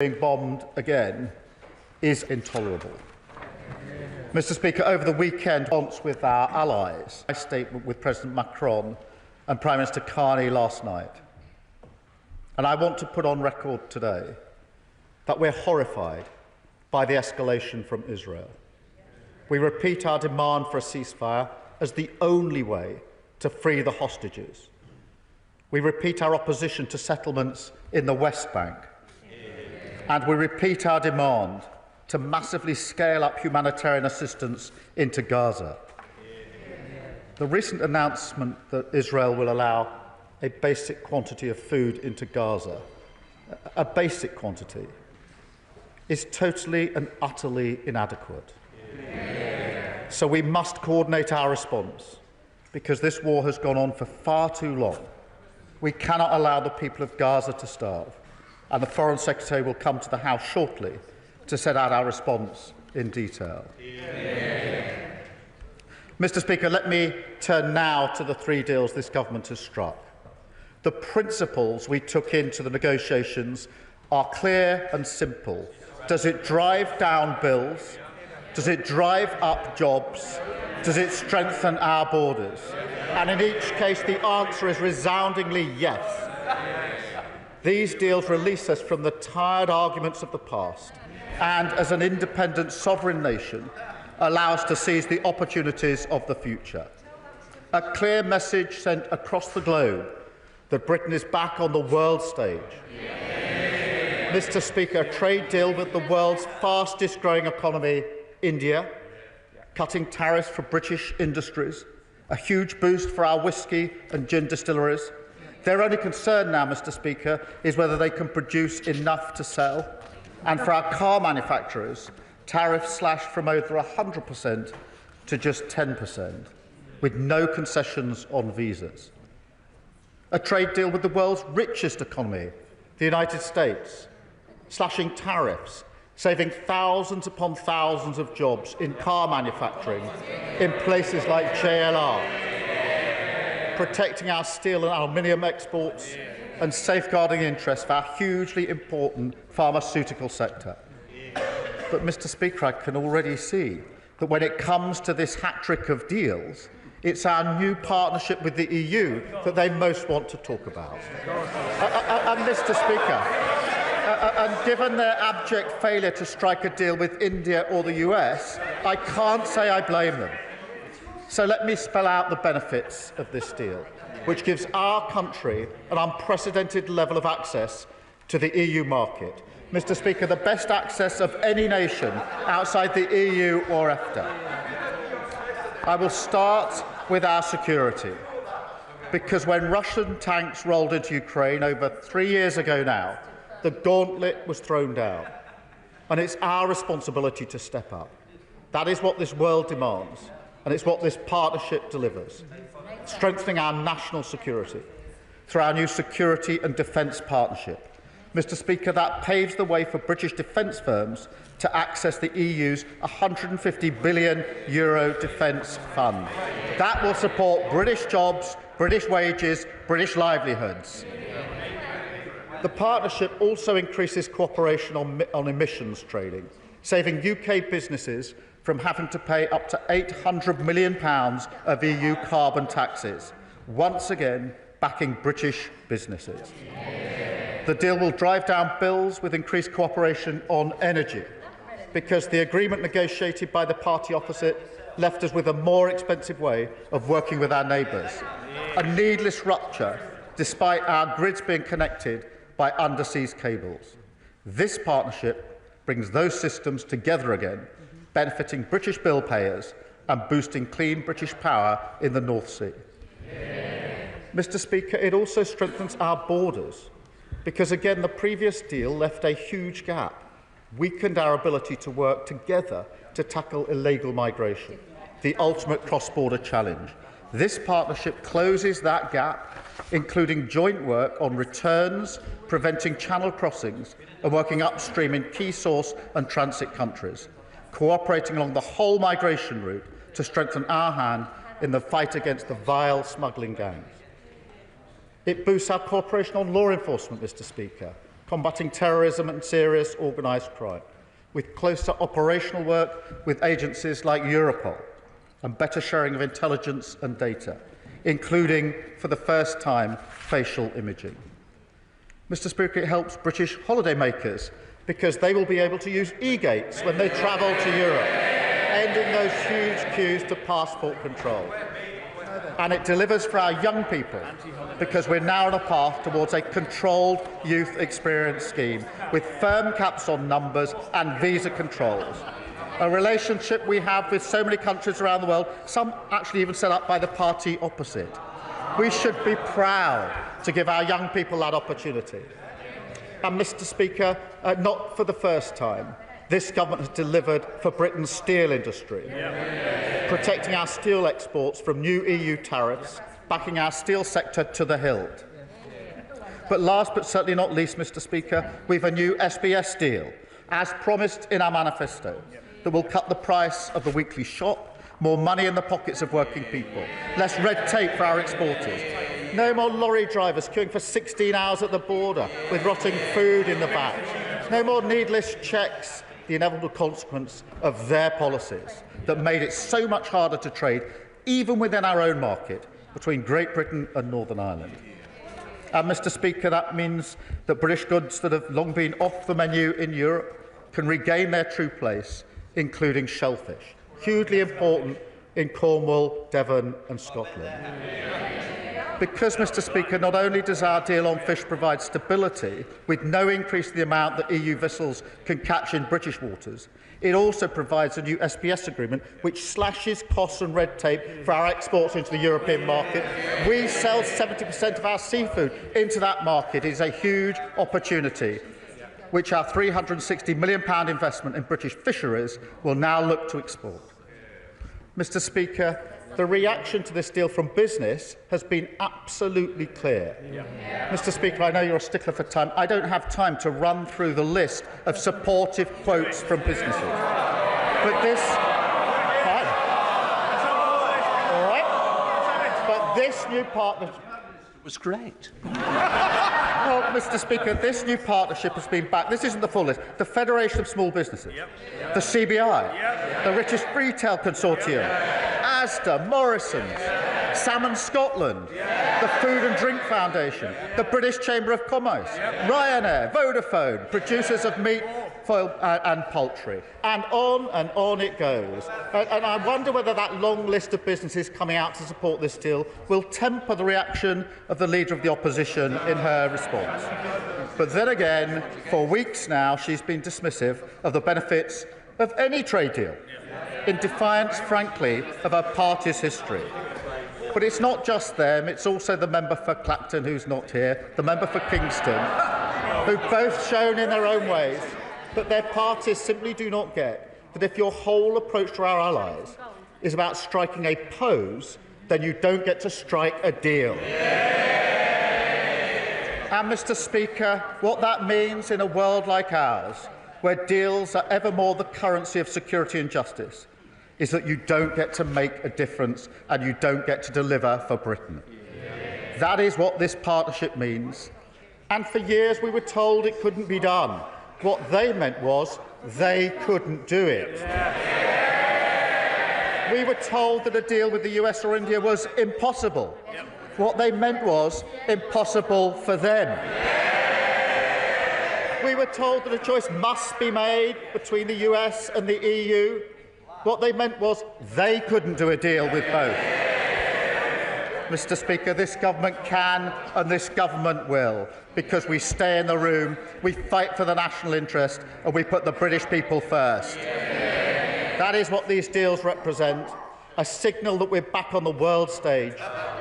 being bombed again is intolerable. Mr. Speaker, over the weekend, with our allies, a statement with President Macron and Prime Minister Carney last night. And I want to put on record today that we're horrified by the escalation from Israel. We repeat our demand for a ceasefire as the only way to free the hostages. We repeat our opposition to settlements in the West Bank. And we repeat our demand to massively scale up humanitarian assistance into Gaza. The recent announcement that Israel will allow a basic quantity of food into Gaza, a basic quantity, is totally and utterly inadequate. So we must coordinate our response, because this war has gone on for far too long. We cannot allow the people of Gaza to starve, and the Foreign Secretary will come to the House shortly to set out our response in detail. Mr. Speaker, let me turn now to the three deals this government has struck. The principles we took into the negotiations are clear and simple. Does it drive down bills? Does it drive up jobs? Does it strengthen our borders? And in each case, the answer is resoundingly yes. These deals release us from the tired arguments of the past and, as an independent sovereign nation, allow us to seize the opportunities of the future. A clear message sent across the globe that Britain is back on the world stage. Mr. Speaker, a trade deal with the world's fastest-growing economy, India, cutting tariffs for British industries, a huge boost for our whisky and gin distilleries. Their only concern now, Mr. Speaker, is whether they can produce enough to sell. And for our car manufacturers, tariffs slashed from over 100% to just 10%, with no concessions on visas. A trade deal with the world's richest economy, the United States, slashing tariffs, saving thousands upon thousands of jobs in car manufacturing in places like JLR, protecting our steel and aluminium exports and safeguarding interests for our hugely important pharmaceutical sector. But, Mr. Speaker, I can already see that when it comes to this hat-trick of deals, it's our new partnership with the EU that they most want to talk about. And, Mr. Speaker, and given their abject failure to strike a deal with India or the US, I can't say I blame them. So let me spell out the benefits of this deal, which gives our country an unprecedented level of access to the EU market. Mr. Speaker, the best access of any nation outside the EU or EFTA. I will start with our security, because when Russian tanks rolled into Ukraine over 3 years ago now, the gauntlet was thrown down, and it's our responsibility to step up. That is what this world demands, and it's what this partnership delivers, strengthening our national security through our new security and defence partnership. Mr. Speaker, that paves the way for British defence firms to access the EU's €150 billion defence fund. That will support British jobs, British wages, British livelihoods. The partnership also increases cooperation on emissions trading, saving UK businesses from having to pay up to £800 million of EU carbon taxes, once again backing British businesses. The deal will drive down bills with increased cooperation on energy, because the agreement negotiated by the party opposite left us with a more expensive way of working with our neighbours, a needless rupture despite our grids being connected by undersea cables. This partnership brings those systems together again, benefiting British bill payers and boosting clean British power in the North Sea. Mr. Speaker, it also strengthens our borders, because again the previous deal left a huge gap, weakened our ability to work together to tackle illegal migration, the ultimate cross-border challenge. This partnership closes that gap, including joint work on returns, preventing channel crossings and working upstream in key source and transit countries, cooperating along the whole migration route to strengthen our hand in the fight against the vile smuggling gangs. It boosts our cooperation on law enforcement, Mr. Speaker, combating terrorism and serious organised crime, with closer operational work with agencies like Europol, and better sharing of intelligence and data, including, for the first time, facial imaging. Mr. Speaker, it helps British holidaymakers because they will be able to use e-gates when they travel to Europe, ending those huge queues to passport control. And it delivers for our young people because we're now on a path towards a controlled youth experience scheme with firm caps on numbers and visa controls. A relationship we have with so many countries around the world, some actually even set up by the party opposite. We should be proud to give our young people that opportunity. And, Mr. Speaker, not for the first time, this government has delivered for Britain's steel industry, protecting our steel exports from new EU tariffs, backing our steel sector to the hilt. But last but certainly not least, Mr. Speaker, we have a new SBS deal, as promised in our manifesto, that will cut the price of the weekly shop, more money in the pockets of working people, less red tape for our exporters, no more lorry drivers queuing for 16 hours at the border with rotting food in the back, no more needless checks, the inevitable consequence of their policies that made it so much harder to trade, even within our own market, between Great Britain and Northern Ireland. And, Mr. Speaker, that means that British goods that have long been off the menu in Europe can regain their true place, including shellfish, hugely important in Cornwall, Devon and Scotland. Because, Mr. Speaker, not only does our deal on fish provide stability, with no increase in the amount that EU vessels can catch in British waters, it also provides a new SPS agreement which slashes costs and red tape for our exports into the European market. We sell 70% of our seafood into that market. It is a huge opportunity which our £360 million investment in British fisheries will now look to export. Mr. Speaker, the reaction to this deal from business has been absolutely clear. Mr. Speaker, I know you're a stickler for time. I don't have time to run through the list of supportive quotes from businesses. But this... Fine. All right. But this new partnership... It was great. Well, Mr. Speaker, this new partnership has been backed. This isn't the full list. The Federation of Small Businesses, the CBI, the Richest Retail Consortium, Asda, Morrison's, Salmon Scotland, the Food and Drink Foundation, the British Chamber of Commerce, Ryanair, Vodafone, producers of meat, foil and poultry, and on it goes. And I wonder whether that long list of businesses coming out to support this deal will temper the reaction of the Leader of the Opposition in her response. But then again, for weeks now, she's been dismissive of the benefits of any trade deal, in defiance, frankly, of her party's history. But it's not just them, it's also the member for Clapton, who's not here, the member for Kingston, who've both shown in their own ways that their parties simply do not get that if your whole approach to our allies is about striking a pose, then you don't get to strike a deal. And, Mr. Speaker, what that means in a world like ours, where deals are ever more the currency of security and justice, is that you don't get to make a difference and you don't get to deliver for Britain. That is what this partnership means. And for years we were told it couldn't be done. What they meant was they couldn't do it. We were told that a deal with the US or India was impossible. What they meant was impossible for them. We were told that a choice must be made between the US and the EU. What they meant was they couldn't do a deal with both. Mr. Speaker, this government can and this government will, because we stay in the room, we fight for the national interest and we put the British people first. That is what these deals represent, a signal that we're back on the world stage,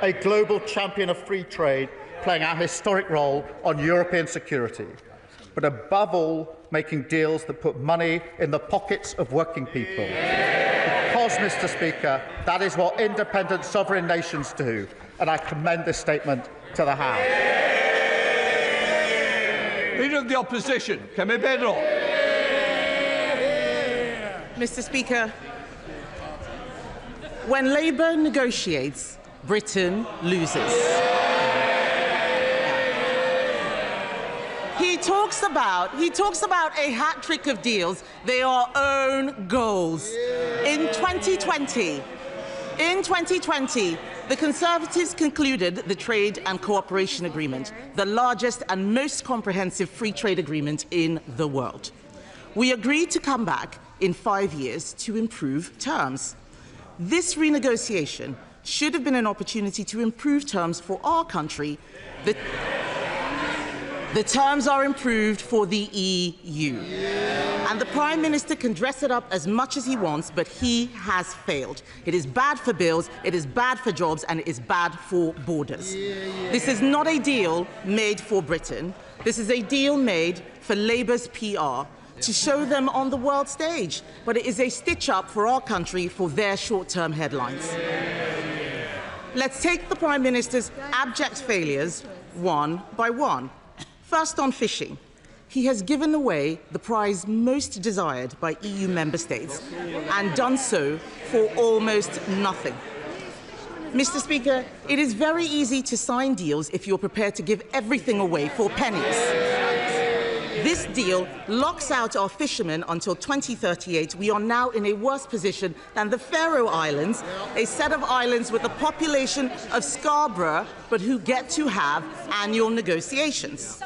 a global champion of free trade, playing our historic role on European security. But above all, making deals that put money in the pockets of working people. Because, Mr. Speaker, that is what independent sovereign nations do, and I commend this statement to the House. Leader of the Opposition, Camibero. Mr. Speaker, when Labour negotiates, Britain loses. He talks about a hat trick of deals. They are own goals. In 2020, the Conservatives concluded the Trade and Cooperation Agreement, the largest and most comprehensive free trade agreement in the world. We agreed to come back in 5 years to improve terms. This renegotiation should have been an opportunity to improve terms for our country. The terms are improved for the EU. And the Prime Minister can dress it up as much as he wants, but he has failed. It is bad for bills, it is bad for jobs, and it is bad for borders. This is not a deal made for Britain. This is a deal made for Labour's PR to show them on the world stage. But it is a stitch-up for our country for their short-term headlines. Let's take the Prime Minister's abject failures one by one. First, on fishing. He has given away the prize most desired by EU member states and done so for almost nothing. Mr. Speaker, it is very easy to sign deals if you're prepared to give everything away for pennies. This deal locks out our fishermen until 2038. We are now in a worse position than the Faroe Islands, a set of islands with a population of Scarborough, but who get to have annual negotiations.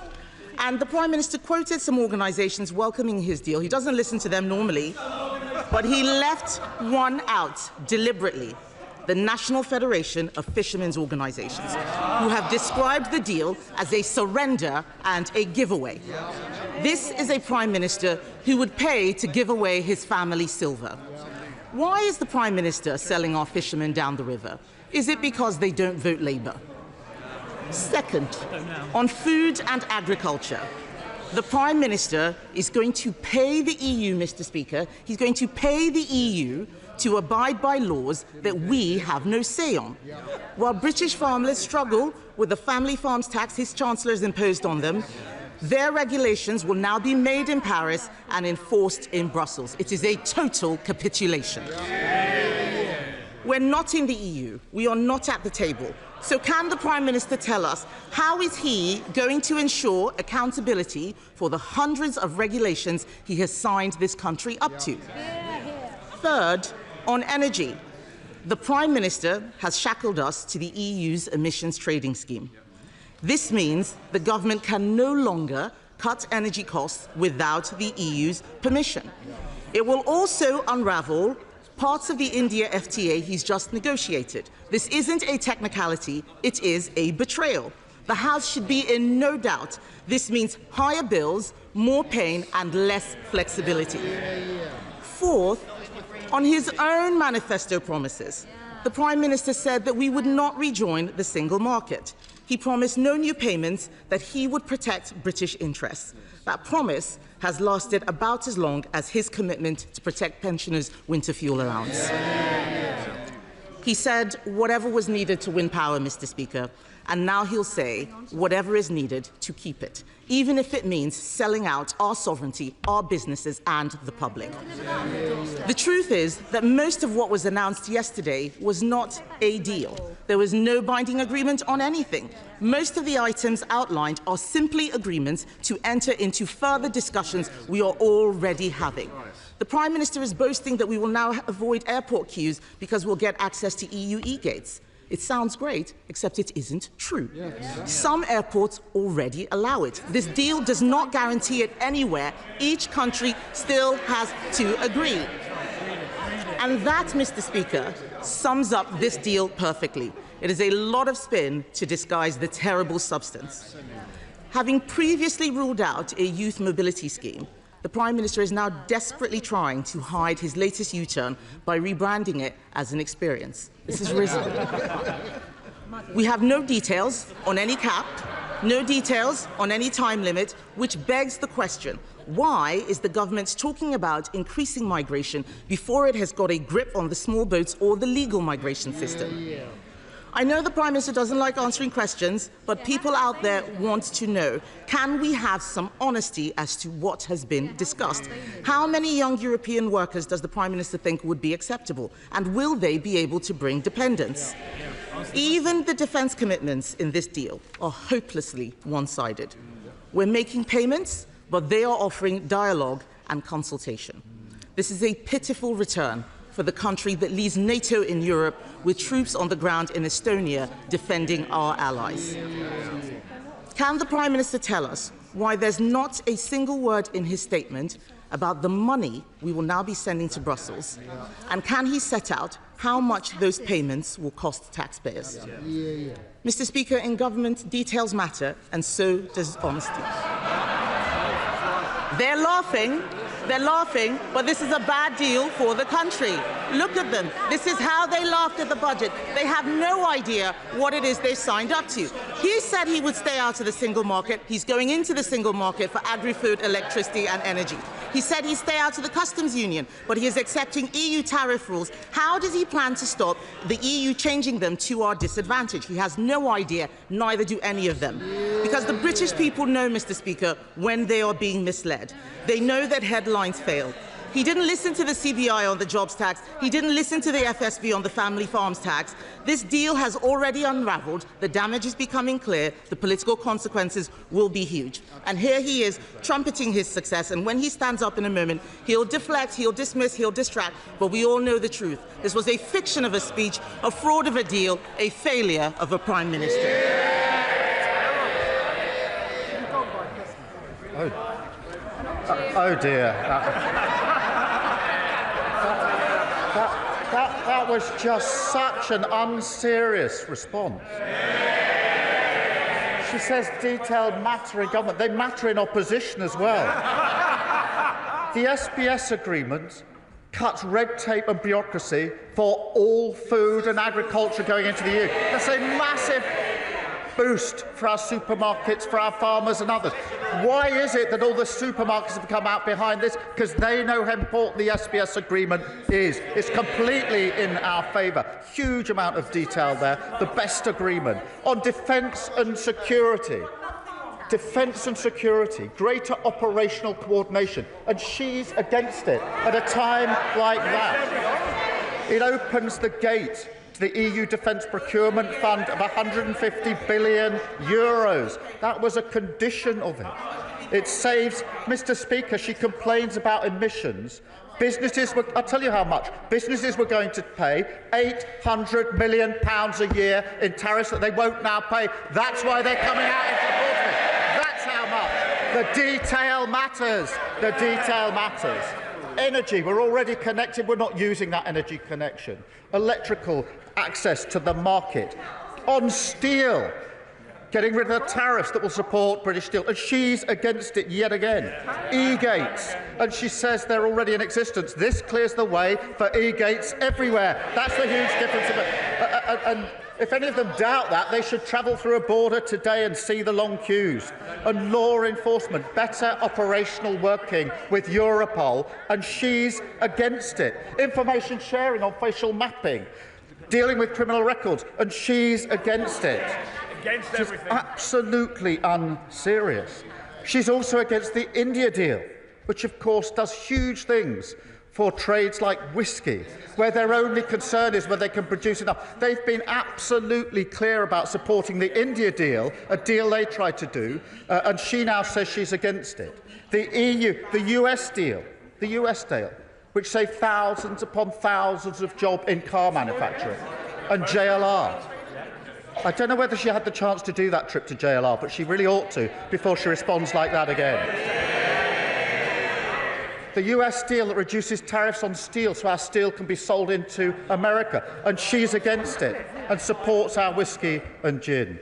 And the Prime Minister quoted some organisations welcoming his deal. He doesn't listen to them normally, but he left one out deliberately: the National Federation of Fishermen's Organisations, who have described the deal as a surrender and a giveaway. This is a Prime Minister who would pay to give away his family silver. Why is the Prime Minister selling our fishermen down the river? Is it because they don't vote Labour? Second, on food and agriculture, the Prime Minister is going to pay the EU, Mr. Speaker, he's going to pay the EU to abide by laws that we have no say on. While British farmers struggle with the family farms tax his Chancellor has imposed on them, their regulations will now be made in Paris and enforced in Brussels. It is a total capitulation. We're not in the EU. We are not at the table. So can the Prime Minister tell us how is he going to ensure accountability for the hundreds of regulations he has signed this country up to? Third, on energy, the Prime Minister has shackled us to the EU's emissions trading scheme. This means the government can no longer cut energy costs without the EU's permission. It will also unravel parts of the India FTA he's just negotiated. This isn't a technicality, it is a betrayal. The House should be in no doubt. This means higher bills, more pain, and less flexibility. Fourth, on his own manifesto promises, the Prime Minister said that we would not rejoin the single market. He promised no new payments, that he would protect British interests. That promise has lasted about as long as his commitment to protect pensioners' winter fuel allowance. He said whatever was needed to win power, Mr. Speaker, and now he'll say whatever is needed to keep it, even if it means selling out our sovereignty, our businesses, and the public. The truth is that most of what was announced yesterday was not a deal. There was no binding agreement on anything. Most of the items outlined are simply agreements to enter into further discussions we are already having. The Prime Minister is boasting that we will now avoid airport queues because we'll get access to EU e-gates. It sounds great, except it isn't true. Some airports already allow it. This deal does not guarantee it anywhere. Each country still has to agree. And that, Mr. Speaker, sums up this deal perfectly. It is a lot of spin to disguise the terrible substance. Having previously ruled out a youth mobility scheme, the Prime Minister is now desperately trying to hide his latest U-turn by rebranding it as an experience. This is risible. We have no details on any cap, no details on any time limit, which begs the question, why is the government talking about increasing migration before it has got a grip on the small boats or the legal migration system? I know the Prime Minister doesn't like answering questions, but people out there want to know, can we have some honesty as to what has been discussed? How many young European workers does the Prime Minister think would be acceptable? And will they be able to bring dependents? Even the defence commitments in this deal are hopelessly one-sided. We're making payments, but they are offering dialogue and consultation. This is a pitiful return for the country that leads NATO in Europe with troops on the ground in Estonia defending our allies. Can the Prime Minister tell us why there's not a single word in his statement about the money we will now be sending to Brussels? And can he set out how much those payments will cost taxpayers? Mr. Speaker, in government, details matter, and so does honesty. They're laughing, but this is a bad deal for the country. Look at them. This is how they laughed at the budget. They have no idea what it is they signed up to. He said he would stay out of the single market. He's going into the single market for agri-food, electricity and energy. He said he'd stay out of the customs union, but he is accepting EU tariff rules. How does he plan to stop the EU changing them to our disadvantage? He has no idea, neither do any of them. Because the British people know, Mr. Speaker, when they are being misled. They know that headlines fail. He didn't listen to the CBI on the jobs tax. He didn't listen to the FSB on the family farms tax. This deal has already unravelled. The damage is becoming clear. The political consequences will be huge. And here he is, trumpeting his success. And when he stands up in a moment, he'll deflect, he'll dismiss, he'll distract. But we all know the truth. This was a fiction of a speech, a fraud of a deal, a failure of a Prime Minister. Oh dear. That was just such an unserious response. She says detailed matter in government. They matter in opposition as well. The SBS agreement cuts red tape and bureaucracy for all food and agriculture going into the EU. That's a massive boost for our supermarkets, for our farmers and others. Why is it that all the supermarkets have come out behind this? Because they know how important the SBS agreement is. It's completely in our favour. Huge amount of detail there. The best agreement. On defence and security. Defence and security. Greater operational coordination. And she's against it at a time like that. It opens the gate to the EU Defence Procurement Fund of €150 billion. That was a condition of it. It saves, Mr. Speaker, she complains about emissions. I'll tell you how much. Businesses were going to pay £800 million a year in tariffs that they won't now pay. That's why they're coming out in support of it. That's how much. The detail matters. The detail matters. Energy, we're already connected. We're not using that energy connection. Electrical access to the market. On steel, getting rid of the tariffs that will support British steel. And she's against it yet again. E-gates. And she says they're already in existence. This clears the way for e-gates everywhere. That's the huge difference. And if any of them doubt that, they should travel through a border today and see the long queues. And law enforcement, better operational working with Europol, and she's against it. Information sharing on facial mapping, dealing with criminal records, and she's against it. Against everything. She's absolutely unserious. She's also against the India deal, which of course does huge things for trades like whisky, where their only concern is whether they can produce enough. They've been absolutely clear about supporting the India deal, a deal they tried to do, and she now says she's against it. The US deal, which saved thousands upon thousands of jobs in car manufacturing, and JLR. I don't know whether she had the chance to do that trip to JLR, but she really ought to before she responds like that again. The US deal that reduces tariffs on steel so our steel can be sold into America, and she's against it and supports our whisky and gin.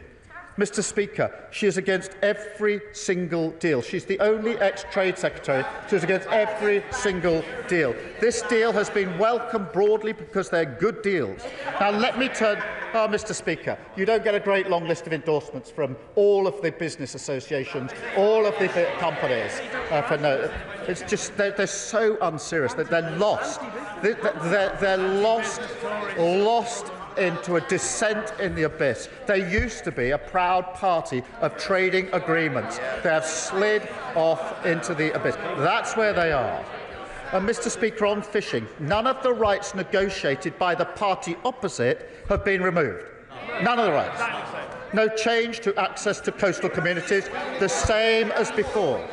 Mr. Speaker, she is against every single deal. She's the only ex-Trade Secretary who's against every single deal. This deal has been welcomed broadly because they're good deals. Now, let me turn... Oh, Mr. Speaker, you don't get a great long list of endorsements from all of the business associations, all of the companies. It's just they're so unserious that they're lost. They're lost into a descent in the abyss. They used to be a proud party of trading agreements. They have slid off into the abyss. That's where they are. And Mr. Speaker, on fishing, none of the rights negotiated by the party opposite have been removed. None of the rights. No change to access to coastal communities, the same as before.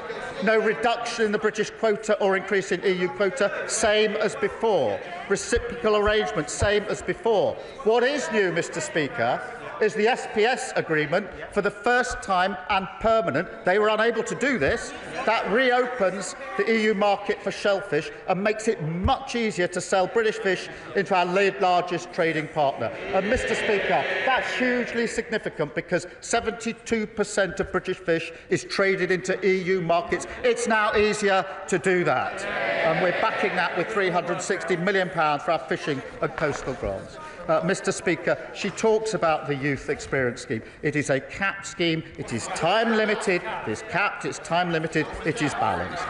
No reduction in the British quota or increase in EU quota, same as before. Reciprocal arrangements, same as before. What is new, Mr. Speaker, is the SPS agreement. For the first time and permanent, they were unable to do this. That reopens the EU market for shellfish and makes it much easier to sell British fish into our largest trading partner. And, Mr. Speaker, that's hugely significant because 72% of British fish is traded into EU markets. It's now easier to do that. And we're backing that with £360 million for our fishing and coastal grants. Mr. Speaker, she talks about the youth experience scheme. It is a capped scheme. It is time limited. It is capped. It's time limited. It is balanced.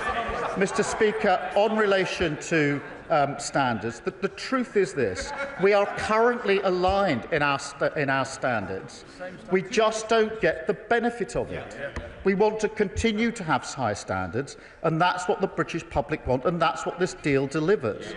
Mr. Speaker, on relation to standards, the truth is this: we are currently aligned in our standards. We just don't get the benefit of it. We want to continue to have high standards, and that's what the British public want, and that's what this deal delivers.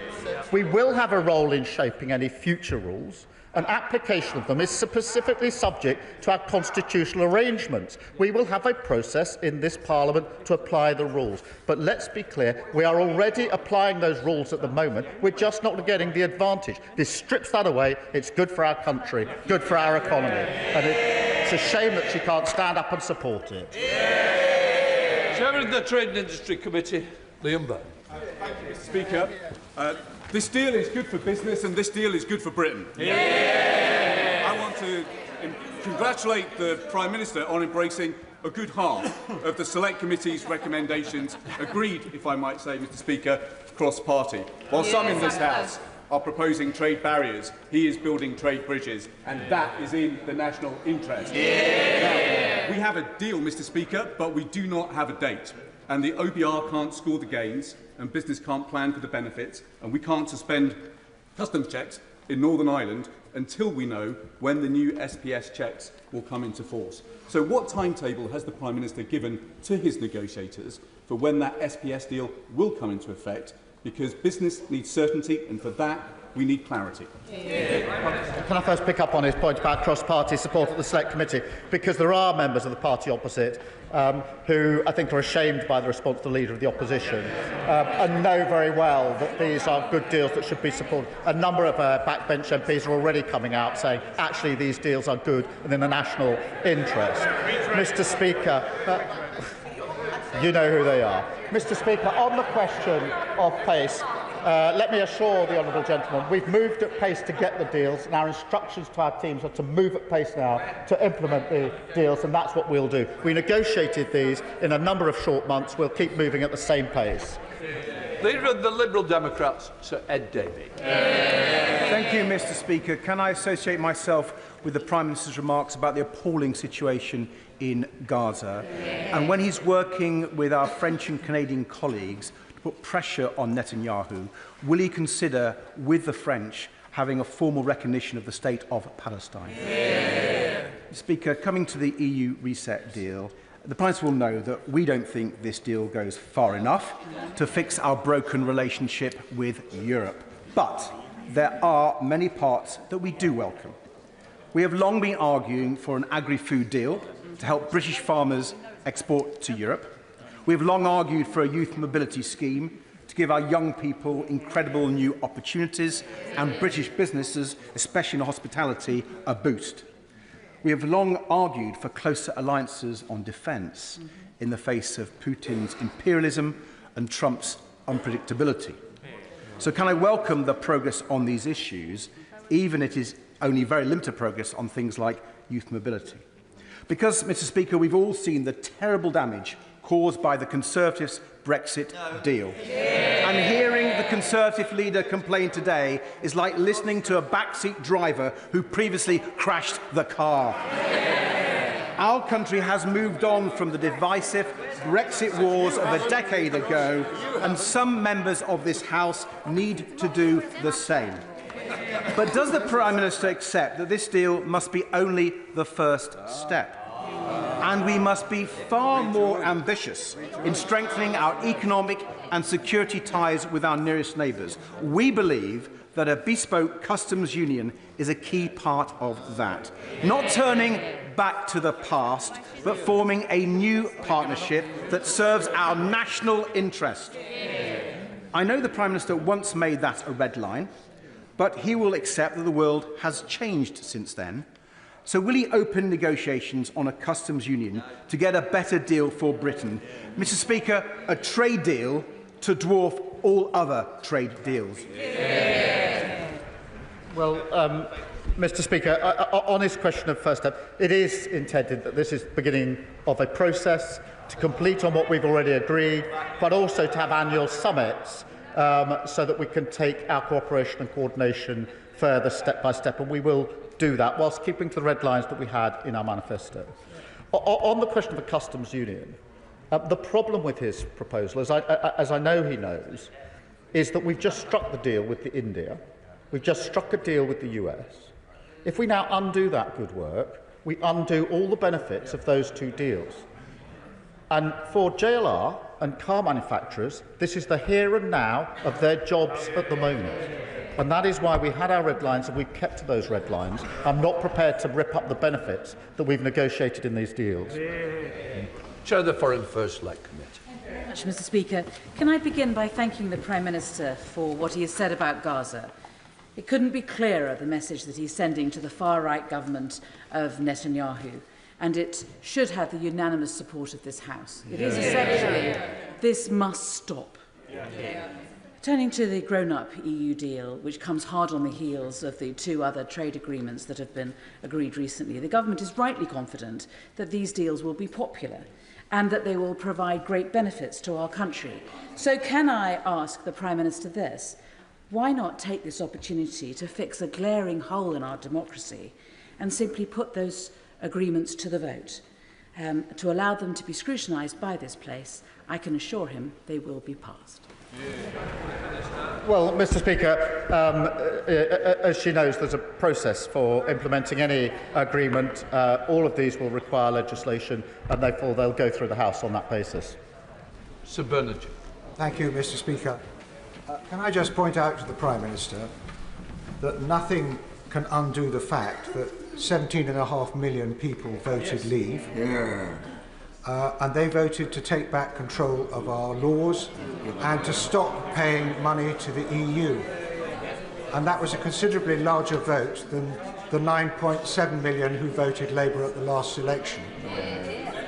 We will have a role in shaping any future rules, and application of them is specifically subject to our constitutional arrangements. We will have a process in this Parliament to apply the rules. But let's be clear, we are already applying those rules at the moment. We're just not getting the advantage. This strips that away. It's good for our country, good for our economy. And it's a shame that she can't stand up and support it. Chairman of the Trade and Industry Committee, Liam Burn. Thank you, Mr. Speaker. This deal is good for business and this deal is good for Britain. Yeah. I want to congratulate the Prime Minister on embracing a good half of the Select Committee's recommendations, agreed, if I might say, Mr. Speaker, cross-party. While some in this House are proposing trade barriers, he is building trade bridges, and that is in the national interest. Yeah. Now, we have a deal, Mr. Speaker, but we do not have a date. And the OBR can't score the gains, and business can't plan for the benefits, and we can't suspend customs checks in Northern Ireland until we know when the new SPS checks will come into force. So what timetable has the Prime Minister given to his negotiators for when that SPS deal will come into effect? Because business needs certainty, and for that, we need clarity. Can I first pick up on his point about cross-party support at the Select Committee? Because there are members of the party opposite who I think are ashamed by the response to the Leader of the Opposition and know very well that these are good deals that should be supported. A number of backbench MPs are already coming out saying, actually, these deals are good and in the national interest. Mr. Speaker, you know who they are. Mr. Speaker, on the question of pace, let me assure the honourable gentleman, we've moved at pace to get the deals, and our instructions to our teams are to move at pace now to implement the deals, and that's what we'll do. We negotiated these in a number of short months. We'll keep moving at the same pace. Leader of the Liberal Democrats, Sir Ed Davey. Thank you, Mr. Speaker. Can I associate myself with the Prime Minister's remarks about the appalling situation in Gaza? And when he's working with our French and Canadian colleagues to put pressure on Netanyahu, will he consider, with the French, having a formal recognition of the state of Palestine? Speaker, coming to the EU reset deal, the Prime Minister will know that we don't think this deal goes far enough to fix our broken relationship with Europe. But there are many parts that we do welcome. We have long been arguing for an agri-food deal to help British farmers export to Europe. We have long argued for a youth mobility scheme to give our young people incredible new opportunities and British businesses, especially in hospitality, a boost. We have long argued for closer alliances on defence in the face of Putin's imperialism and Trump's unpredictability. So can I welcome the progress on these issues, even if it is only very limited progress on things like youth mobility? Because, Mr. Speaker, we've all seen the terrible damage caused by the Conservatives' Brexit deal. And hearing the Conservative leader complain today is like listening to a backseat driver who previously crashed the car. Our country has moved on from the divisive Brexit wars of a decade ago, and some members of this House need to do the same. But does the Prime Minister accept that this deal must be only the first step? And we must be far more ambitious in strengthening our economic and security ties with our nearest neighbours. We believe that a bespoke customs union is a key part of that. Not turning back to the past, but forming a new partnership that serves our national interest. I know the Prime Minister once made that a red line, but he will accept that the world has changed since then. So will he open negotiations on a customs union to get a better deal for Britain? Mr. Speaker, a trade deal to dwarf all other trade deals. Well, Mr. Speaker, on his question of first step, it is intended that this is the beginning of a process to complete on what we've already agreed, but also to have annual summits so that we can take our cooperation and coordination further step by step, and we will do that whilst keeping to the red lines that we had in our manifesto. On the question of a customs union, the problem with his proposal, as I know he knows, is that we've just struck the deal with India. We've just struck a deal with the US. If we now undo that good work, we undo all the benefits of those two deals. And for JLR and car manufacturers, this is the here and now of their jobs at the moment. And that is why we had our red lines and we've kept to those red lines. I'm not prepared to rip up the benefits that we've negotiated in these deals. Chair of the Foreign First Select Committee. Thank you very much, Mr. Speaker. Can I begin by thanking the Prime Minister for what he has said about Gaza? It couldn't be clearer, the message that he's sending to the far-right government of Netanyahu, and it should have the unanimous support of this House. It is essentially, this must stop. Turning to the grown-up EU deal, which comes hard on the heels of the two other trade agreements that have been agreed recently, the government is rightly confident that these deals will be popular and that they will provide great benefits to our country. So can I ask the Prime Minister this? Why not take this opportunity to fix a glaring hole in our democracy and simply put those agreements to the vote? To allow them to be scrutinised by this place, I can assure him they will be passed. Well, Mr. Speaker, as she knows, there's a process for implementing any agreement. All of these will require legislation, and therefore they'll go through the House on that basis. Sir Bernard. Thank you, Mr. Speaker. Can I just point out to the Prime Minister that nothing can undo the fact that 17.5 million people voted leave, and they voted to take back control of our laws and to stop paying money to the EU. And that was a considerably larger vote than the 9.7 million who voted Labour at the last election.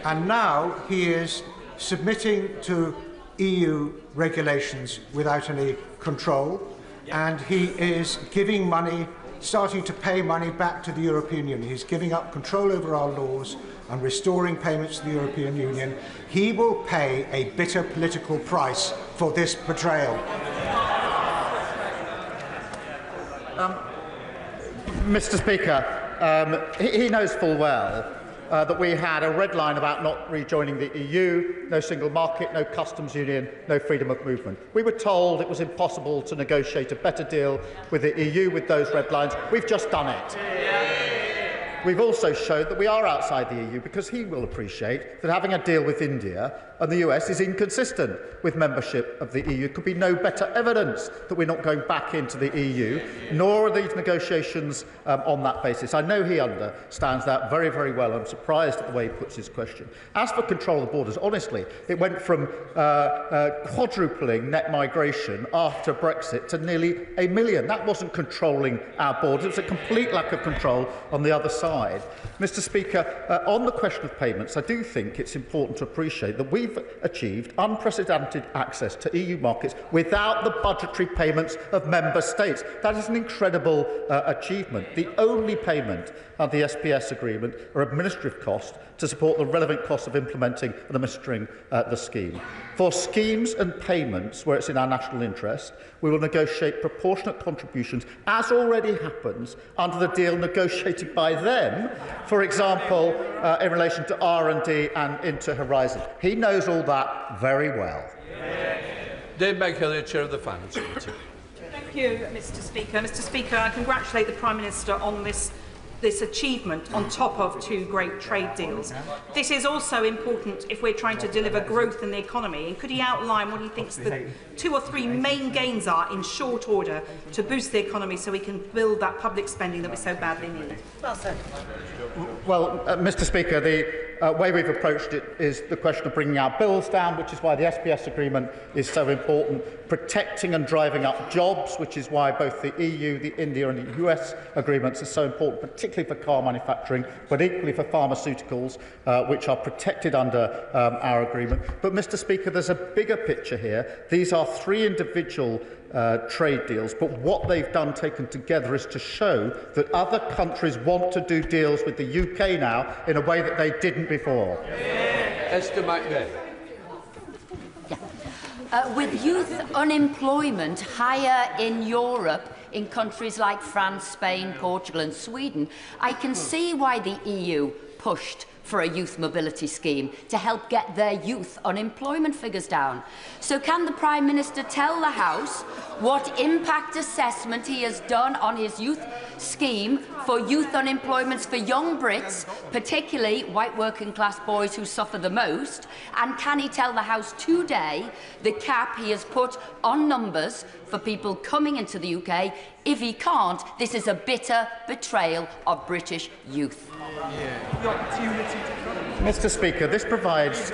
And now he is submitting to EU regulations without any control, and he is giving money, starting to pay money back to the European Union. He's giving up control over our laws and restoring payments to the European Union. He will pay a bitter political price for this betrayal. Mr. Speaker, he knows full well that we had a red line about not rejoining the EU, no single market, no customs union, no freedom of movement. We were told it was impossible to negotiate a better deal with the EU with those red lines. We've just done it. We've also showed that we are outside the EU because he will appreciate that having a deal with India and the US is inconsistent with membership of the EU. There could be no better evidence that we're not going back into the EU, nor are these negotiations on that basis. I know he understands that very, very well. I'm surprised at the way he puts his question. As for control of the borders, honestly, it went from quadrupling net migration after Brexit to nearly 1 million. That wasn't controlling our borders. It was a complete lack of control on the other side. Mr. Speaker, on the question of payments, I do think it's important to appreciate that we've achieved unprecedented access to EU markets without the budgetary payments of member states. That is an incredible achievement. The only payment of the SPS agreement are administrative costs to support the relevant costs of implementing and administering the scheme. For schemes and payments where it's in our national interest, we will negotiate proportionate contributions, as already happens under the deal negotiated by them, for example, in relation to R&D and into Horizon. He knows all that very well. Dave McHillier, Chair of the Finance Committee. Thank you, Mr. Speaker. Mr. Speaker, I congratulate the Prime Minister on this this achievement on top of 2 great trade deals. This is also important if we're trying to deliver growth in the economy. And could he outline what he thinks the 2 or 3 main gains are in short order to boost the economy so we can build that public spending that we so badly need? Well said. Well, Mr. Speaker, the way we've approached it is the question of bringing our bills down, which is why the SPS agreement is so important, protecting and driving up jobs, which is why both the EU, the India and the US agreements are so important, particularly for car manufacturing, but equally for pharmaceuticals, which are protected under our agreement. But, Mr. Speaker, there's a bigger picture here. These are 3 individual trade deals, but what they've done taken together is to show that other countries want to do deals with the UK now in a way that they didn't before. Esther McBeth. With youth unemployment higher in Europe, in countries like France, Spain, Portugal and Sweden, I can see why the EU pushed for a youth mobility scheme to help get their youth unemployment figures down. So can the Prime Minister tell the House what impact assessment he has done on his youth scheme for youth unemployment for young Brits, particularly white working class boys who suffer the most? And can he tell the House today the cap he has put on numbers for people coming into the UK? If he can't, this is a bitter betrayal of British youth. Mr. Speaker, this provides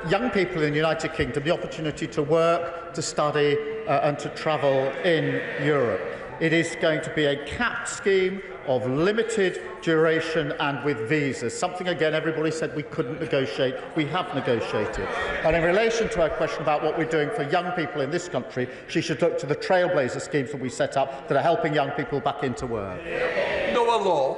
young people in the United Kingdom the opportunity to work, to study and to travel in Europe. It is going to be a capped scheme of limited duration and with visas, something, again, everybody said we couldn't negotiate. We have negotiated. And in relation to her question about what we're doing for young people in this country, she should look to the Trailblazer schemes that we set up that are helping young people back into work. Noah Law.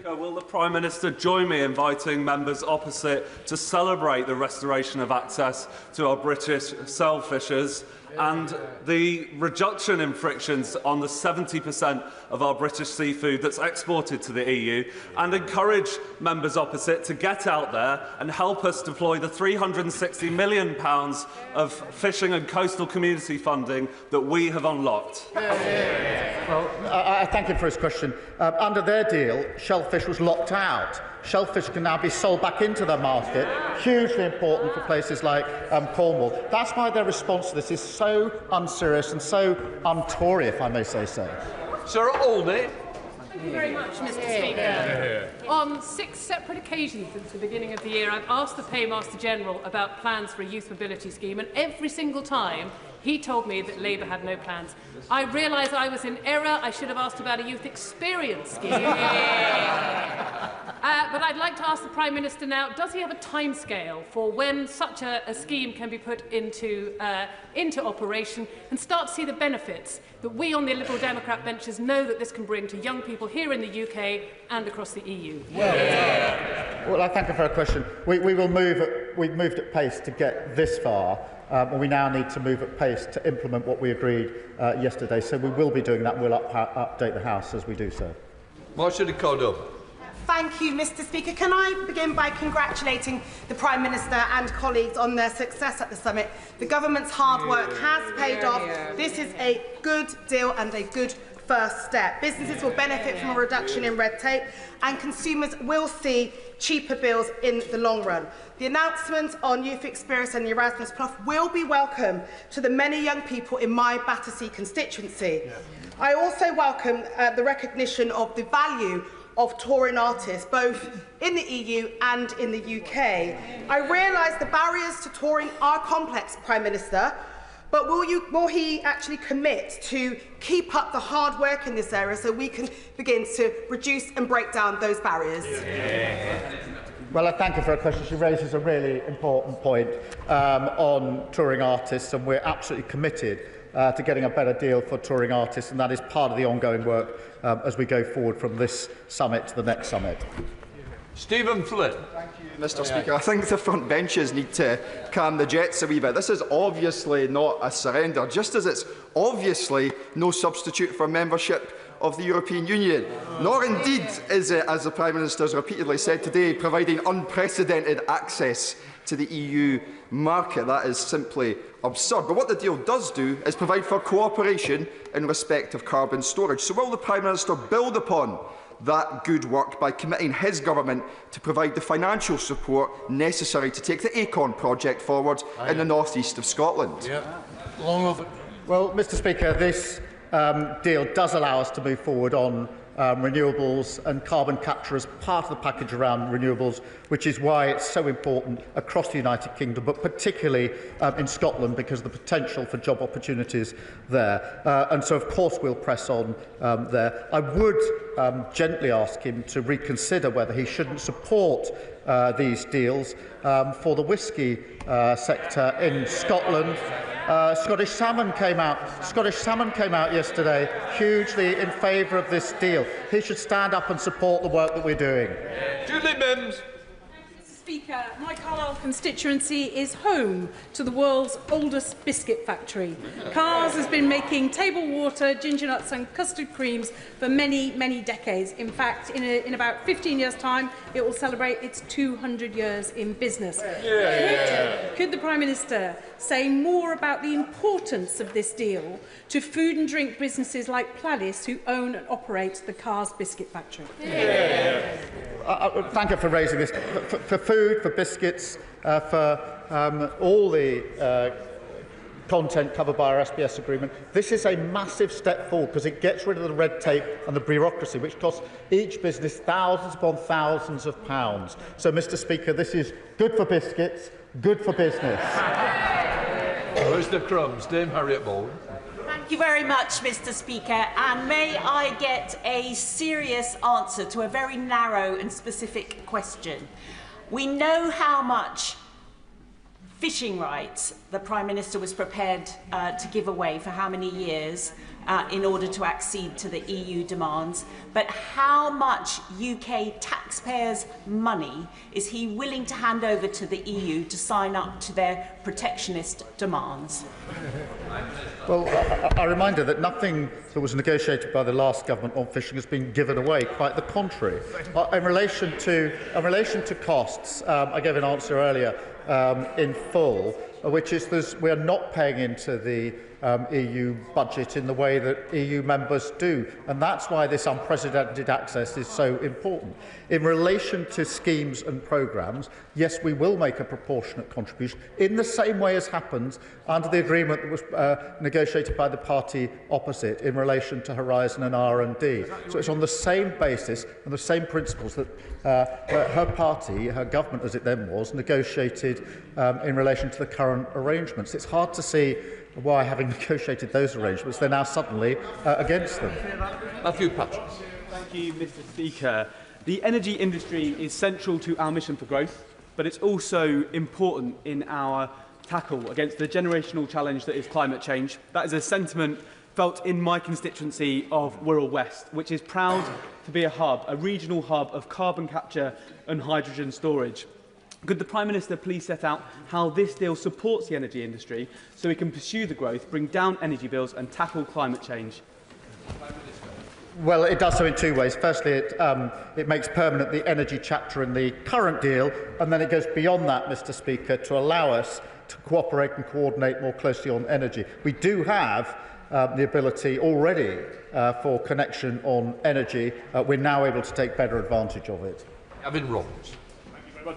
Will the Prime Minister join me in inviting members opposite to celebrate the restoration of access to our British shellfishers and the reduction in frictions on the 70% of our British seafood that's exported to the EU, and encourage members opposite to get out there and help us deploy the £360 million of fishing and coastal community funding that we have unlocked? Well, I thank him for his question. Under their deal, shellfish was locked out. Shellfish can now be sold back into the market, hugely important for places like Cornwall. That's why their response to this is so unserious and so un-Tory, if I may say so. Sir Oldie. Thank you very much, Mr. Speaker. On 6 separate occasions since the beginning of the year, I've asked the Paymaster General about plans for a youth mobility scheme, and every single time he told me that Labour had no plans. I realise I was in error. I should have asked about a youth experience scheme. But I'd like to ask the Prime Minister now, does he have a timescale for when such a scheme can be put into operation and start to see the benefits that we on the Liberal Democrat benches know that this can bring to young people here in the UK and across the EU? Well, I thank her for her question. We've moved at pace to get this far. And we now need to move at pace to implement what we agreed yesterday. So we will be doing that and we'll update the House as we do so. Marcia Ricardo. Thank you, Mr. Speaker. Can I begin by congratulating the Prime Minister and colleagues on their success at the summit? The government's hard work has paid off. This is a good deal and a good first step. Businesses will benefit from a reduction in red tape and consumers will see cheaper bills in the long run. The announcement on Youth Experience and the Erasmus Plus will be welcome to the many young people in my Battersea constituency. I also welcome the recognition of the value of touring artists, both in the EU and in the UK. I realise the barriers to touring are complex, Prime Minister, but will he actually commit to keep up the hard work in this area so we can begin to reduce and break down those barriers? Well, I thank her for her question. She raises a really important point on touring artists, and we're absolutely committed to getting a better deal for touring artists, and that is part of the ongoing work as we go forward from this summit to the next summit. Stephen Flynn. Thank you, Mr. Speaker. I think the front benches need to calm the jets a wee bit. This is obviously not a surrender, just as it's obviously no substitute for membership of the European Union, nor indeed is it, as the Prime Minister has repeatedly said today, providing unprecedented access to the EU market. That is simply absurd. But what the deal does do is provide for cooperation in respect of carbon storage. So will the Prime Minister build upon that good work by committing his government to provide the financial support necessary to take the Acorn project forward in the north east of Scotland? Well, Mr Speaker, this deal does allow us to move forward on renewables and carbon capture as part of the package around renewables, which is why it's so important across the United Kingdom, but particularly in Scotland, because of the potential for job opportunities there. And so, of course, we'll press on there. I would gently ask him to reconsider whether he shouldn't support these deals for the whisky sector in Scotland. Scottish Salmon came out yesterday hugely in favour of this deal. He should stand up and support the work that we're doing. Lib Dems. Speaker, my Carlisle constituency is home to the world's oldest biscuit factory. Carr's has been making table water, ginger nuts and custard creams for many, many decades. In fact, in about 15 years' time, it will celebrate its 200 years in business. Could the Prime Minister say more about the importance of this deal to food and drink businesses like Pladis, who own and operate the Carr's biscuit factory? Thank you for raising this. For food, for biscuits, for all the content covered by our SBS agreement, this is a massive step forward because it gets rid of the red tape and the bureaucracy, which costs each business thousands upon thousands of pounds. So, Mr Speaker, this is good for biscuits, good for business. Where's the crumbs? Dame Harriet Baldwin. Thank you very much, Mr Speaker, and may I get a serious answer to a very narrow and specific question. We know how much fishing rights the Prime Minister was prepared to give away for how many years in order to accede to the EU demands, but how much UK taxpayers' money is he willing to hand over to the EU to sign up to their protectionist demands? Well, I remind her that nothing that was negotiated by the last government on fishing has been given away, quite the contrary. In relation to costs, I gave an answer earlier in full, which is we are not paying into the EU budget in the way that EU members do, and that's why this unprecedented access is so important. In relation to schemes and programmes, yes, we will make a proportionate contribution in the same way as happens under the agreement that was negotiated by the party opposite in relation to Horizon and R&D. So it's on the same basis and the same principles that her party, her government as it then was, negotiated in relation to the current arrangements. It's hard to see why, having negotiated those arrangements, they're now suddenly against them. Matthew Patrick. Thank you, Mr Speaker. The energy industry is central to our mission for growth, but it's also important in our tackle against the generational challenge that is climate change. That is a sentiment felt in my constituency of Wirral West, which is proud to be a regional hub of carbon capture and hydrogen storage. Could the Prime Minister please set out how this deal supports the energy industry so we can pursue the growth, bring down energy bills and tackle climate change? Well, it does so in two ways. Firstly, it makes permanent the energy chapter in the current deal, and then it goes beyond that, Mr Speaker, to allow us to cooperate and coordinate more closely on energy. We do have the ability already for connection on energy. We're now able to take better advantage of it. Gavin Roberts.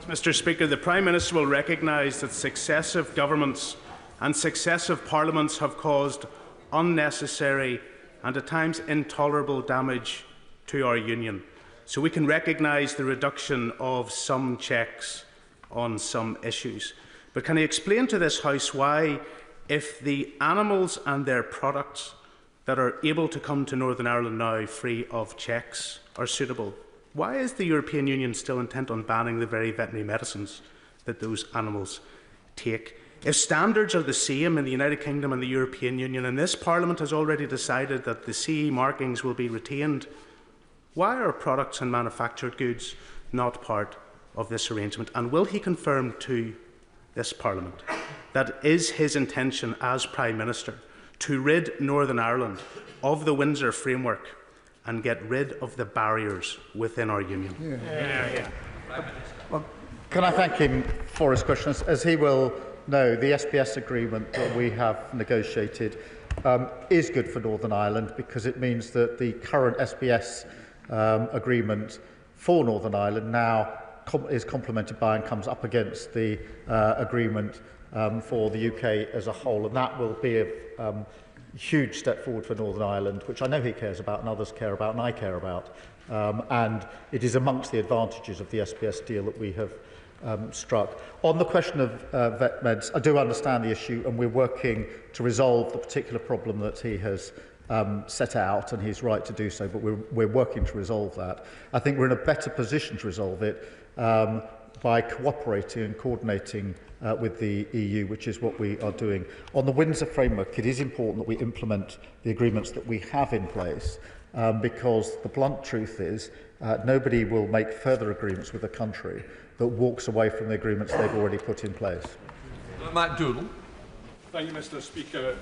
Mr Speaker, the Prime Minister will recognise that successive governments and successive parliaments have caused unnecessary and at times intolerable damage to our union. So we can recognise the reduction of some checks on some issues. But can he explain to this House why, if the animals and their products that are able to come to Northern Ireland now free of checks are suitable, why is the European Union still intent on banning the very veterinary medicines that those animals take? If standards are the same in the United Kingdom and the European Union, and this Parliament has already decided that the CE markings will be retained, why are products and manufactured goods not part of this arrangement? And will he confirm to this Parliament that it is his intention as Prime Minister to rid Northern Ireland of the Windsor framework and get rid of the barriers within our union? Well, can I thank him for his question, as he will no, the SPS agreement that we have negotiated is good for Northern Ireland because it means that the current SPS agreement for Northern Ireland now is complemented by and comes up against the agreement for the UK as a whole, and that will be a huge step forward for Northern Ireland, which I know he cares about and others care about and I care about, and it is amongst the advantages of the SPS deal that we have struck. On the question of vet meds, I do understand the issue and we're working to resolve the particular problem that he has set out, and he's right to do so, but we're working to resolve that. I think we're in a better position to resolve it by cooperating and coordinating with the EU, which is what we are doing. On the Windsor framework, it is important that we implement the agreements that we have in place, because the blunt truth is nobody will make further agreements with a country that walks away from the agreements they've already put in place. Matt Doodle. Thank you, Mr Speaker.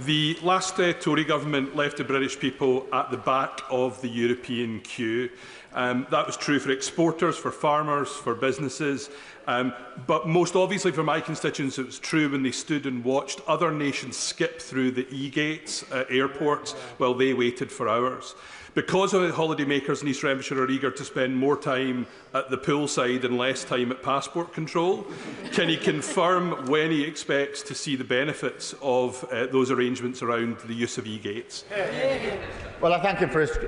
The last Tory government left the British people at the back of the European queue. That was true for exporters, for farmers, for businesses, but most obviously for my constituents it was true when they stood and watched other nations skip through the e-gates at airports while they waited for hours. Because of it, holidaymakers in East Renfrewshire are eager to spend more time at the poolside and less time at passport control. Can he confirm when he expects to see the benefits of those arrangements around the use of e-gates? Well, I thank him for his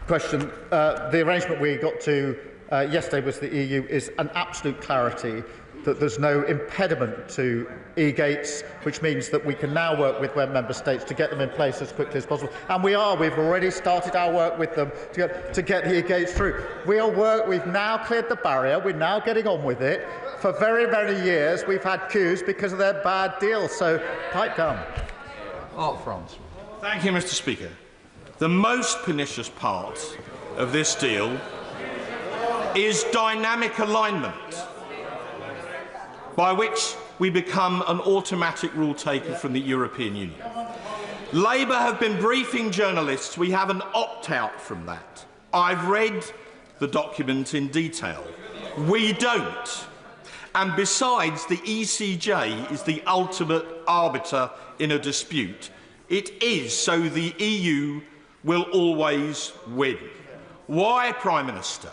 question. The arrangement we got to yesterday with the EU is an absolute clarity that there's no impediment to e-gates, which means that we can now work with member states to get them in place as quickly as possible. And we've already started our work with them to get the e-gates through. We've now cleared the barrier, we're now getting on with it. For very, very years, we've had queues because of their bad deals, so pipe down. Art France. Thank you, Mr Speaker. The most pernicious part of this deal is dynamic alignment, by which we become an automatic rule taker from the European Union. Labour have been briefing journalists. We have an opt-out from that. I've read the document in detail. We don't. And besides, the ECJ is the ultimate arbiter in a dispute. It is, so the EU will always win. Why, Prime Minister,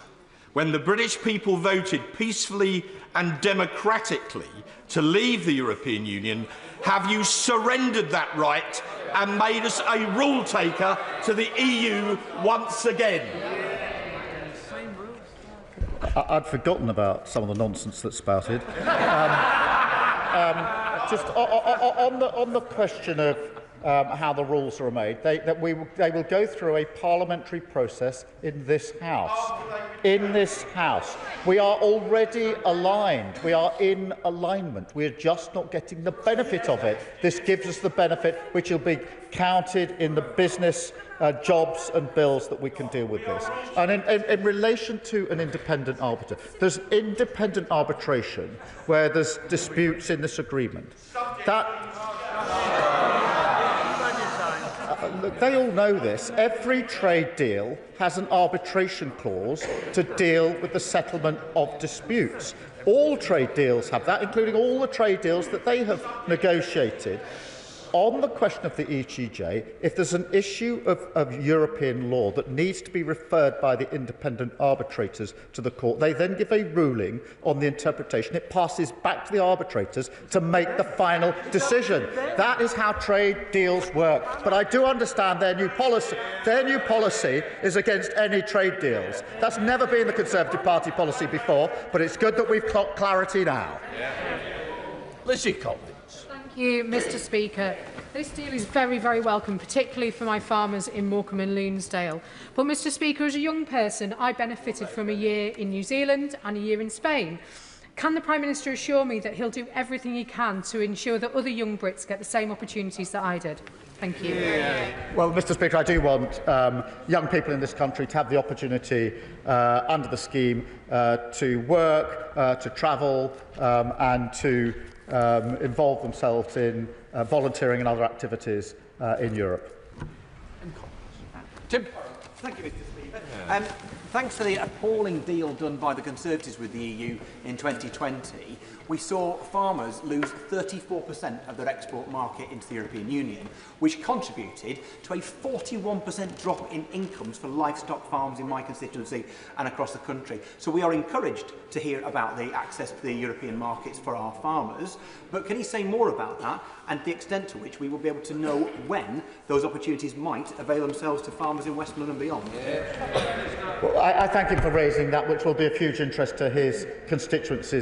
when the British people voted peacefully and democratically to leave the European Union, have you surrendered that right and made us a rule taker to the EU once again? I'd forgotten about some of the nonsense that's spouted. Just on the question of how the rules are made, they will go through a parliamentary process in this House. We are already aligned. We are in alignment. We are just not getting the benefit of it. This gives us the benefit which will be counted in the business jobs and bills that we can deal with this. And in relation to an independent arbiter, there's independent arbitration where there's disputes in this agreement. Look, they all know this. Every trade deal has an arbitration clause to deal with the settlement of disputes. All trade deals have that, including all the trade deals that they have negotiated. On the question of the ECJ, if there's an issue of European law that needs to be referred by the independent arbitrators to the court, they then give a ruling on the interpretation. It passes back to the arbitrators to make the final decision. That is how trade deals work. But I do understand their new policy. Their new policy is against any trade deals. That's never been the Conservative Party policy before, but it's good that we've got clarity now. Lizzie Collins. Thank you, Mr Speaker. This deal is very, very welcome, particularly for my farmers in Morecambe and Loonsdale. But, Mr Speaker, as a young person, I benefited from a year in New Zealand and a year in Spain. Can the Prime Minister assure me that he'll do everything he can to ensure that other young Brits get the same opportunities that I did? Thank you. Well, Mr Speaker, I do want young people in this country to have the opportunity under the scheme to work, to travel and to involve themselves in volunteering and other activities in Europe. Tim. Thank you, Mr. Speaker. Thanks to the appalling deal done by the Conservatives with the EU in 2020, we saw farmers lose 34% of their export market into the European Union, which contributed to a 41% drop in incomes for livestock farms in my constituency and across the country. So we are encouraged to hear about the access to the European markets for our farmers. But can he say more about that and the extent to which we will be able to know when those opportunities might avail themselves to farmers in West London and beyond? Well, I thank him for raising that, which will be of huge interest to his constituents.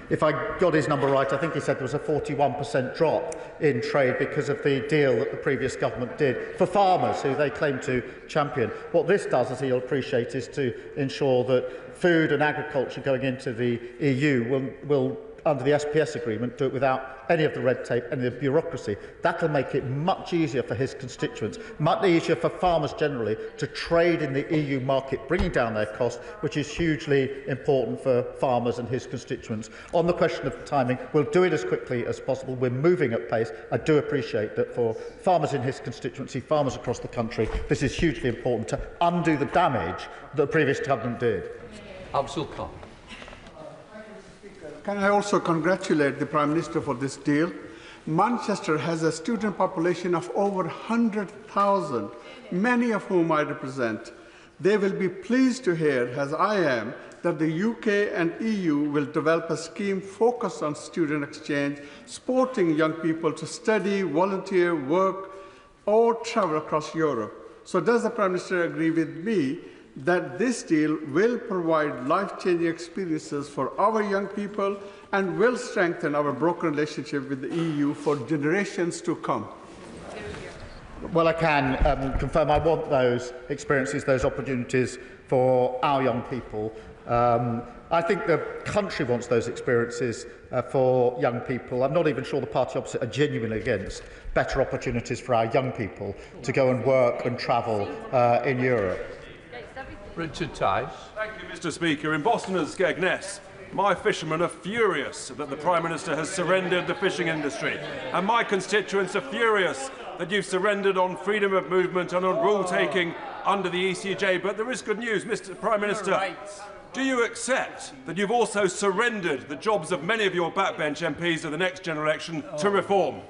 If I got his number right, I think he said there was a 41% drop in trade because of the deal that the previous government did for farmers, who they claim to champion. What this does, as he'll appreciate, is to ensure that food and agriculture going into the EU will under the SPS agreement, do it without any of the red tape, any of the bureaucracy. That will make it much easier for his constituents, much easier for farmers generally to trade in the EU market, bringing down their costs, which is hugely important for farmers and his constituents. On the question of timing, we'll do it as quickly as possible. We're moving at pace. I do appreciate that for farmers in his constituency, farmers across the country, this is hugely important to undo the damage that the previous government did. Absolute Khan. Can I also congratulate the Prime Minister for this deal? Manchester has a student population of over 100,000, many of whom I represent. They will be pleased to hear, as I am, that the UK and EU will develop a scheme focused on student exchange, supporting young people to study, volunteer, work, or travel across Europe. So does the Prime Minister agree with me that this deal will provide life-changing experiences for our young people and will strengthen our broken relationship with the EU for generations to come? Well, I can confirm I want those experiences, those opportunities for our young people. I think the country wants those experiences for young people. I'm not even sure the party opposite are genuinely against better opportunities for our young people to go and work and travel in Europe. Richard Tice. Thank you, Mr. Speaker. In Boston and Skegness, my fishermen are furious that the Prime Minister has surrendered the fishing industry, and my constituents are furious that you've surrendered on freedom of movement and on rule-taking under the ECJ. But there is good news, Mr. Prime Minister. Do you accept that you've also surrendered the jobs of many of your backbench MPs of the next general election to reform?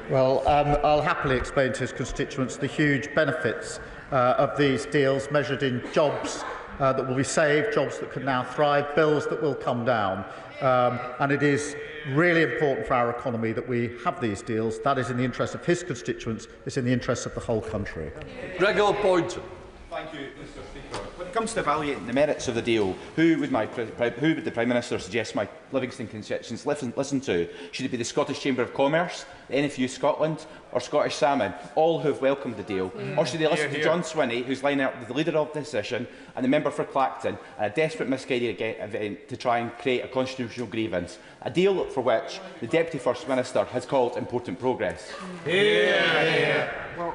Well, I'll happily explain to his constituents the huge benefits of these deals, measured in jobs that will be saved, jobs that can now thrive, bills that will come down. And it is really important for our economy that we have these deals. That is in the interest of his constituents. It's in the interest of the whole country. Gregor Boynton. Thank you, Mr. Speaker. When it comes to evaluating the merits of the deal, who would the Prime Minister suggest my Livingston constituents listen to? Should it be the Scottish Chamber of Commerce, the NFU Scotland, or Scottish Salmon, all who have welcomed the deal? Or should they listen to John Swinney, who's lining up with the leader of the decision and the member for Clacton, and a desperate misguided event to try and create a constitutional grievance, a deal for which the Deputy First Minister has called important progress? Well,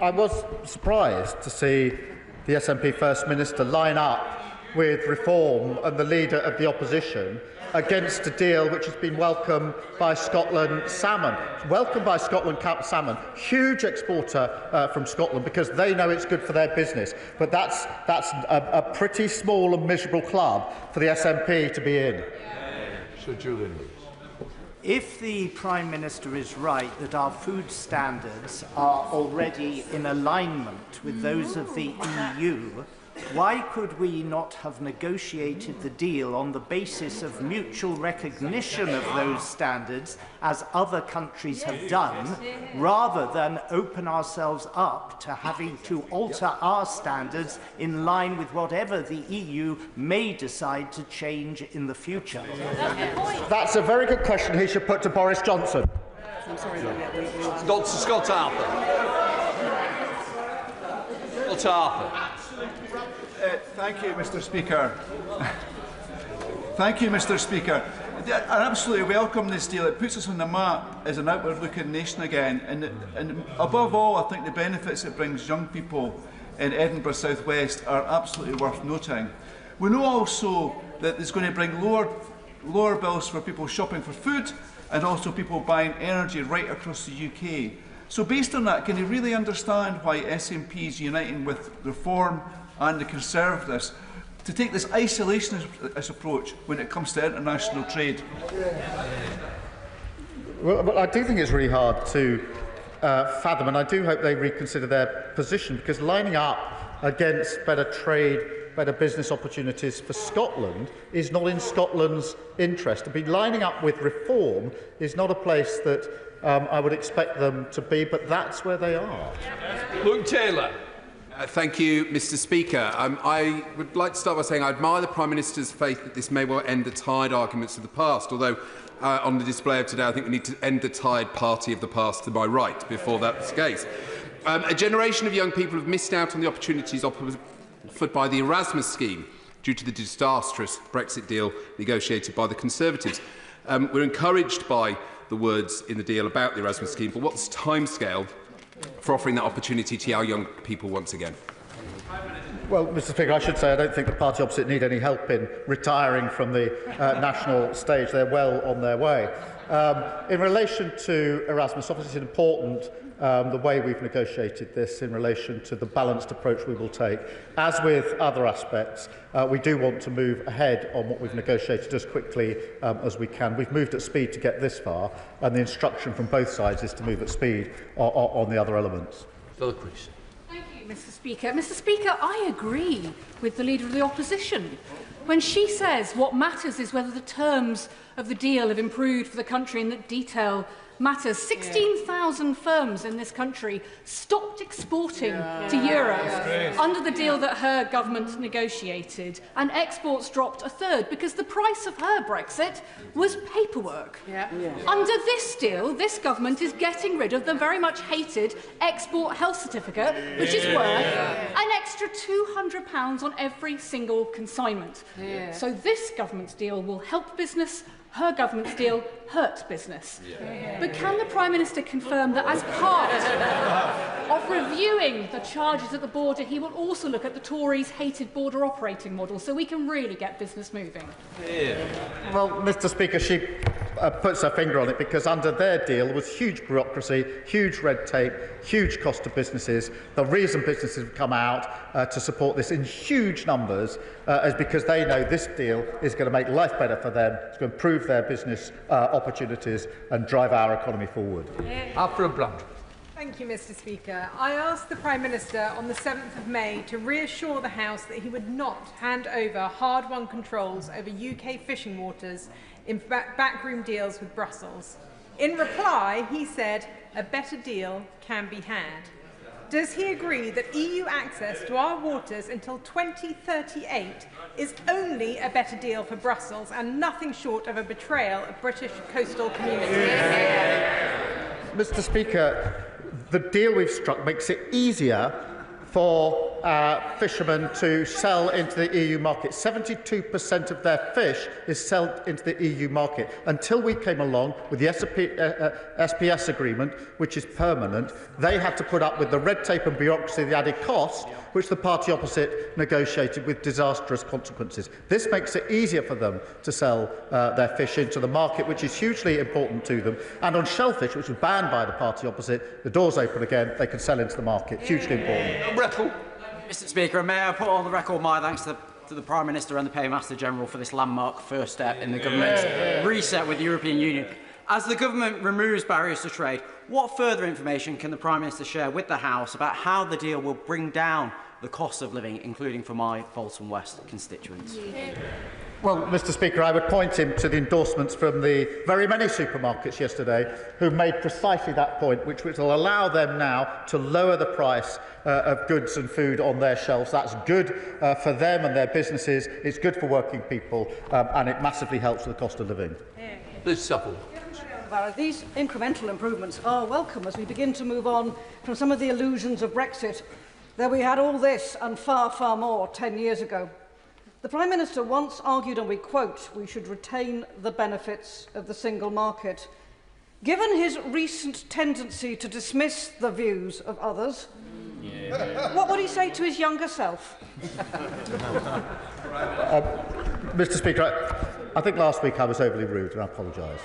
I was surprised to see the SNP First Minister line up with Reform and the leader of the opposition against a deal which has been welcomed by Scotland Salmon. Welcomed by Scotland Salmon, huge exporter from Scotland, because they know it's good for their business. But that's a pretty small and miserable club for the SNP to be in. Sir Julian. If the Prime Minister is right that our food standards are already in alignment with those of the EU, why could we not have negotiated the deal on the basis of mutual recognition of those standards, as other countries have done, rather than open ourselves up to having to alter our standards in line with whatever the EU may decide to change in the future? That's a very good question he should put to Boris Johnson. I'm sorry, Dr. Scott Arthur. Scott Arthur. Thank you, Mr. Speaker. Thank you, Mr. Speaker. I absolutely welcome this deal. It puts us on the map as an outward-looking nation again. And above all, I think the benefits it brings young people in Edinburgh South West are absolutely worth noting. We know also that it's going to bring lower bills for people shopping for food and also people buying energy right across the UK. So based on that, can you really understand why SNP is uniting with Reform and the Conservatives to take this isolationist approach when it comes to international trade? Well, I do think it's really hard to fathom, and I do hope they reconsider their position, because lining up against better trade, better business opportunities for Scotland is not in Scotland's interest. To be lining up with Reform is not a place that I would expect them to be, but that's where they are. Luke Taylor. Thank you, Mr. Speaker. I would like to start by saying I admire the Prime Minister's faith that this may well end the tired arguments of the past, although on the display of today I think we need to end the tired party of the past to my right before that's the case. A generation of young people have missed out on the opportunities offered by the Erasmus scheme due to the disastrous Brexit deal negotiated by the Conservatives. We're encouraged by the words in the deal about the Erasmus scheme, but what's the timescale for offering that opportunity to our young people once again? Well, Mr. Speaker, I should say I don't think the party opposite need any help in retiring from the national stage. They're well on their way. In relation to Erasmus, obviously it's important the way we've negotiated this in relation to the balanced approach we will take. As with other aspects, we do want to move ahead on what we've negotiated as quickly as we can. We've moved at speed to get this far, and the instruction from both sides is to move at speed on the other elements. Thank you, Mr. Speaker. Mr. Speaker, I agree with the Leader of the Opposition when she says what matters is whether the terms of the deal have improved for the country and that detail matters. 16,000 firms in this country stopped exporting to Europe under the deal that her government negotiated, and exports dropped a third because the price of her Brexit was paperwork. Under this deal, this government is getting rid of the very much hated export health certificate, which is worth an extra £200 on every single consignment. So this government's deal will help business. Her government's deal hurts business. But can the Prime Minister confirm that as part of reviewing the charges at the border, he will also look at the Tories' hated border operating model so we can really get business moving? Well, Mr. Speaker, she puts her finger on it, because under their deal there was huge bureaucracy, huge red tape, huge cost to businesses. The reason businesses have come out to support this in huge numbers is because they know this deal is going to make life better for them, it's going to improve their business opportunities and drive our economy forward. After a blunt. Thank you, Mr. Speaker. I asked the Prime Minister on the 7th of May to reassure the House that he would not hand over hard-won controls over UK fishing waters in backroom deals with Brussels. In reply, he said a better deal can be had. Does he agree that EU access to our waters until 2038 is only a better deal for Brussels and nothing short of a betrayal of British coastal communities? Mr. Speaker, the deal we've struck makes it easier for fishermen to sell into the EU market. 72% of their fish is sold into the EU market. Until we came along with the SPS agreement, which is permanent, they had to put up with the red tape and bureaucracy, the added cost, which the party opposite negotiated with disastrous consequences. This makes it easier for them to sell their fish into the market, which is hugely important to them. And on shellfish, which was banned by the party opposite, the doors open again, they can sell into the market. Hugely important. Mr. Speaker, may I put on the record my thanks to the Prime Minister and the Paymaster General for this landmark first step in the government's reset with the European Union. As the government removes barriers to trade, what further information can the Prime Minister share with the House about how the deal will bring down the cost of living, including for my Bolton West constituents? Well, Mr. Speaker, I would point him to the endorsements from the very many supermarkets yesterday who made precisely that point, which will allow them now to lower the price of goods and food on their shelves. That's good for them and their businesses, it's good for working people, and it massively helps with the cost of living. Liz Supple. These incremental improvements are welcome as we begin to move on from some of the illusions of Brexit, that we had all this and far, far more 10 years ago. The Prime Minister once argued, and we quote, "We should retain the benefits of the single market." Given his recent tendency to dismiss the views of others, what would he say to his younger self? Mr. Speaker, I think last week I was overly rude, and I apologise.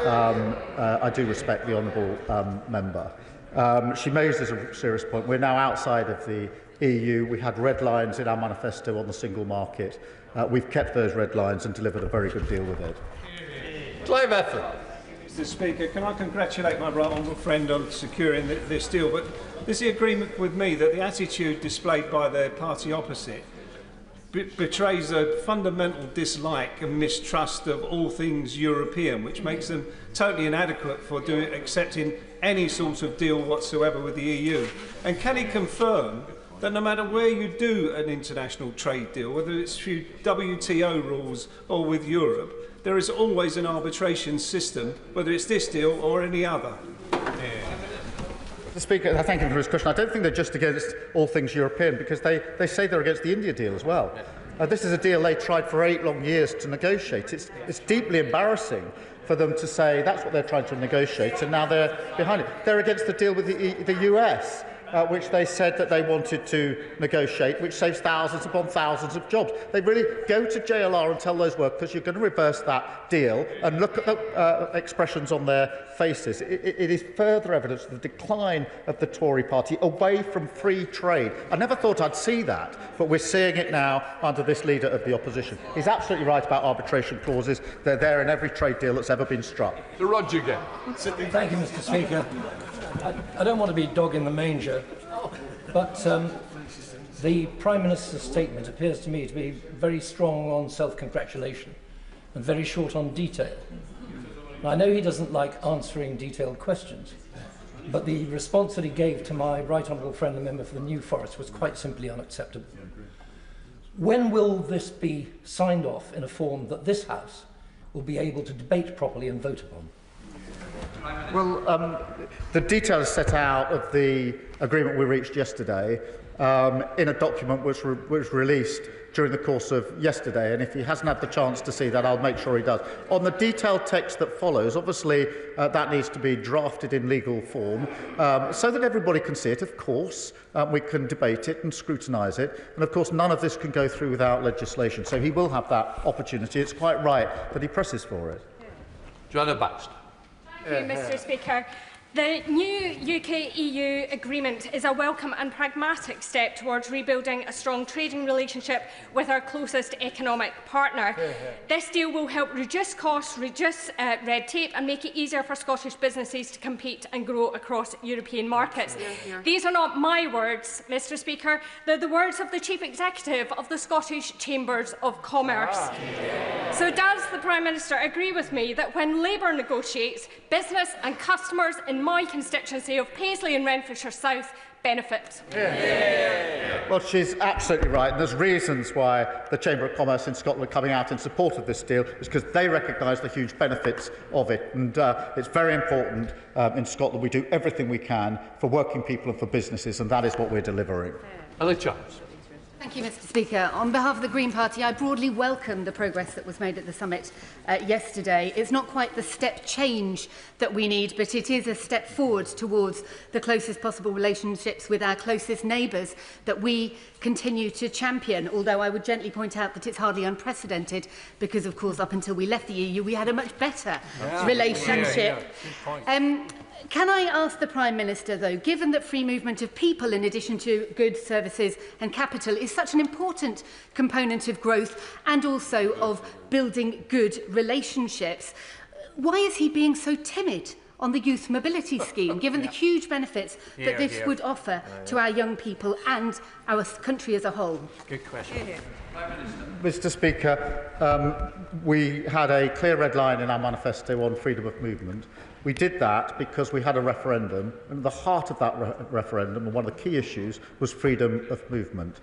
I do respect the honourable member. She raises a serious point. We're now outside of the EU. We had red lines in our manifesto on the single market. We've kept those red lines and delivered a very good deal with it. Clive Efford. Mr. Speaker, can I congratulate my right honourable friend on securing this deal? But is the agreement with me that the attitude displayed by the party opposite betrays a fundamental dislike and mistrust of all things European, which makes them totally inadequate for accepting any sort of deal whatsoever with the EU? And can he confirm that no matter where you do an international trade deal, whether it's through WTO rules or with Europe, there is always an arbitration system, whether it's this deal or any other? Mr. Speaker, I thank him for his question. I don't think they're just against all things European, because they say they're against the India deal as well. This is a deal they tried for 8 long years to negotiate. It's deeply embarrassing for them to say that's what they're trying to negotiate, and now they're behind it. They're against the deal with the US, which they said that they wanted to negotiate, which saves thousands upon thousands of jobs. They really go to JLR and tell those workers you're going to reverse that deal, and look at the expressions on their faces. It is further evidence of the decline of the Tory party away from free trade. I never thought I'd see that, but we're seeing it now under this leader of the opposition. He's absolutely right about arbitration clauses. They're there in every trade deal that's ever been struck. Sir Roger again. Thank you, Mr. Speaker. I don't want to be dog in the manger, but the Prime Minister's statement appears to me to be very strong on self-congratulation and very short on detail. Now, I know he doesn't like answering detailed questions, but the response that he gave to my right honourable friend, the member for the New Forest, was quite simply unacceptable. When will this be signed off in a form that this House will be able to debate properly and vote upon? Well, the details set out of the agreement we reached yesterday in a document which was released during the course of yesterday, and if he hasn't had the chance to see that, I'll make sure he does. On the detailed text that follows, obviously that needs to be drafted in legal form so that everybody can see it. Of course, we can debate it and scrutinise it, and of course none of this can go through without legislation, so he will have that opportunity. It's quite right that he presses for it. Joanna Baxter. Thank you, Mr. Speaker. The new UK-EU agreement is a welcome and pragmatic step towards rebuilding a strong trading relationship with our closest economic partner. This deal will help reduce costs, reduce red tape and make it easier for Scottish businesses to compete and grow across European markets. These are not my words, Mr. Speaker. They're the words of the Chief Executive of the Scottish Chambers of Commerce. So does the Prime Minister agree with me that when Labour negotiates, business and customers in my constituency of Paisley and Renfrewshire South benefit? Well, she's absolutely right, and there's reasons why the Chamber of Commerce in Scotland are coming out in support of this deal, is because they recognise the huge benefits of it, and it's very important in Scotland we do everything we can for working people and for businesses, and that is what we're delivering. Ellie Charles. Thank you, Mr. Speaker. On behalf of the Green Party, I broadly welcome the progress that was made at the summit yesterday. It's not quite the step change that we need, but it is a step forward towards the closest possible relationships with our closest neighbours that we continue to champion, although I would gently point out that it's hardly unprecedented because, of course, up until we left the EU, we had a much better relationship. Can I ask the Prime Minister, though, given that free movement of people in addition to goods, services and capital is such an important component of growth and also of building good relationships, why is he being so timid on the youth mobility scheme, given the huge benefits that this would offer to our young people and our country as a whole? Good question. Mr. Speaker, we had a clear red line in our manifesto on freedom of movement. We did that because we had a referendum, and at the heart of that referendum, and one of the key issues, was freedom of movement.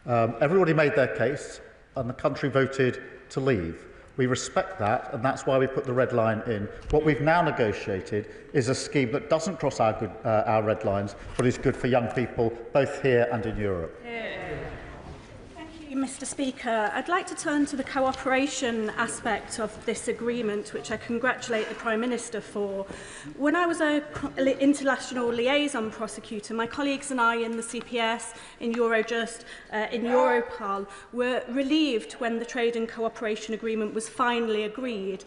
Everybody made their case, and the country voted to leave. We respect that, and that's why we put the red line in. What we've now negotiated is a scheme that doesn't cross our red lines, but is good for young people, both here and in Europe. Mr. Speaker, I'd like to turn to the cooperation aspect of this agreement, which I congratulate the Prime Minister for. When I was an international liaison prosecutor, my colleagues and I in the CPS, in Eurojust, in Europol, were relieved when the trade and cooperation agreement was finally agreed.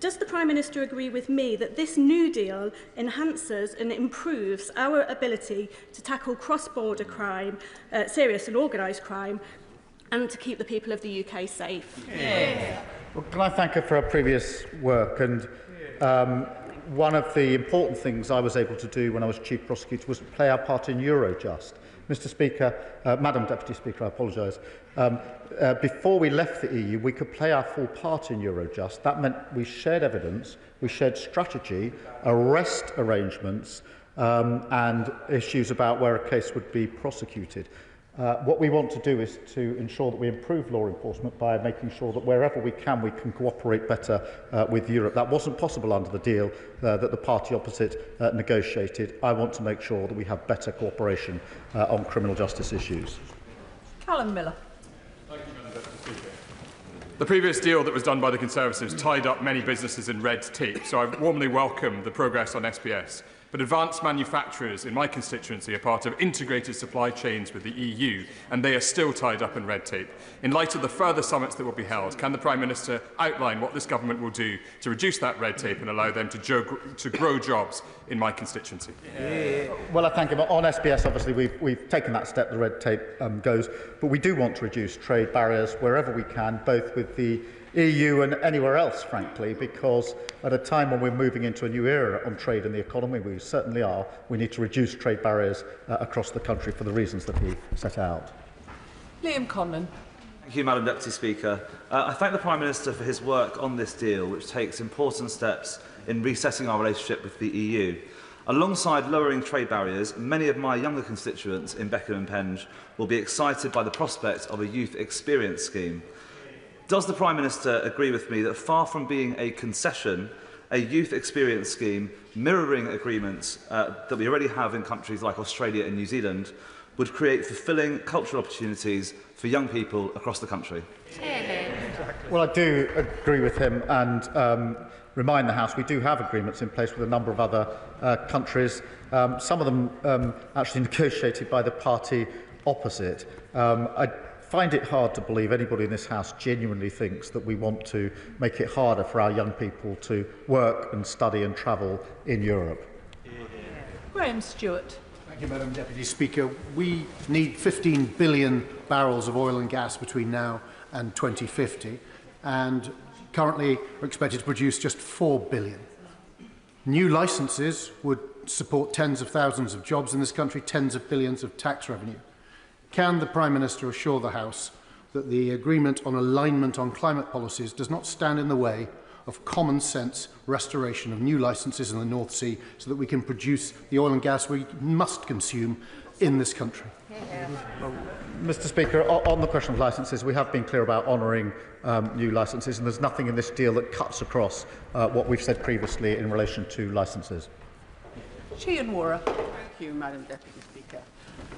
Does the Prime Minister agree with me that this new deal enhances and improves our ability to tackle cross-border crime, serious and organised crime, and to keep the people of the UK safe? Yeah. Well, can I thank her for her previous work? And one of the important things I was able to do when I was Chief Prosecutor was play our part in Eurojust. Mr. Speaker, Madam Deputy Speaker, I apologise. Before we left the EU, we could play our full part in Eurojust. That meant we shared evidence, we shared strategy, arrest arrangements, and issues about where a case would be prosecuted. What we want to do is to ensure that we improve law enforcement by making sure that wherever we can cooperate better with Europe. That wasn't possible under the deal that the party opposite negotiated. I want to make sure that we have better cooperation on criminal justice issues. Callum Miller. The previous deal that was done by the Conservatives tied up many businesses in red tape, so I warmly welcome the progress on SPS. But advanced manufacturers in my constituency are part of integrated supply chains with the EU, and they are still tied up in red tape. In light of the further summits that will be held, can the Prime Minister outline what this government will do to reduce that red tape and allow them to grow jobs in my constituency? Well, I thank him. On SPS, obviously, we've taken that step, the red tape goes, but we do want to reduce trade barriers wherever we can, both with the EU and anywhere else, frankly, because at a time when we're moving into a new era on trade and the economy, we certainly are, we need to reduce trade barriers across the country for the reasons that he set out. Liam Conlon. Thank you, Madam Deputy Speaker. I thank the Prime Minister for his work on this deal, which takes important steps in resetting our relationship with the EU. Alongside lowering trade barriers, many of my younger constituents in Beckham and Penge will be excited by the prospect of a youth experience scheme. Does the Prime Minister agree with me that far from being a concession, a youth experience scheme mirroring agreements that we already have in countries like Australia and New Zealand would create fulfilling cultural opportunities for young people across the country? Well, I do agree with him and remind the House we do have agreements in place with a number of other countries, some of them actually negotiated by the party opposite. I find it hard to believe anybody in this House genuinely thinks that we want to make it harder for our young people to work and study and travel in Europe. Graham Stewart. Thank you, Madam Deputy Speaker. We need 15 billion barrels of oil and gas between now and 2050, and currently we're expected to produce just 4 billion. New licences would support tens of thousands of jobs in this country, tens of billions of tax revenue. Can the Prime Minister assure the House that the agreement on alignment on climate policies does not stand in the way of common sense restoration of new licences in the North Sea so that we can produce the oil and gas we must consume in this country? Mr. Speaker, on the question of licences, we have been clear about honouring new licences, and there's nothing in this deal that cuts across what we've said previously in relation to licences. Sheehan Wara. Thank you, Madam Deputy Speaker.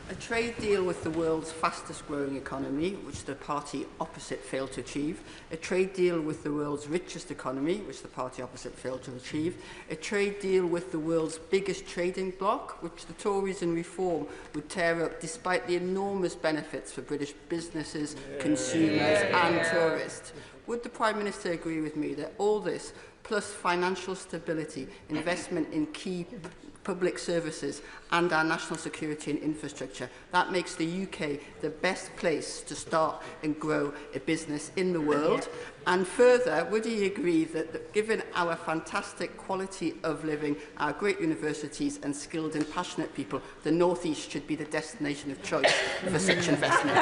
A trade deal with the world's fastest growing economy, which the party opposite failed to achieve. A trade deal with the world's richest economy, which the party opposite failed to achieve. A trade deal with the world's biggest trading bloc, which the Tories in Reform would tear up despite the enormous benefits for British businesses, consumers and tourists. Would the Prime Minister agree with me that all this, plus financial stability, investment in key public services and our national security and infrastructure, that makes the UK the best place to start and grow a business in the world? And further, would he agree that given our fantastic quality of living, our great universities and skilled and passionate people, the North East should be the destination of choice for such investment?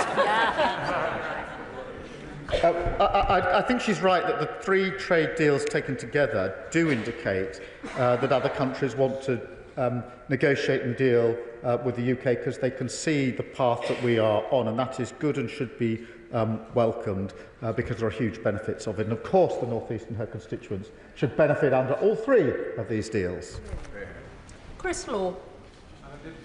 I think she's right that the 3 trade deals taken together do indicate that other countries want to negotiate and deal with the UK because they can see the path that we are on, and that is good and should be welcomed because there are huge benefits of it. And of course the North East and her constituents should benefit under all 3 of these deals. Chris Law.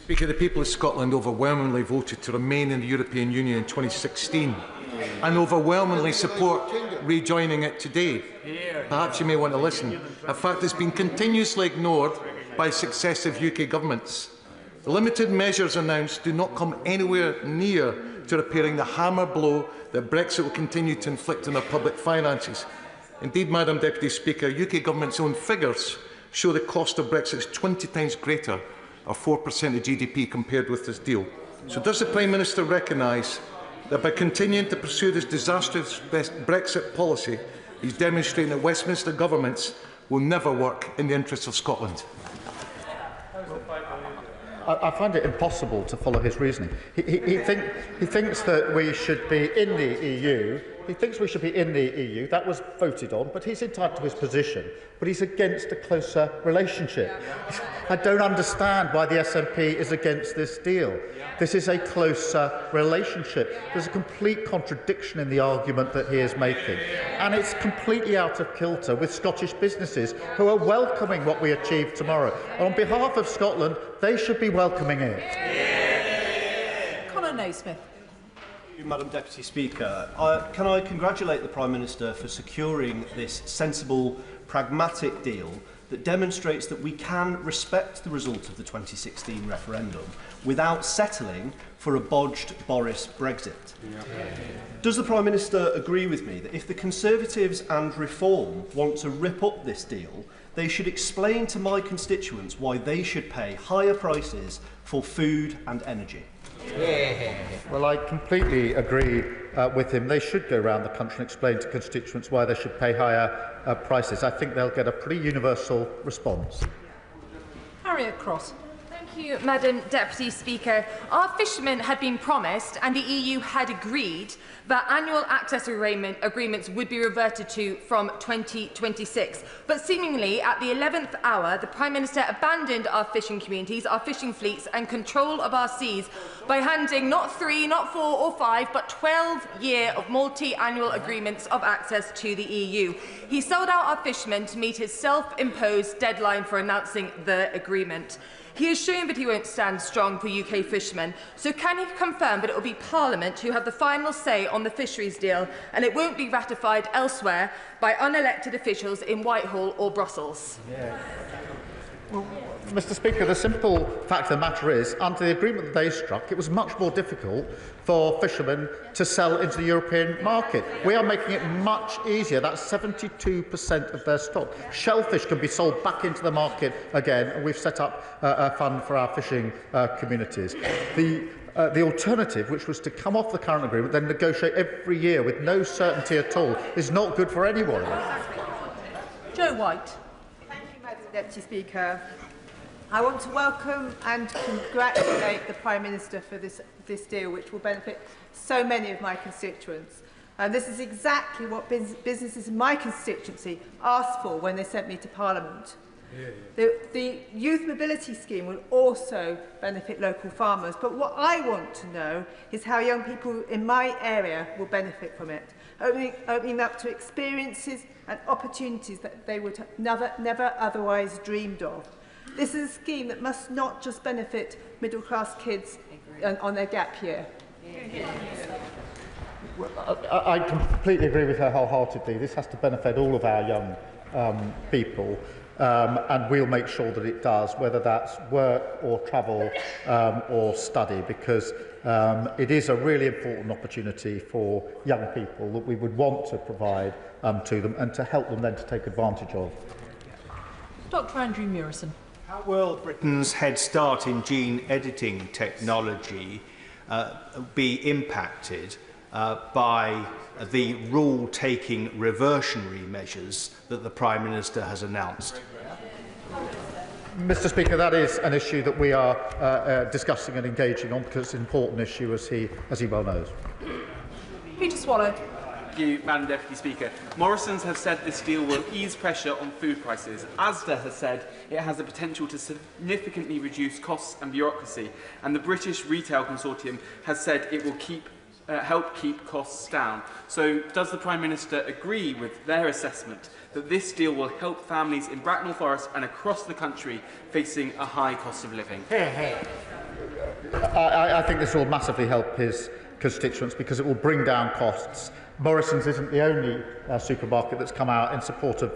Speaker, the people of Scotland overwhelmingly voted to remain in the European Union in 2016 and overwhelmingly support rejoining it today. Perhaps you may want to listen. A fact that's been continuously ignored by successive UK governments. The limited measures announced do not come anywhere near to repairing the hammer blow that Brexit will continue to inflict on our public finances. Indeed, Madam Deputy Speaker, UK Government's own figures show the cost of Brexit is 20 times greater, or 4% of GDP, compared with this deal. So does the Prime Minister recognise that by continuing to pursue this disastrous Brexit policy, he's demonstrating that Westminster governments will never work in the interests of Scotland? I find it impossible to follow his reasoning. He thinks that we should be in the EU. He thinks we should be in the EU. That was voted on, but he's entitled to his position. But he's against a closer relationship. I don't understand why the SNP is against this deal. This is a closer relationship. There's a complete contradiction in the argument that he is making. And it's completely out of kilter with Scottish businesses who are welcoming what we achieve tomorrow. And on behalf of Scotland, they should be welcoming it. Conor Naismith. Madam Deputy Speaker, can I congratulate the Prime Minister for securing this sensible, pragmatic deal that demonstrates that we can respect the result of the 2016 referendum without settling for a bodged Boris Brexit. Does the Prime Minister agree with me that if the Conservatives and Reform want to rip up this deal, they should explain to my constituents why they should pay higher prices for food and energy? Well, I completely agree with him. They should go around the country and explain to constituents why they should pay higher prices. I think they'll get a pretty universal response. Harriet Cross. Thank you, Madam Deputy Speaker. Our fishermen had been promised, and the EU had agreed, that annual access agreements would be reverted to from 2026. But seemingly, at the 11th hour, the Prime Minister abandoned our fishing communities, our fishing fleets, and control of our seas by handing not 3, not 4 or 5, but 12-year of multi-annual agreements of access to the EU. He sold out our fishermen to meet his self-imposed deadline for announcing the agreement. He has shown that he won't stand strong for UK fishermen, so can he confirm that it will be Parliament who have the final say on the fisheries deal, and it won't be ratified elsewhere by unelected officials in Whitehall or Brussels? Well, Mr. Speaker, the simple fact of the matter is, under the agreement that they struck, it was much more difficult for fishermen to sell into the European market. We are making it much easier. That's 72% of their stock. Shellfish can be sold back into the market again, and we've set up a fund for our fishing communities. The alternative, which was to come off the current agreement, then negotiate every year with no certainty at all, is not good for anyone. Joe White. Thank you, Madam Deputy Speaker. I want to welcome and congratulate the Prime Minister for this deal, which will benefit so many of my constituents. And this is exactly what businesses in my constituency asked for when they sent me to Parliament. The youth mobility scheme will also benefit local farmers, but what I want to know is how young people in my area will benefit from it, opening up to experiences and opportunities that they would have never otherwise dreamed of. This is a scheme that must not just benefit middle-class kids on their gap year. Well, I completely agree with her wholeheartedly. This has to benefit all of our young people, and we'll make sure that it does, whether that's work or travel or study, because it is a really important opportunity for young people that we would want to provide to them and to help them then to take advantage of. Dr. Andrew Murison. How will Britain's head start in gene editing technology be impacted by the rule-taking reversionary measures that the Prime Minister has announced? Mr. Speaker, that is an issue that we are discussing and engaging on, because it's an important issue, as he well knows. Peter Swallow. Thank you, Madam Deputy Speaker. Morrisons have said this deal will ease pressure on food prices. Asda has said it has the potential to significantly reduce costs and bureaucracy, and the British Retail Consortium has said it will help keep costs down. So does the Prime Minister agree with their assessment that this deal will help families in Bracknell Forest and across the country facing a high cost of living? I think this will massively help his constituents because it will bring down costs. Morrisons isn't the only supermarket that's come out in support of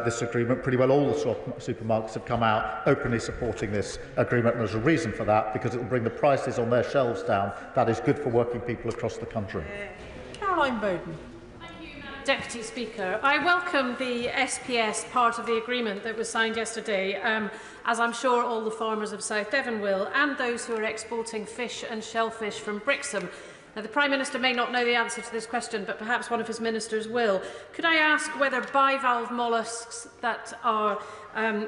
this agreement. Pretty well all the supermarkets have come out openly supporting this agreement, and there's a reason for that, because it will bring the prices on their shelves down. That is good for working people across the country. Caroline Bowden. Deputy Speaker. I welcome the SPS part of the agreement that was signed yesterday, as I'm sure all the farmers of South Devon will, and those who are exporting fish and shellfish from Brixham. Now, the Prime Minister may not know the answer to this question, but perhaps one of his ministers will. Could I ask whether bivalve molluscs that are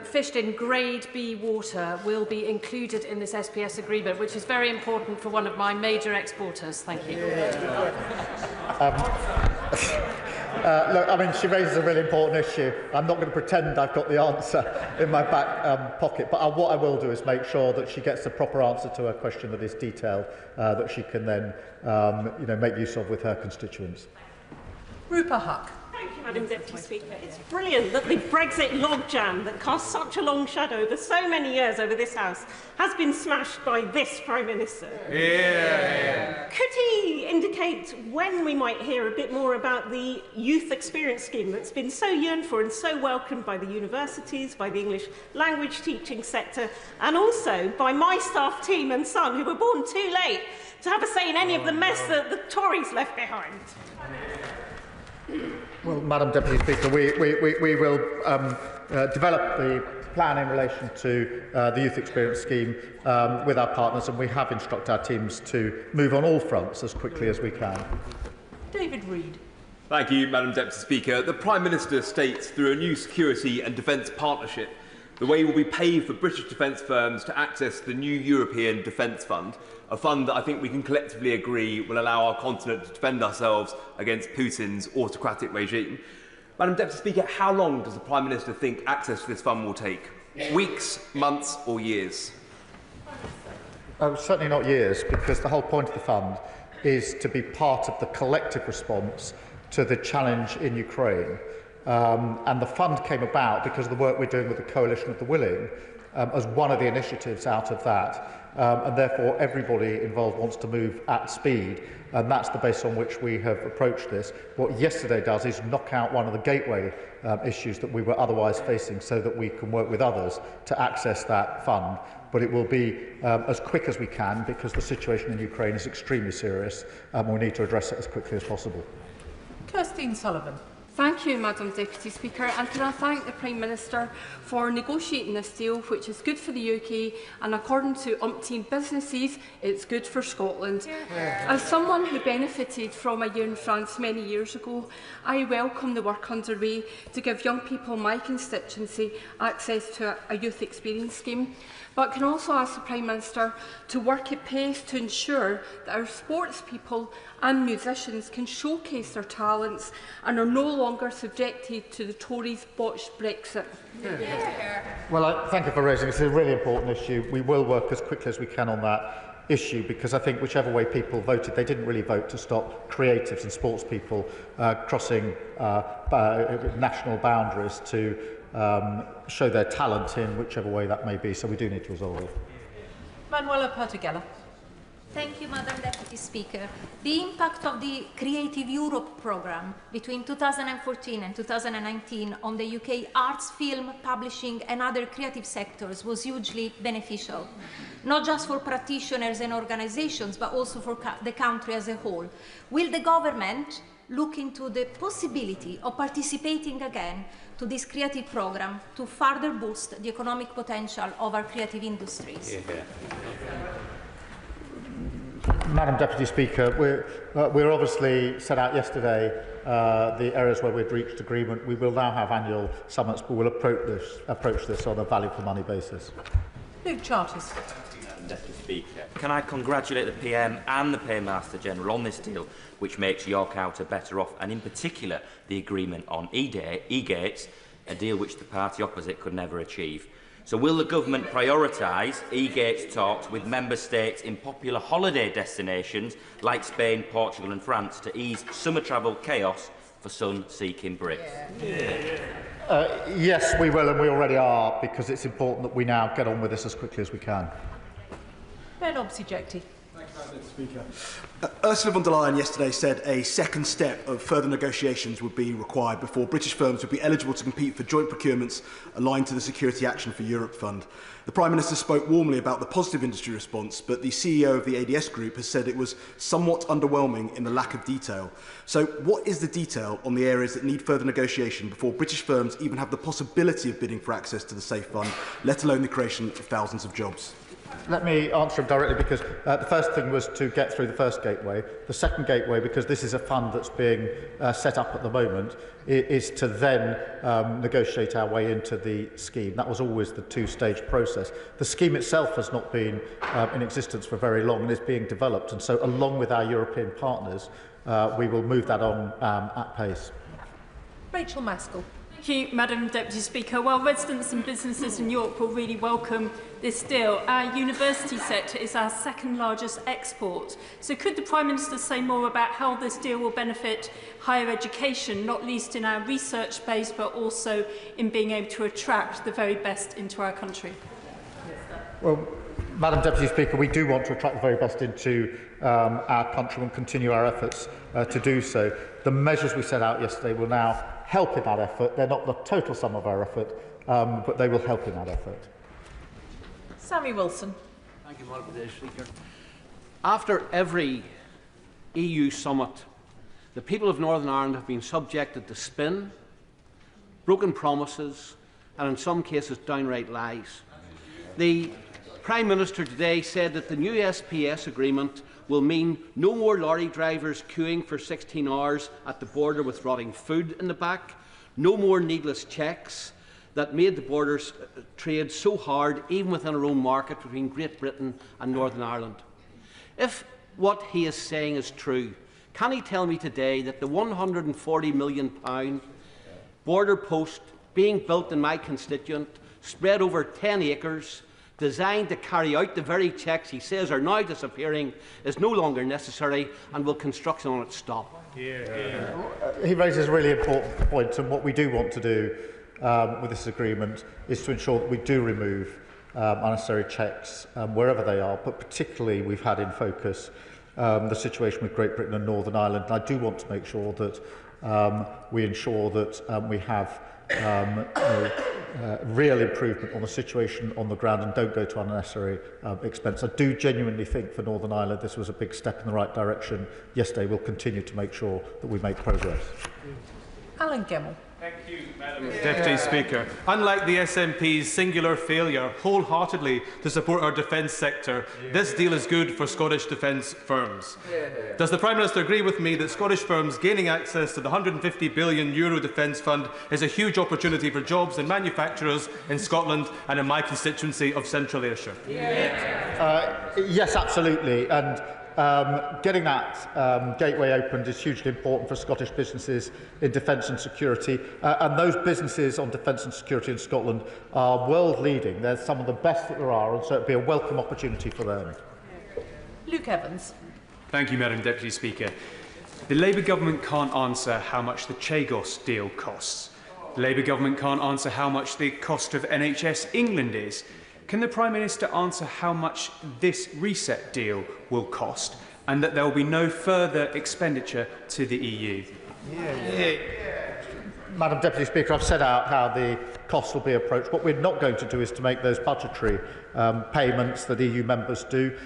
fished in Grade B water will be included in this SPS agreement, which is very important for one of my major exporters? Thank you. Look, I mean, she raises a really important issue. I'm not going to pretend I've got the answer in my back pocket, but what I will do is make sure that she gets the proper answer to her question that is detailed, that she can then make use of with her constituents. Rupa Huck. Thank you, Madam Deputy Speaker. It's brilliant that the Brexit logjam that cast such a long shadow over so many years over this House has been smashed by this Prime Minister. Yeah. Could he indicate when we might hear a bit more about the youth experience scheme that's been so yearned for and so welcomed by the universities, by the English language teaching sector, and also by my staff team and son, who were born too late to have a say in any of the mess that the Tories left behind? Well, Madam Deputy Speaker, we will develop the plan in relation to the Youth Experience Scheme with our partners, and we have instructed our teams to move on all fronts as quickly as we can. David Reid. Thank you, Madam Deputy Speaker. The Prime Minister states through a new security and defence partnership the way will be paved for British defence firms to access the new European Defence Fund, a fund that I think we can collectively agree will allow our continent to defend ourselves against Putin's autocratic regime. Madam Deputy Speaker, how long does the Prime Minister think access to this fund will take? Weeks, months or years? Certainly not years, because the whole point of the fund is to be part of the collective response to the challenge in Ukraine. And the fund came about because of the work we're doing with the Coalition of the Willing as one of the initiatives out of that. And therefore everybody involved wants to move at speed, and that's the basis on which we have approached this. What yesterday does is knock out one of the gateway issues that we were otherwise facing, so that we can work with others to access that fund. But it will be as quick as we can, because the situation in Ukraine is extremely serious, and we need to address it as quickly as possible. Kirstine Sullivan. Thank you, Madam Deputy Speaker, and can I thank the Prime Minister for negotiating this deal, which is good for the UK, and according to umpteen businesses, it's good for Scotland. As someone who benefited from a year in France many years ago, I welcome the work underway to give young people in my constituency access to a youth experience scheme, but can also ask the Prime Minister to work at pace to ensure that our sports people and musicians can showcase their talents and are no longer subjected to the Tories' botched Brexit. Well, thank you for raising it. It's a really important issue. We will work as quickly as we can on that issue, because I think whichever way people voted, they didn't really vote to stop creatives and sports people crossing national boundaries to show their talent in whichever way that may be. So we do need to resolve it. Manuela Pertigella. Thank you, Madam Deputy Speaker. The impact of the Creative Europe programme between 2014 and 2019 on the UK arts, film, publishing and other creative sectors was hugely beneficial, not just for practitioners and organisations, but also for the country as a whole. Will the government look into the possibility of participating again to this creative programme to further boost the economic potential of our creative industries? Madam Deputy Speaker, we're obviously set out yesterday the areas where we'd reached agreement. We will now have annual summits, but we'll approach this on a value for money basis. Luke Charters. Madam Deputy Speaker, can I congratulate the PM and the Paymaster General on this deal, which makes York Outer better off, and in particular the agreement on e-gates, a deal which the party opposite could never achieve. So will the government prioritise e-gates talks with member states in popular holiday destinations like Spain, Portugal and France to ease summer travel chaos for sun-seeking Brits? Yes, we will, and we already are, because it's important that we now get on with this as quickly as we can. Ben Obsijekti. Speaker. Ursula von der Leyen yesterday said a second step of further negotiations would be required before British firms would be eligible to compete for joint procurements aligned to the Security Action for Europe Fund. The Prime Minister spoke warmly about the positive industry response, but the CEO of the ADS Group has said it was somewhat underwhelming in the lack of detail. So what is the detail on the areas that need further negotiation before British firms even have the possibility of bidding for access to the Safe Fund, let alone the creation of thousands of jobs? Let me answer him directly, because the first thing was to get through the first gateway. The second gateway, because this is a fund that's being set up at the moment, is to then negotiate our way into the scheme. That was always the two-stage process. The scheme itself has not been in existence for very long and is being developed, and so along with our European partners, we will move that on at pace. Rachel Maskell. Thank you, Madam Deputy Speaker. Well, residents and businesses in York will really welcome this deal. Our university sector is our second largest export. So could the Prime Minister say more about how this deal will benefit higher education, not least in our research base, but also in being able to attract the very best into our country? Well, Madam Deputy Speaker, we do want to attract the very best into our country and continue our efforts to do so. The measures we set out yesterday will now help in that effort. They're not the total sum of our effort, but they will help in that effort. Sammy Wilson. Thank you, Madam Speaker. After every EU summit, the people of Northern Ireland have been subjected to spin, broken promises, and in some cases downright lies. The Prime Minister today said that the new SPS agreement will mean no more lorry drivers queuing for 16 hours at the border with rotting food in the back, no more needless checks that made the borders trade so hard, even within our own market between Great Britain and Northern Ireland. If what he is saying is true, can he tell me today that the £140 million border post being built in my constituent, spread over 10 acres, designed to carry out the very checks he says are now disappearing, is no longer necessary, and will construction on it stop? He raises a really important point, and what we do want to do with this agreement is to ensure that we do remove unnecessary checks wherever they are, but particularly we've had in focus the situation with Great Britain and Northern Ireland. And I do want to make sure that we ensure that we have real improvement on the situation on the ground and don't go to unnecessary expense. I do genuinely think for Northern Ireland this was a big step in the right direction. Yesterday we'll continue to make sure that we make progress. Alan Gemmell. Thank you, Madam Deputy Speaker. Unlike the SNP's singular failure wholeheartedly to support our defence sector, this deal is good for Scottish defence firms. Does the Prime Minister agree with me that Scottish firms gaining access to the £150 billion defence fund is a huge opportunity for jobs and manufacturers in Scotland and in my constituency of Central Ayrshire? Yes, absolutely. And getting that gateway opened is hugely important for Scottish businesses in defence and security, and those businesses on defence and security in Scotland are world leading. They're some of the best that there are, and so it would be a welcome opportunity for them. Luke Evans. Thank you, Madam Deputy Speaker. The Labour government can't answer how much the Chagos deal costs. The Labour government can't answer how much the cost of NHS England is. Can the Prime Minister answer how much this reset deal will cost, and that there will be no further expenditure to the EU? Madam Deputy Speaker, I've set out how the costs will be approached. What we're not going to do is to make those budgetary payments that EU members do.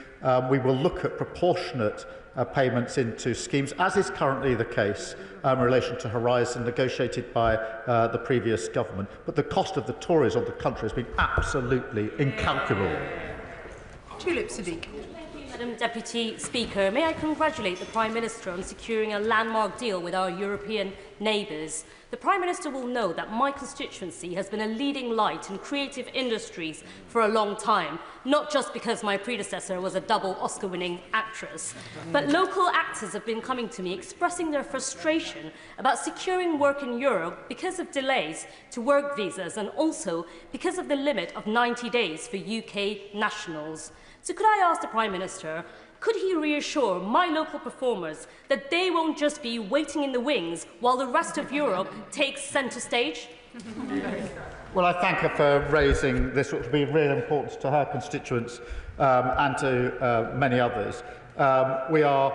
We will look at proportionate payments into schemes, as is currently the case in relation to Horizon, negotiated by the previous government. But the cost of the Tories on the country has been absolutely incalculable. Tulip Siddiq. Madam Deputy Speaker, may I congratulate the Prime Minister on securing a landmark deal with our European neighbours. The Prime Minister will know that my constituency has been a leading light in creative industries for a long time, not just because my predecessor was a double Oscar-winning actress, but local actors have been coming to me expressing their frustration about securing work in Europe because of delays to work visas and also because of the limit of 90 days for UK nationals. So could I ask the Prime Minister, could he reassure my local performers that they won't just be waiting in the wings while the rest of Europe takes centre stage? Well, I thank her for raising this, which will be really important to her constituents and to many others. We are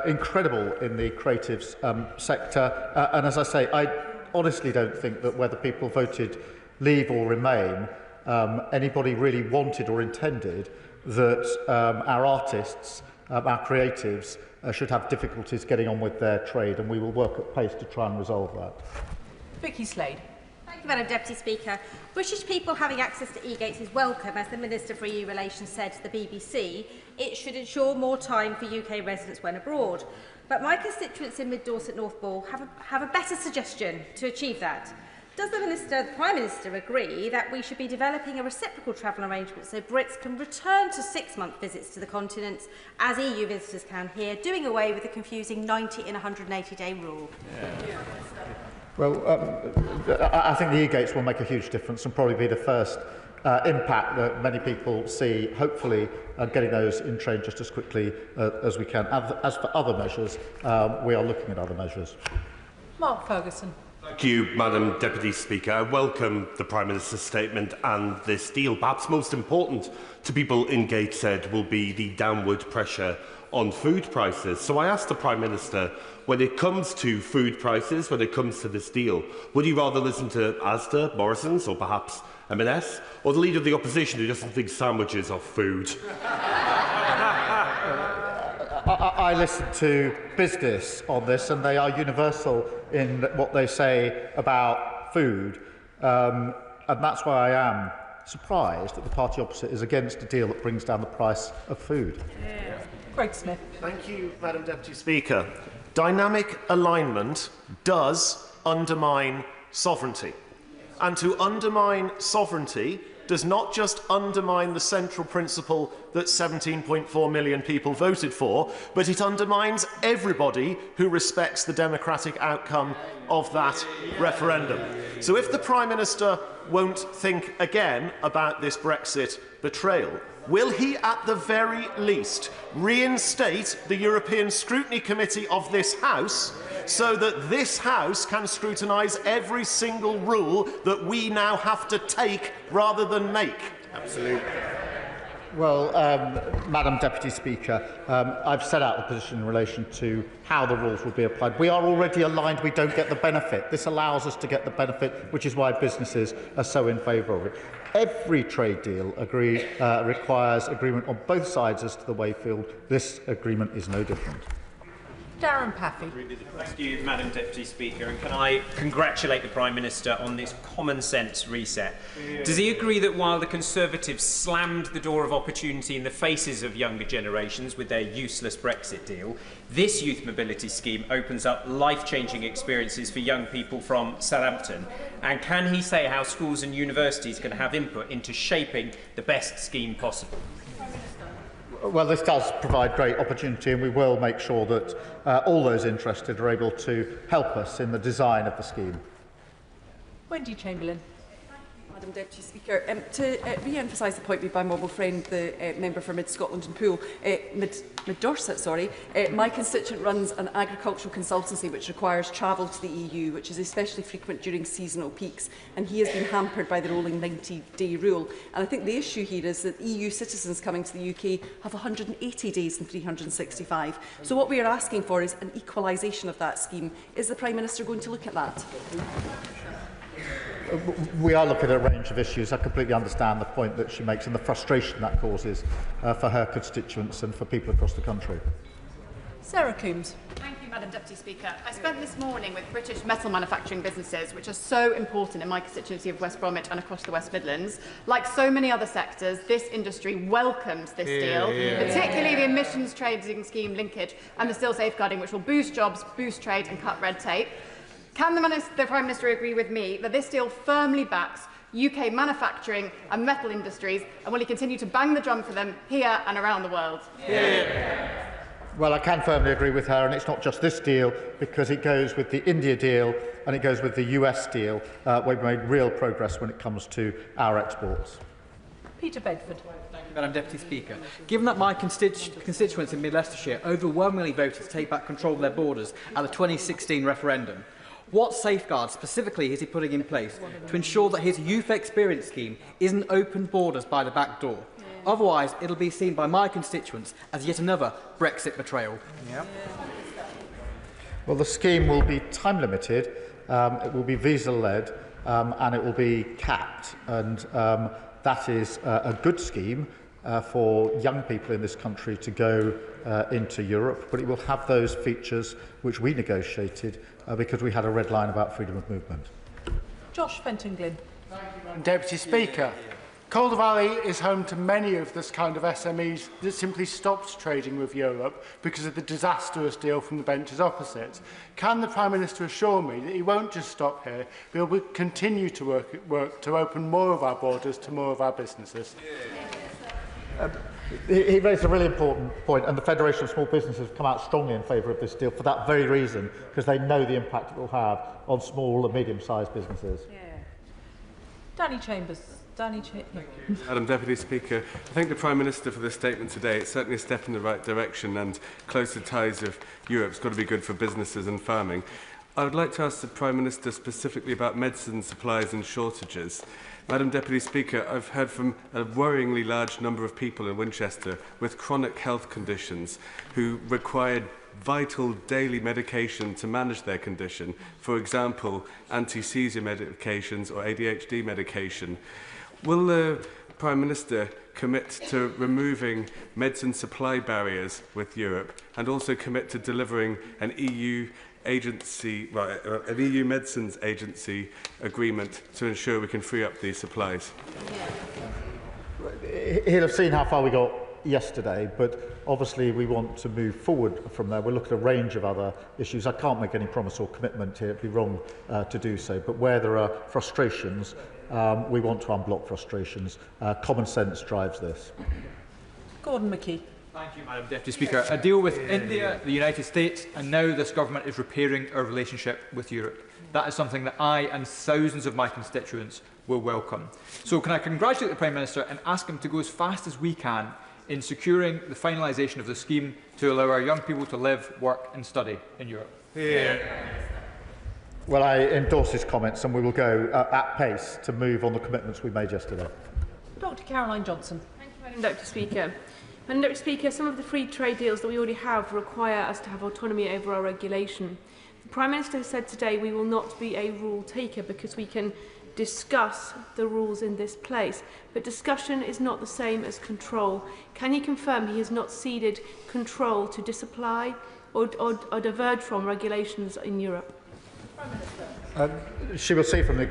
incredible in the creatives sector, and as I say, I honestly don't think that whether people voted Leave or Remain, anybody really wanted or intended that our artists, our creatives, should have difficulties getting on with their trade, and we will work at pace to try and resolve that. Vicky Slade. Thank you, Madam Deputy Speaker. British people having access to e-gates is welcome. As the Minister for EU Relations said to the BBC, it should ensure more time for UK residents when abroad. But my constituents in Mid-Dorset North Ball have a better suggestion to achieve that. Does the Prime Minister agree that we should be developing a reciprocal travel arrangement so Brits can return to 6-month visits to the continent as EU visitors can here, doing away with the confusing 90 and 180-day rule? Well, I think the e-gates will make a huge difference and probably be the first impact that many people see, hopefully getting those in train just as quickly as we can. As for other measures, we are looking at other measures. Mark Ferguson. Thank you, Madam Deputy Speaker. I welcome the Prime Minister's statement and this deal. Perhaps most important to people in Gateshead will be the downward pressure on food prices. So I ask the Prime Minister, when it comes to food prices, when it comes to this deal, would he rather listen to Asda, Morrison's or perhaps M&S, or the Leader of the Opposition who doesn't think sandwiches are food? I listen to business on this, and they are universal in what they say about food, and that's why I am surprised that the party opposite is against a deal that brings down the price of food. Greg Smith. Thank you, Madam Deputy Speaker. Dynamic alignment does undermine sovereignty. And to undermine sovereignty does not just undermine the central principle that 17.4 million people voted for, but it undermines everybody who respects the democratic outcome of that referendum. So if the Prime Minister won't think again about this Brexit betrayal, will he at the very least reinstate the European Scrutiny Committee of this House so that this House can scrutinise every single rule that we now have to take rather than make? Absolutely. Well, Madam Deputy Speaker, I've set out the position in relation to how the rules will be applied. We are already aligned. We don't get the benefit. This allows us to get the benefit, which is why businesses are so in favour of it. Every trade deal requires agreement on both sides as to the way forward. This agreement is no different. Darren Paffy. Thank you, Madam Deputy Speaker. And can I congratulate the Prime Minister on this common sense reset? Does he agree that while the Conservatives slammed the door of opportunity in the faces of younger generations with their useless Brexit deal, this youth mobility scheme opens up life-changing experiences for young people from Southampton? And can he say how schools and universities can have input into shaping the best scheme possible? Well, this does provide great opportunity, and we will make sure that all those interested are able to help us in the design of the scheme. Wendy Chamberlain. Madam Deputy Speaker, to re-emphasise the point made by my mobile friend, the member for Mid Scotland and Poole, Mid-Dorset, sorry, my constituent runs an agricultural consultancy which requires travel to the EU, which is especially frequent during seasonal peaks, and he has been hampered by the rolling 90-day rule. And I think the issue here is that EU citizens coming to the UK have 180 days and 365. So what we are asking for is an equalisation of that scheme. Is the Prime Minister going to look at that? We are looking at a range of issues. I completely understand the point that she makes and the frustration that causes for her constituents and for people across the country. Sarah Coombs. Thank you, Madam Deputy Speaker. I spent this morning with British metal manufacturing businesses, which are so important in my constituency of West Bromwich and across the West Midlands. Like so many other sectors, this industry welcomes this deal, particularly the emissions trading scheme linkage and the still safeguarding, which will boost jobs, boost trade and cut red tape. Can the Prime Minister agree with me that this deal firmly backs UK manufacturing and metal industries, and will he continue to bang the drum for them here and around the world? Well, I can firmly agree with her, and it's not just this deal, because it goes with the India deal and it goes with the US deal. We've made real progress when it comes to our exports. Peter Bedford. Thank you, Madam Deputy Speaker. Given that my constituents in Mid-Leicestershire overwhelmingly voted to take back control of their borders at the 2016 referendum, what safeguards specifically is he putting in place to ensure that his youth experience scheme isn't open borders by the back door? Otherwise, it'll be seen by my constituents as yet another Brexit betrayal. Yeah. Well, the scheme will be time limited, it will be visa-led, and it will be capped. And that is a good scheme for young people in this country to go into Europe, but it will have those features which we negotiated because we had a red line about freedom of movement. Josh Fenton-Glynn. Deputy Speaker, Calder Valley is home to many of this kind of SMEs that simply stopped trading with Europe because of the disastrous deal from the benches opposite. Can the Prime Minister assure me that he won't just stop here, but he will continue to work to open more of our borders to more of our businesses? He raised a really important point, and the Federation of Small Businesses have come out strongly in favour of this deal for that very reason, because they know the impact it will have on small and medium-sized businesses. Yeah. Danny Chambers. Madam Deputy Speaker, I thank the Prime Minister for this statement today. It's certainly a step in the right direction, and closer ties of Europe's got to be good for businesses and farming. I would like to ask the Prime Minister specifically about medicine supplies and shortages. Madam Deputy Speaker, I've heard from a worryingly large number of people in Winchester with chronic health conditions who required vital daily medication to manage their condition, for example, anti-seizure medications or ADHD medication. Will the Prime Minister commit to removing medicine supply barriers with Europe and also commit to delivering an EU medicines agency agreement to ensure we can free up these supplies? He'll have seen how far we got yesterday, but obviously we want to move forward from there. We'll look at a range of other issues. I can't make any promise or commitment here. It'd be wrong to do so. But where there are frustrations, we want to unblock frustrations. Common sense drives this. Gordon McKee. Thank you, Madam Deputy Speaker. A deal with India, the United States, and now this government is repairing our relationship with Europe. That is something that I and thousands of my constituents will welcome. So can I congratulate the Prime Minister and ask him to go as fast as we can in securing the finalisation of the scheme to allow our young people to live, work and study in Europe? Well, I endorse his comments, and we will go at pace to move on the commitments we made yesterday. Dr Caroline Johnson. Thank you, Madam Deputy Speaker. Madam Deputy Speaker, some of the free trade deals that we already have require us to have autonomy over our regulation. The Prime Minister has said today we will not be a rule taker because we can discuss the rules in this place. But discussion is not the same as control. Can he confirm he has not ceded control to disapply or diverge from regulations in Europe? She will see from the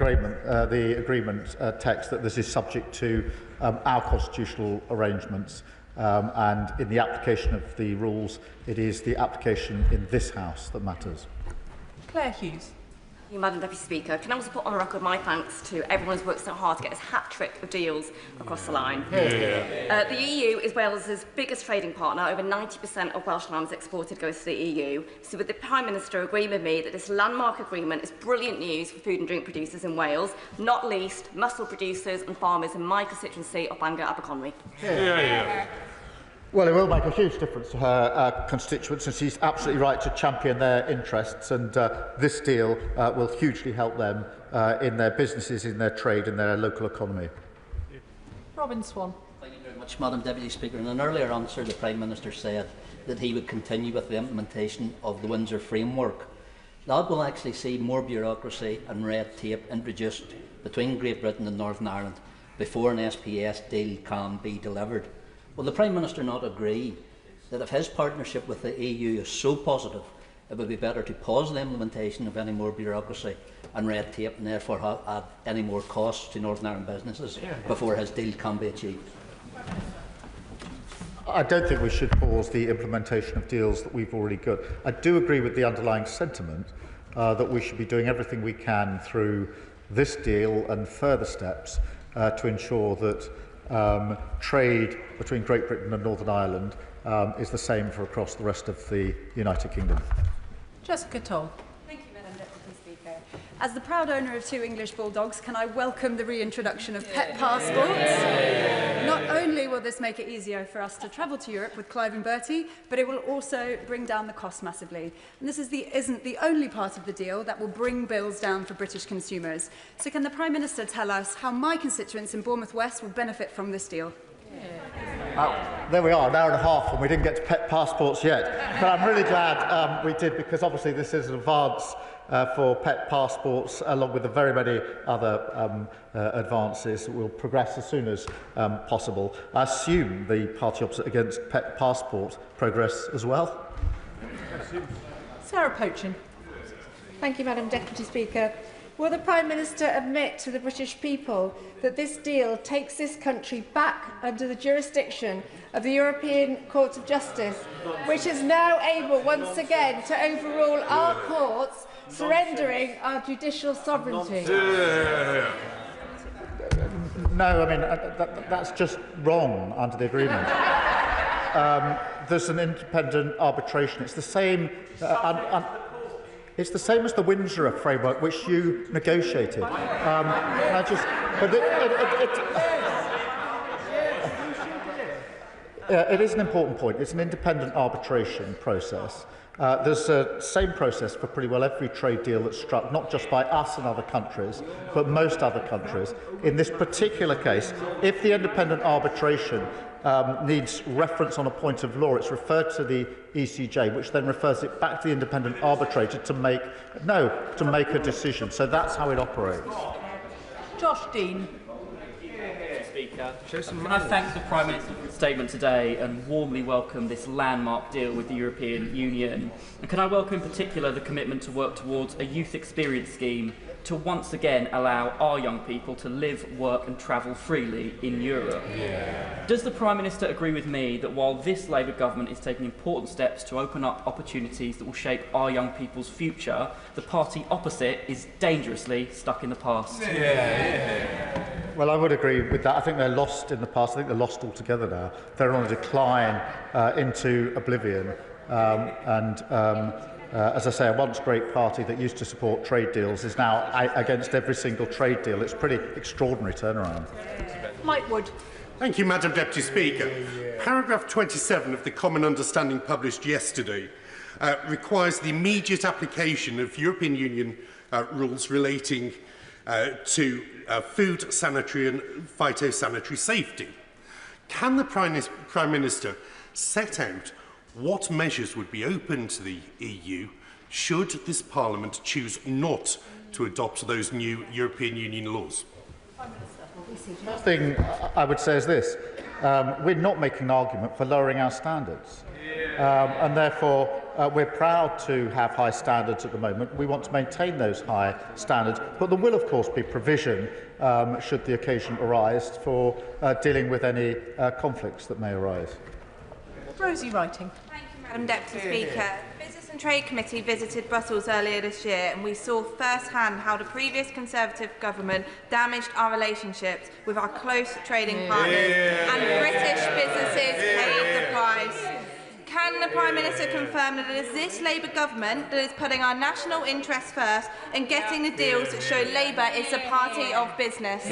agreement text that this is subject to our constitutional arrangements, and in the application of the rules, it is the application in this House that matters. Claire Hughes. Thank you, Madam Deputy Speaker. Can I also put on the record my thanks to everyone who's worked so hard to get this hat-trick of deals across the line. The EU is Wales's biggest trading partner. Over 90% of Welsh lambs exported goes to the EU. So would the Prime Minister agree with me that this landmark agreement is brilliant news for food and drink producers in Wales, not least mussel producers and farmers in my constituency of Bangor Aberconwy? Well, it will make a huge difference to her constituents, and she's absolutely right to champion their interests, and this deal will hugely help them in their businesses, in their trade, in their local economy. Robin Swan. Thank you very much, Madam Deputy Speaker. In an earlier answer, the Prime Minister said that he would continue with the implementation of the Windsor Framework. That will actually see more bureaucracy and red tape introduced between Great Britain and Northern Ireland before an SPS deal can be delivered. Will the Prime Minister not agree that if his partnership with the EU is so positive, it would be better to pause the implementation of any more bureaucracy and red tape and therefore add any more costs to Northern Ireland businesses before his deal can be achieved? I don't think we should pause the implementation of deals that we've already got. I do agree with the underlying sentiment that we should be doing everything we can through this deal and further steps to ensure that trade between Great Britain and Northern Ireland is the same for across the rest of the United Kingdom. Jessica Toll. Thank you, Madam Deputy Speaker. As the proud owner of 2 English bulldogs, can I welcome the reintroduction of pet passports? Not only will this make it easier for us to travel to Europe with Clive and Bertie, but it will also bring down the cost massively. And this isn't the only part of the deal that will bring bills down for British consumers. So can the Prime Minister tell us how my constituents in Bournemouth West will benefit from this deal? There we are, an hour and a half, and we didn't get to pet passports yet. But I'm really glad we did, because obviously this is an advance for pet passports, along with the very many other advances that will progress as soon as possible. I assume the party opposite against pet passport progress as well. Sarah Pochin. Thank you, Madam Deputy Speaker. Will the Prime Minister admit to the British people that this deal takes this country back under the jurisdiction of the European Court of Justice, which is now able once again to overrule our courts, surrendering our judicial sovereignty? No, I mean, that's just wrong under the agreement. There's an independent arbitration. It's the same... it's the same as the Windsor framework, which you negotiated. It is an important point. It's an independent arbitration process. There's the same process for pretty well every trade deal that's struck, not just by us and other countries, but most other countries. In this particular case, if the independent arbitration needs reference on a point of law, it's referred to the ECJ, which then refers it back to the independent arbitrator to make a decision. So that's how it operates. Josh Dean. Speaker. Can I thank the Prime Minister for his statement today and warmly welcome this landmark deal with the European Union? And can I welcome in particular the commitment to work towards a youth experience scheme to once again allow our young people to live, work and travel freely in Europe? Does the Prime Minister agree with me that while this Labour government is taking important steps to open up opportunities that will shape our young people's future, the party opposite is dangerously stuck in the past? Well, I would agree with that. I think they're lost in the past. I think they're lost altogether now. They're on a decline into oblivion. As I say, a once great party that used to support trade deals is now against every single trade deal. It's a pretty extraordinary turnaround. Mike Wood. Thank you, Madam Deputy Speaker. Paragraph 27 of the Common Understanding published yesterday requires the immediate application of European Union rules relating to food, sanitary and phytosanitary safety. Can the Prime Minister set out what measures would be open to the EU should this Parliament choose not to adopt those new European Union laws? The first thing I would say is this. We're not making an argument for lowering our standards. And therefore, we're proud to have high standards at the moment. We want to maintain those high standards. But there will, of course, be provision, should the occasion arise, for dealing with any conflicts that may arise. Rosie Writing. Thank you, Madam Deputy Speaker. The Business and Trade Committee visited Brussels earlier this year, and we saw firsthand how the previous Conservative government damaged our relationships with our close trading partners, and British businesses paid the price. Can the Prime Minister confirm that it is this Labour government that is putting our national interests first and getting the deals that show Labour is the party of business?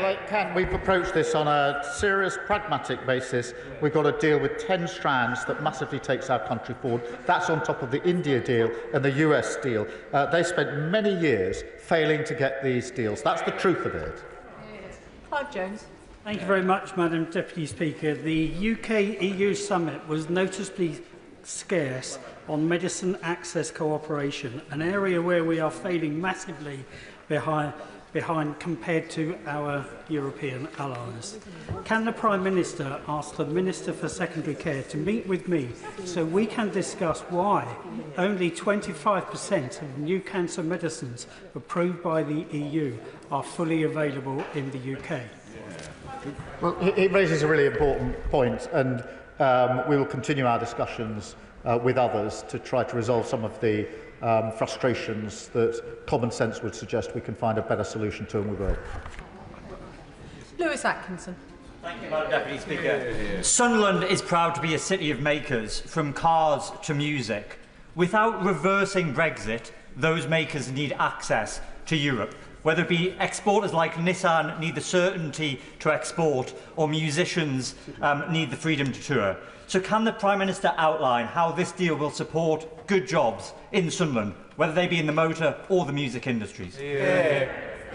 Well, we've approached this on a serious, pragmatic basis. We've got to deal with 10 strands that massively takes our country forward. That's on top of the India deal and the US deal. They spent many years failing to get these deals. That's the truth of it. Clive Jones. Thank you very much, Madam Deputy Speaker. The UK-EU summit was noticeably scarce on medicine access cooperation, an area where we are failing massively behind compared to our European allies. Can the Prime Minister ask the Minister for Secondary Care to meet with me so we can discuss why only 25% of new cancer medicines approved by the EU are fully available in the UK? Well, he raises a really important point, and we will continue our discussions with others to try to resolve some of the frustrations that common sense would suggest we can find a better solution to, and we will. Lewis Atkinson. Thank you, Madam Deputy Speaker. Sunderland is proud to be a city of makers, from cars to music. Without reversing Brexit, those makers need access to Europe. Whether it be exporters like Nissan need the certainty to export, or musicians need the freedom to tour. So can the Prime Minister outline how this deal will support good jobs in Sunderland, whether they be in the motor or the music industries?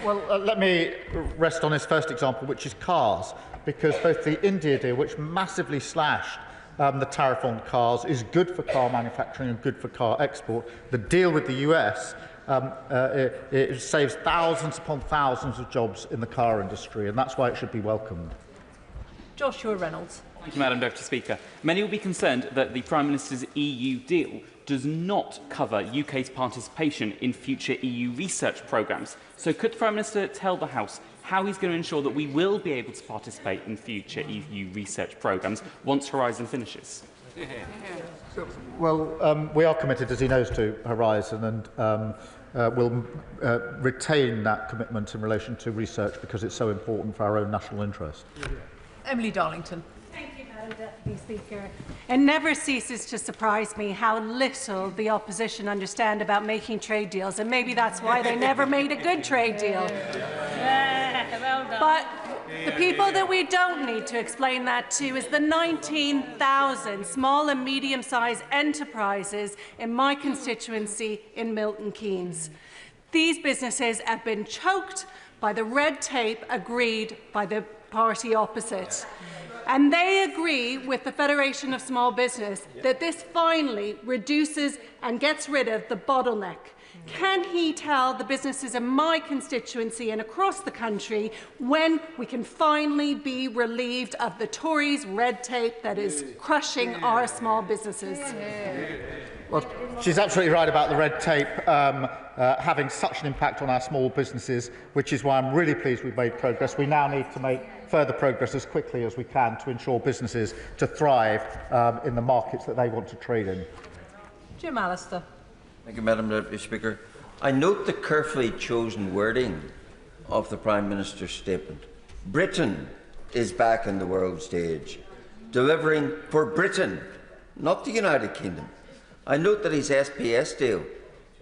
Well, let me rest on his first example, which is cars. because both the India deal, which massively slashed the tariff on cars, is good for car manufacturing and good for car export. The deal with the US it saves thousands upon thousands of jobs in the car industry, and that's why it should be welcomed. Joshua Reynolds. Thank you, Madam Deputy Speaker. Many will be concerned that the Prime Minister's EU deal does not cover UK's participation in future EU research programmes. So could the Prime Minister tell the House how he's going to ensure that we will be able to participate in future EU research programmes once Horizon finishes? Well, we are committed, as he knows, to Horizon, and we'll retain that commitment in relation to research because it's so important for our own national interest. Emily Darlington. Thank you, Madam Deputy Speaker. It never ceases to surprise me how little the opposition understand about making trade deals, and maybe that's why they never made a good trade deal. Well done. But the people that we don't need to explain that to is the 19,000 small and medium-sized enterprises in my constituency in Milton Keynes. These businesses have been choked by the red tape agreed by the party opposite. And they agree with the Federation of Small Business that this finally reduces and gets rid of the bottleneck. Can he tell the businesses in my constituency and across the country when we can finally be relieved of the Tories' red tape that is crushing our small businesses? Well, she's absolutely right about the red tape having such an impact on our small businesses, which is why I'm really pleased we've made progress. We now need to make further progress as quickly as we can to ensure businesses to thrive in the markets that they want to trade in. Jim Allister. Thank you, Madam Deputy Speaker. I note the carefully chosen wording of the Prime Minister's statement. Britain is back on the world stage, delivering for Britain, not the United Kingdom. I note that his SPS deal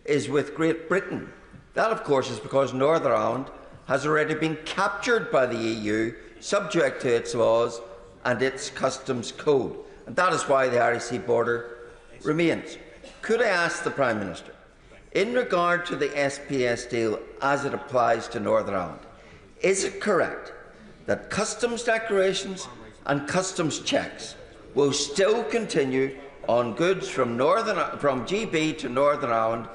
is with Great Britain. That, of course, is because Northern Ireland has already been captured by the EU, subject to its laws and its customs code. And that is why the Irish Sea border remains. Could I ask the Prime Minister, in regard to the SPS deal as it applies to Northern Ireland, is it correct that customs declarations and customs checks will still continue on goods from GB to Northern Ireland,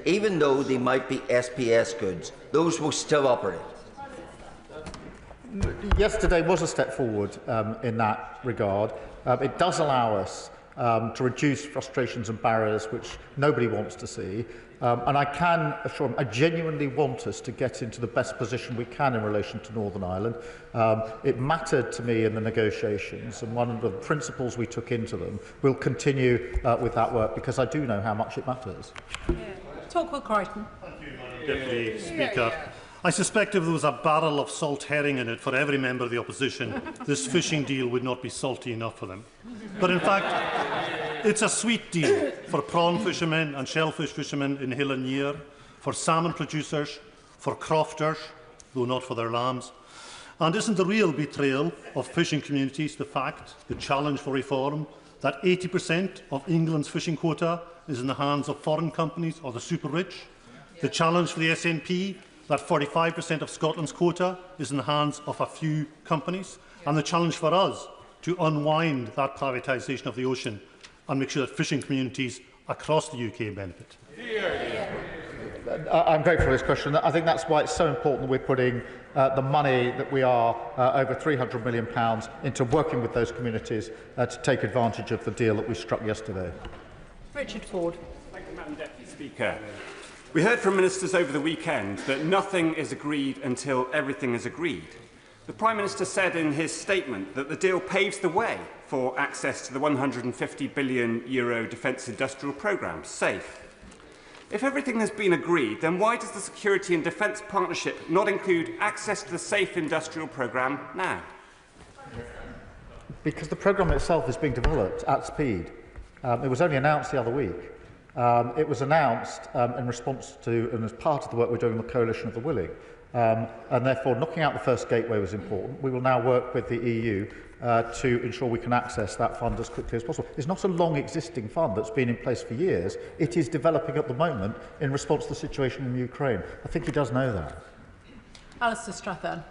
even though they might be SPS goods? Those will still operate. Yesterday was a step forward in that regard. It does allow us to reduce frustrations and barriers which nobody wants to see. And I can assure them, I genuinely want us to get into the best position we can in relation to Northern Ireland. It mattered to me in the negotiations, and one of the principles we took into them will continue with that work because I do know how much it matters. Torquil Crichton. Deputy Speaker. I suspect if there was a barrel of salt herring in it for every member of the opposition, this fishing deal would not be salty enough for them. But in fact, it's a sweet deal for prawn fishermen and shellfish fishermen in Hill and Near, for salmon producers, for crofters, though not for their lambs. And isn't the real betrayal of fishing communities the fact, the challenge for reform, that 80% of England's fishing quota is in the hands of foreign companies or the super-rich? The challenge for the SNP, that 45% of Scotland's quota is in the hands of a few companies, and the challenge for us to unwind that privatisation of the ocean and make sure that fishing communities across the UK benefit. I'm grateful for this question. I think that's why it's so important that we're putting the money that we are, over £300 million, into working with those communities to take advantage of the deal that we struck yesterday. Richard Ford. Thank you, Madam Deputy Speaker. We heard from ministers over the weekend that nothing is agreed until everything is agreed. The Prime Minister said in his statement that the deal paves the way for access to the €150 billion defence industrial programme, SAFE. If everything has been agreed, then why does the Security and Defence Partnership not include access to the SAFE industrial programme now? Because the programme itself is being developed at speed. It was only announced the other week. It was announced in response to and as part of the work we're doing in the Coalition of the Willing. And therefore, knocking out the first gateway was important. We will now work with the EU to ensure we can access that fund as quickly as possible. It's not a long existing fund that's been in place for years. It is developing at the moment in response to the situation in Ukraine. I think he does know that. Alistair Strathern.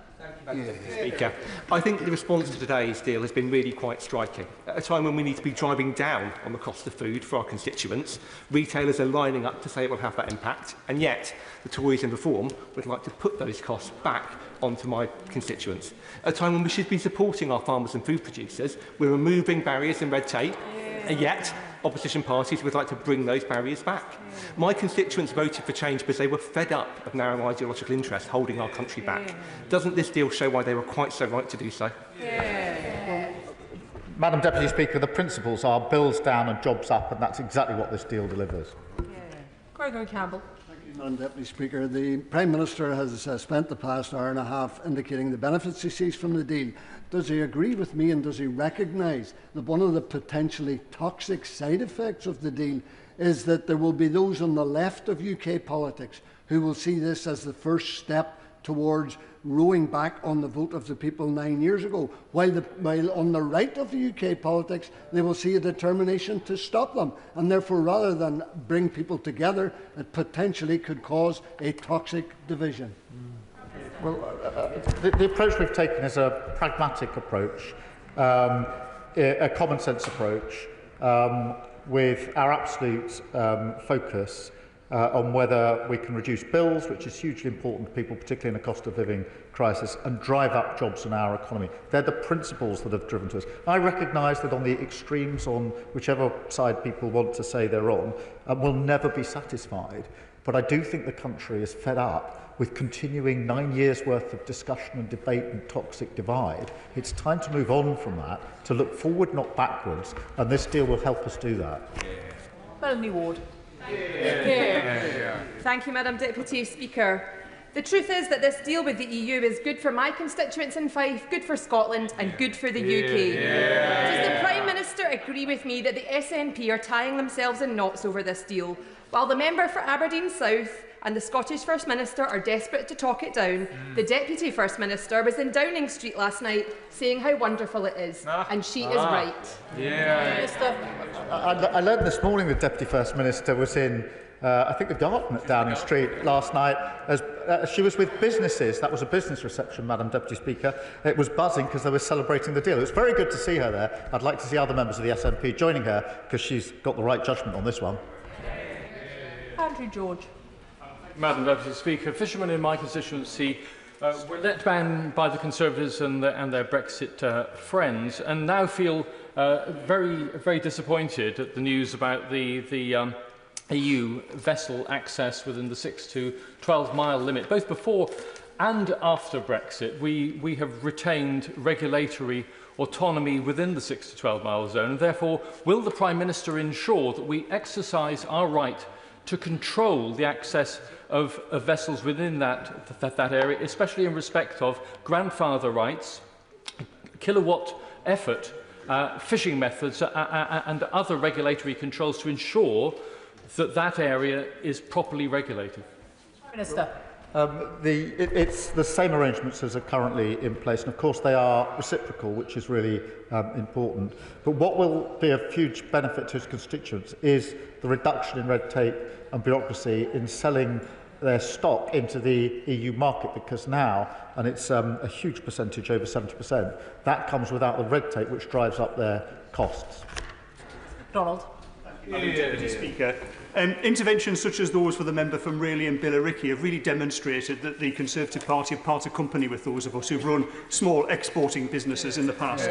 Speaker, I think the response to today's deal has been really quite striking. At a time when we need to be driving down on the cost of food for our constituents, retailers are lining up to say it will have that impact, and yet the Tories in Reform would like to put those costs back onto my constituents. At a time when we should be supporting our farmers and food producers, we're removing barriers and red tape, and yet opposition parties would like to bring those barriers back. My constituents voted for change because they were fed up of narrow ideological interests holding our country back. Doesn't this deal show why they were quite so right to do so? Madam Deputy Speaker, the principles are bills down and jobs up, and that's exactly what this deal delivers. Gregory Campbell. Madam Deputy Speaker, the Prime Minister has spent the past hour and a half indicating the benefits he sees from the deal. Does he agree with me, and does he recognise that one of the potentially toxic side effects of the deal is that there will be those on the left of UK politics who will see this as the first step towards rowing back on the vote of the people 9 years ago, while on the right of the UK politics they will see a determination to stop them, and therefore rather than bring people together it potentially could cause a toxic division. Well, the approach we've taken is a pragmatic approach, a common sense approach, with our absolute focus on whether we can reduce bills, which is hugely important to people, particularly in a cost of living crisis, and drive up jobs in our economy. They're the principles that have driven to us. I recognise that on the extremes, on whichever side people want to say they're on, we'll never be satisfied. But I do think the country is fed up with continuing 9 years' worth of discussion and debate and toxic divide. It's time to move on from that, to look forward, not backwards, and this deal will help us do that. Melanie Ward. Thank you, Madam Deputy Speaker. The truth is that this deal with the EU is good for my constituents in Fife, good for Scotland and good for the UK. Does the Prime Minister agree with me that the SNP are tying themselves in knots over this deal, while the member for Aberdeen South and the Scottish First Minister are desperate to talk it down? The Deputy First Minister was in Downing Street last night saying how wonderful it is, and she is right. I learned this morning the Deputy First Minister was in, I think, the garden at Downing Street last night. As she was with businesses. That was a business reception, Madam Deputy Speaker. It was buzzing because they were celebrating the deal. It was very good to see her there. I'd like to see other members of the SNP joining her because she's got the right judgment on this one. Andrew George. Madam Deputy Speaker, fishermen in my constituency were let down by the Conservatives and their Brexit friends, and now feel very disappointed at the news about the EU vessel access within the 6 to 12 mile limit. Both before and after Brexit, we have retained regulatory autonomy within the 6 to 12 mile zone, and therefore will the Prime Minister ensure that we exercise our right to control the access of vessels within that area, especially in respect of grandfather rights, kilowatt effort, fishing methods and other regulatory controls to ensure that that area is properly regulated? Minister. It's the same arrangements as are currently in place, and of course they are reciprocal, which is really important. But what will be a huge benefit to his constituents is the reduction in red tape and bureaucracy in selling their stock into the EU market, because now, and it's a huge percentage, over 70%, that comes without the red tape which drives up their costs. Donald. Madam Deputy Speaker, interventions such as those for the member from Rayleigh and Billericay have really demonstrated that the Conservative Party have parted company with those of us who've run small exporting businesses in the past.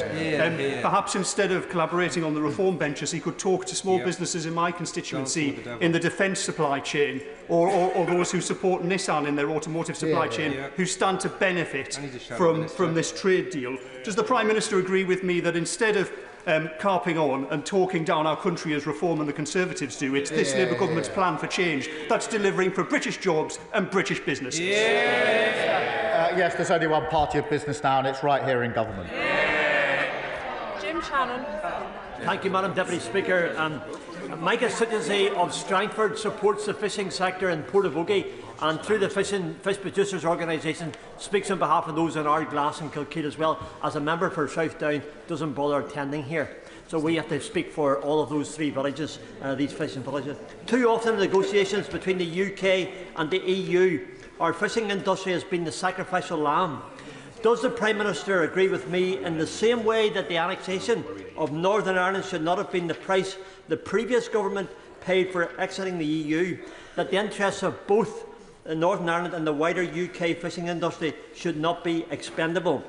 Perhaps instead of collaborating on the reform benches, he could talk to small businesses in my constituency in the defence supply chain, or those who support Nissan in their automotive supply chain, who stand to benefit from this trade deal. Does the Prime Minister agree with me that instead of carping on and talking down our country as Reform and the Conservatives do, it's this Labour government's plan for change that's delivering for British jobs and British businesses? Yes, there's only one party of business now, and it's right here in government. Jim Shannon. Thank you, Madam Deputy Speaker. My constituency of Strangford supports the fishing sector in Portavogie, and through the Fish Producers Organisation speaks on behalf of those in Ardglass and Kilkeel, as well as a member for South Down doesn't bother attending here. So we have to speak for all of those three villages, these fishing villages. Too often in negotiations between the UK and the EU, our fishing industry has been the sacrificial lamb. Does the Prime Minister agree with me in the same way that the annexation of Northern Ireland should not have been the price the previous government paid for exiting the EU, that the interests of both Northern Ireland and the wider UK fishing industry should not be expendable?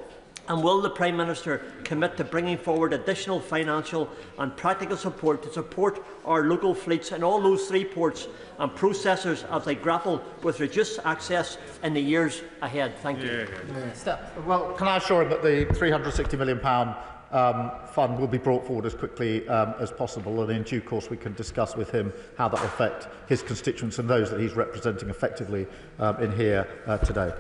And will the Prime Minister commit to bringing forward additional financial and practical support to support our local fleets in all those 3 ports and processors as they grapple with reduced access in the years ahead? Thank you. Well, can I assure him that the £360 million fund will be brought forward as quickly as possible, and in due course we can discuss with him how that will affect his constituents and those that he's representing effectively in here today.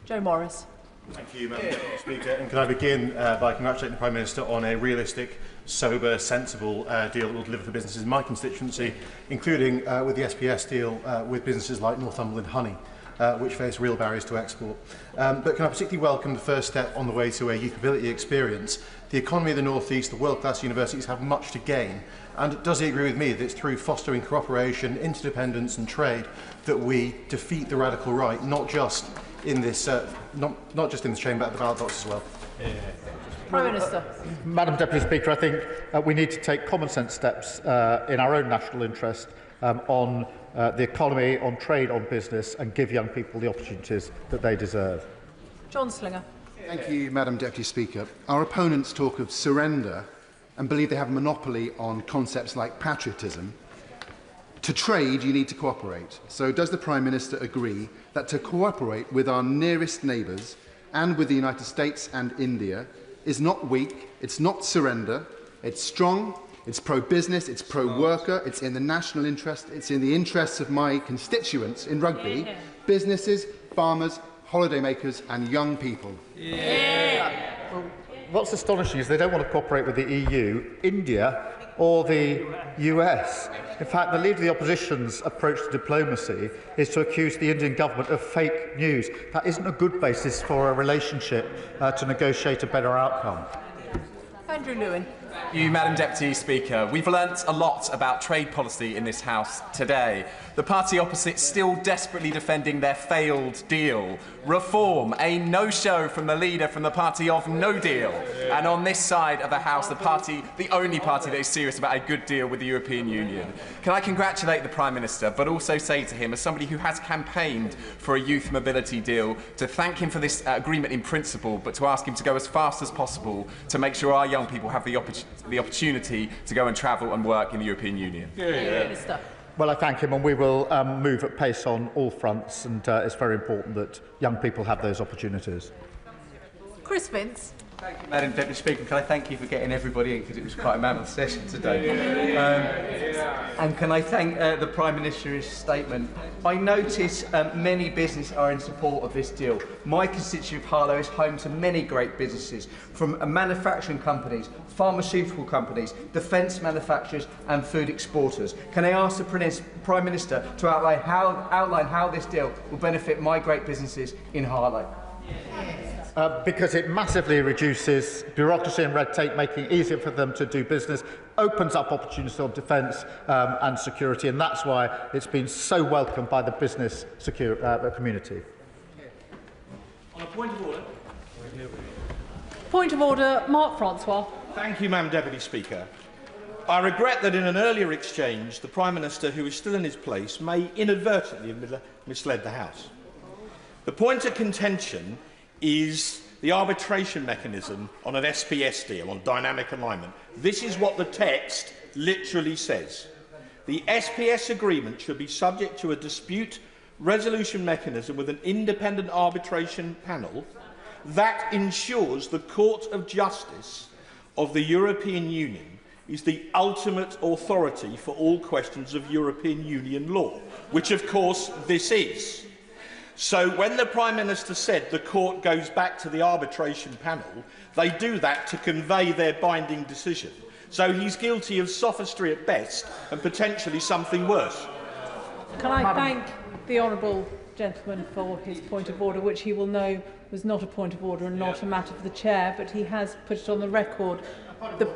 Joe Morris. Thank you, Madam Deputy Speaker. And can I begin by congratulating the Prime Minister on a realistic, sober, sensible deal that will deliver for businesses in my constituency, including with the SPS deal with businesses like Northumberland Honey, which face real barriers to export. But can I particularly welcome the first step on the way to a youth mobility experience? The economy of the North East, the world-class universities have much to gain. And does he agree with me that it's through fostering cooperation, interdependence and trade that we defeat the radical right, not just in this, not just in this chamber, at the ballot box as well? Prime Minister. Madam Deputy Speaker, I think we need to take common sense steps in our own national interest on the economy, on trade, on business, and give young people the opportunities that they deserve. John Slinger. Thank you, Madam Deputy Speaker. Our opponents talk of surrender and believe they have a monopoly on concepts like patriotism. To trade, you need to cooperate. So does the Prime Minister agree that to cooperate with our nearest neighbours and with the United States and India is not weak, it's not surrender, it's strong, it's pro-business, it's pro-worker, it's in the national interest, it's in the interests of my constituents in Rugby, businesses, farmers, holidaymakers and young people? Well, what's astonishing is they don't want to cooperate with the EU, India or the US. In fact, the Leader of the Opposition's approach to diplomacy is to accuse the Indian government of fake news. That isn't a good basis for a relationship to negotiate a better outcome. Andrew Lewin. Thank you, Madam Deputy Speaker. We've learnt a lot about trade policy in this House today. The party opposite still desperately defending their failed deal. Reform, a no-show from the leader from the party of no deal. And on this side of the House, the only party that is serious about a good deal with the European Union. Can I congratulate the Prime Minister, but also say to him, as somebody who has campaigned for a youth mobility deal, to thank him for this agreement in principle, but to ask him to go as fast as possible to make sure our young people have the opportunity to go and travel and work in the European Union. Well, I thank him, and we will move at pace on all fronts, and it's very important that young people have those opportunities. Chris Vince. Thank you, Madam Deputy Speaker. Can I thank you for getting everybody in, because it was quite a mammoth session today. And can I thank the Prime Minister's statement. I notice many businesses are in support of this deal. My constituent of Harlow is home to many great businesses, from manufacturing companies, pharmaceutical companies, defence manufacturers and food exporters. Can I ask the Prime Minister to outline how this deal will benefit my great businesses in Harlow? Because it massively reduces bureaucracy and red tape, making it easier for them to do business, opens up opportunities of defence and security, and that's why it's been so welcomed by the business community. On a point of order. Point of order, Mark Francois. Thank you, Madam Deputy Speaker. I regret that in an earlier exchange, the Prime Minister, who is still in his place, may inadvertently have misled the House. The point of contention is the arbitration mechanism on an SPS deal, on dynamic alignment. This is what the text literally says. The SPS agreement should be subject to a dispute resolution mechanism with an independent arbitration panel that ensures the Court of Justice of the European Union is the ultimate authority for all questions of European Union law, which of course this is. So when the Prime Minister said the court goes back to the arbitration panel, they do that to convey their binding decision. So he's guilty of sophistry at best and potentially something worse. Can I thank the honourable gentleman for his point of order, which he will know was not a point of order and not a matter for the chair, but he has put it on the record. The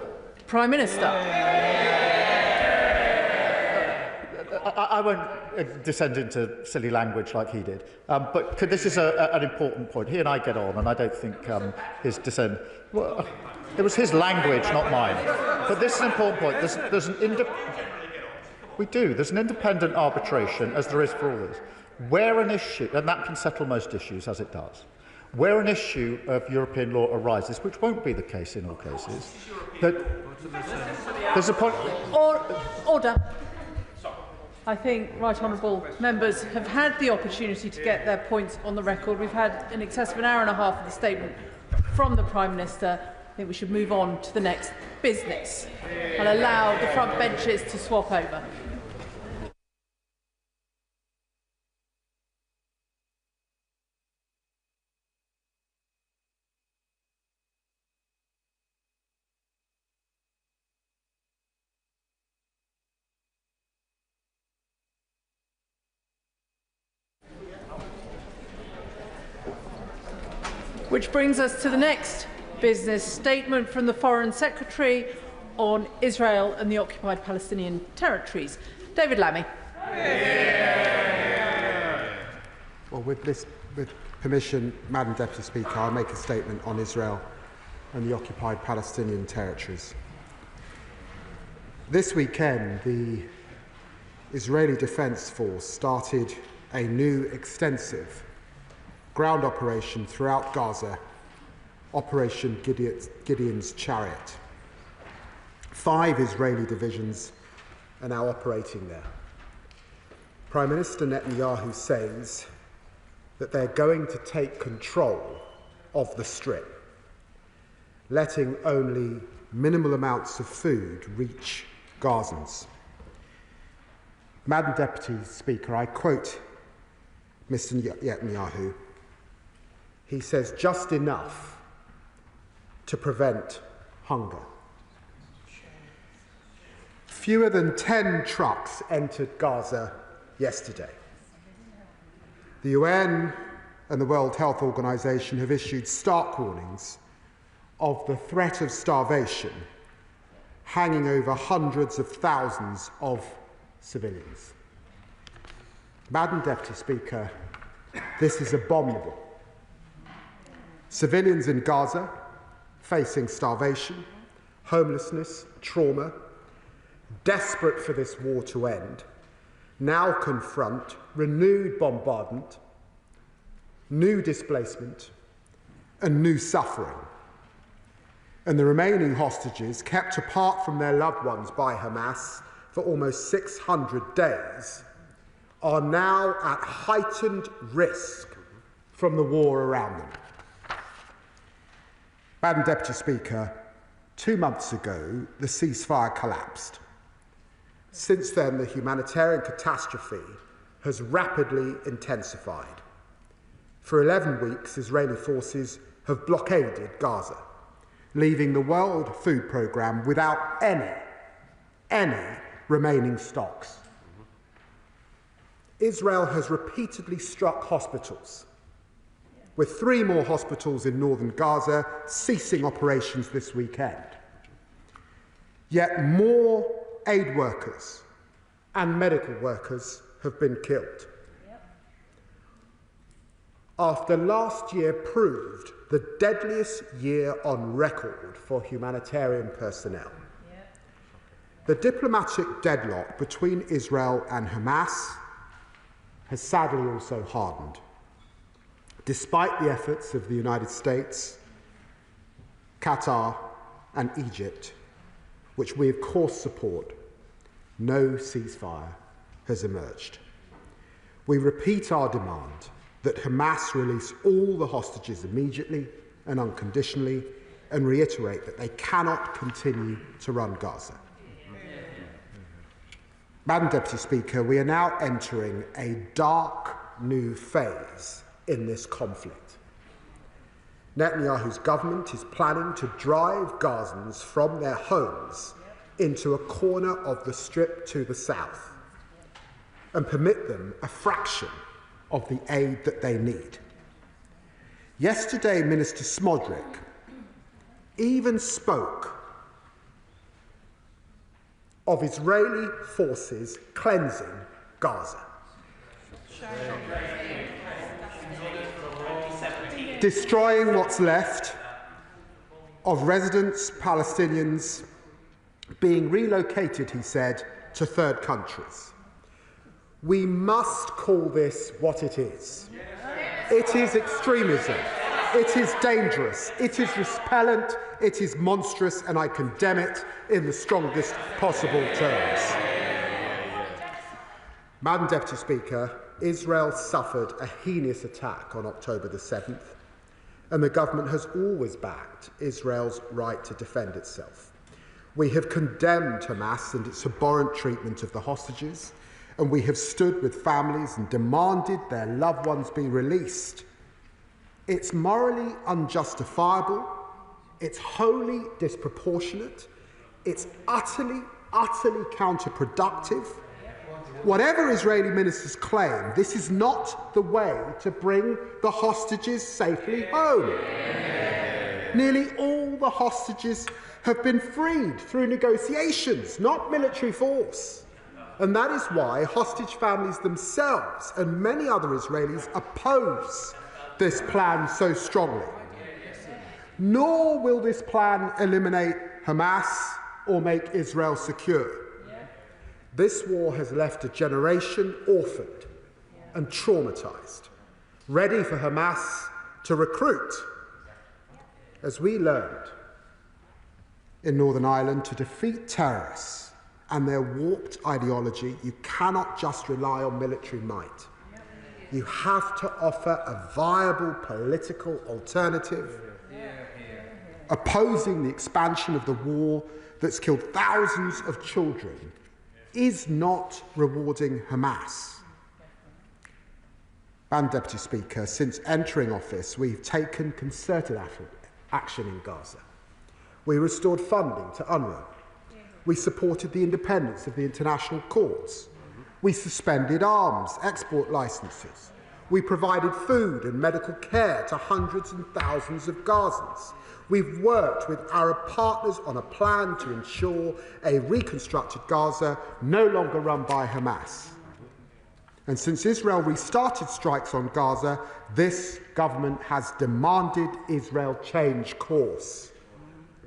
Prime Minister. I won't descend into silly language like he did, but this is an important point. He and I get on, and I don't think his dissent... Well, it was his language, not mine. But this is an important point. There's an independent arbitration, as there is for all this, where an issue, and that can settle most issues, as it does, where an issue of European law arises, which won't be the case in all cases, that there's a point... Order. I think right honourable members have had the opportunity to get their points on the record. We've had in excess of an hour and a half of the statement from the Prime Minister. I think we should move on to the next business and allow the front benches to swap over. Which brings us to the next business statement from the Foreign Secretary on Israel and the occupied Palestinian territories. David Lammy. Well, with permission, Madam Deputy Speaker, I'll make a statement on Israel and the occupied Palestinian territories. This weekend, the Israeli Defence Force started a new extensive ground operation throughout Gaza, Operation Gideon's Chariot. 5 Israeli divisions are now operating there. Prime Minister Netanyahu says that they're going to take control of the Strip, letting only minimal amounts of food reach Gazans. Madam Deputy Speaker, I quote Mr. Netanyahu. He says, just enough to prevent hunger. Fewer than 10 trucks entered Gaza yesterday. The UN and the World Health Organization have issued stark warnings of the threat of starvation hanging over hundreds of thousands of civilians. Madam Deputy Speaker, this is abominable. Civilians in Gaza facing starvation, homelessness, trauma, desperate for this war to end, now confront renewed bombardment, new displacement, and new suffering. And the remaining hostages, kept apart from their loved ones by Hamas for almost 600 days, are now at heightened risk from the war around them. Madam Deputy Speaker, 2 months ago, the ceasefire collapsed. Since then, the humanitarian catastrophe has rapidly intensified. For 11 weeks, Israeli forces have blockaded Gaza, leaving the World Food Programme without any remaining stocks. Israel has repeatedly struck hospitals, with 3 more hospitals in northern Gaza ceasing operations this weekend. Yet more aid workers and medical workers have been killed. After last year proved the deadliest year on record for humanitarian personnel, the diplomatic deadlock between Israel and Hamas has sadly also hardened. Despite the efforts of the United States, Qatar, and Egypt, which we of course support, no ceasefire has emerged. We repeat our demand that Hamas release all the hostages immediately and unconditionally, and reiterate that they cannot continue to run Gaza. Madam Deputy Speaker, we are now entering a dark new phase in this conflict. Netanyahu's government is planning to drive Gazans from their homes into a corner of the Strip to the south and permit them a fraction of the aid that they need. Yesterday, Minister Smodrick even spoke of Israeli forces cleansing Gaza. Destroying what's left of residents, Palestinians, being relocated, he said, to third countries. We must call this what it is. It is extremism. It is dangerous. It is repellent. It is monstrous, and I condemn it in the strongest possible terms. Madam Deputy Speaker, Israel suffered a heinous attack on October the 7th, and the government has always backed Israel's right to defend itself. We have condemned Hamas and its abhorrent treatment of the hostages, and we have stood with families and demanded their loved ones be released. It's morally unjustifiable, it's wholly disproportionate, it's utterly counterproductive. Whatever Israeli ministers claim, this is not the way to bring the hostages safely home. Nearly all the hostages have been freed through negotiations, not military force. And that is why hostage families themselves and many other Israelis oppose this plan so strongly. Nor will this plan eliminate Hamas or make Israel secure. This war has left a generation orphaned and traumatised, ready for Hamas to recruit. As we learned in Northern Ireland, to defeat terrorists and their warped ideology, you cannot just rely on military might. You have to offer a viable political alternative, opposing the expansion of the war that's killed thousands of children is not rewarding Hamas. Madam Deputy Speaker, since entering office, we've taken concerted action in Gaza. We restored funding to UNRWA. We supported the independence of the international courts. We suspended arms export licences. We provided food and medical care to hundreds and thousands of Gazans. We've worked with Arab partners on a plan to ensure a reconstructed Gaza no longer run by Hamas. And since Israel restarted strikes on Gaza, this government has demanded Israel change course.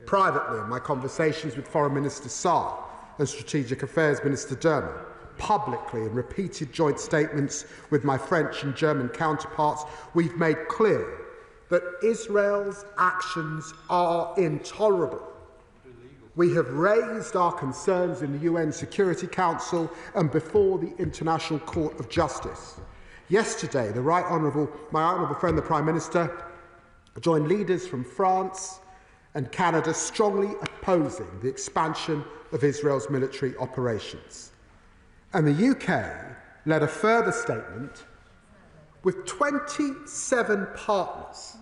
Privately, in my conversations with Foreign Minister Saar and Strategic Affairs Minister Dermer, publicly in repeated joint statements with my French and German counterparts, we've made clear that Israel's actions are intolerable. We have raised our concerns in the UN Security Council and before the International Court of Justice. Yesterday, my honourable friend, the Prime Minister, joined leaders from France and Canada strongly opposing the expansion of Israel's military operations. And the UK led a further statement with 27 partners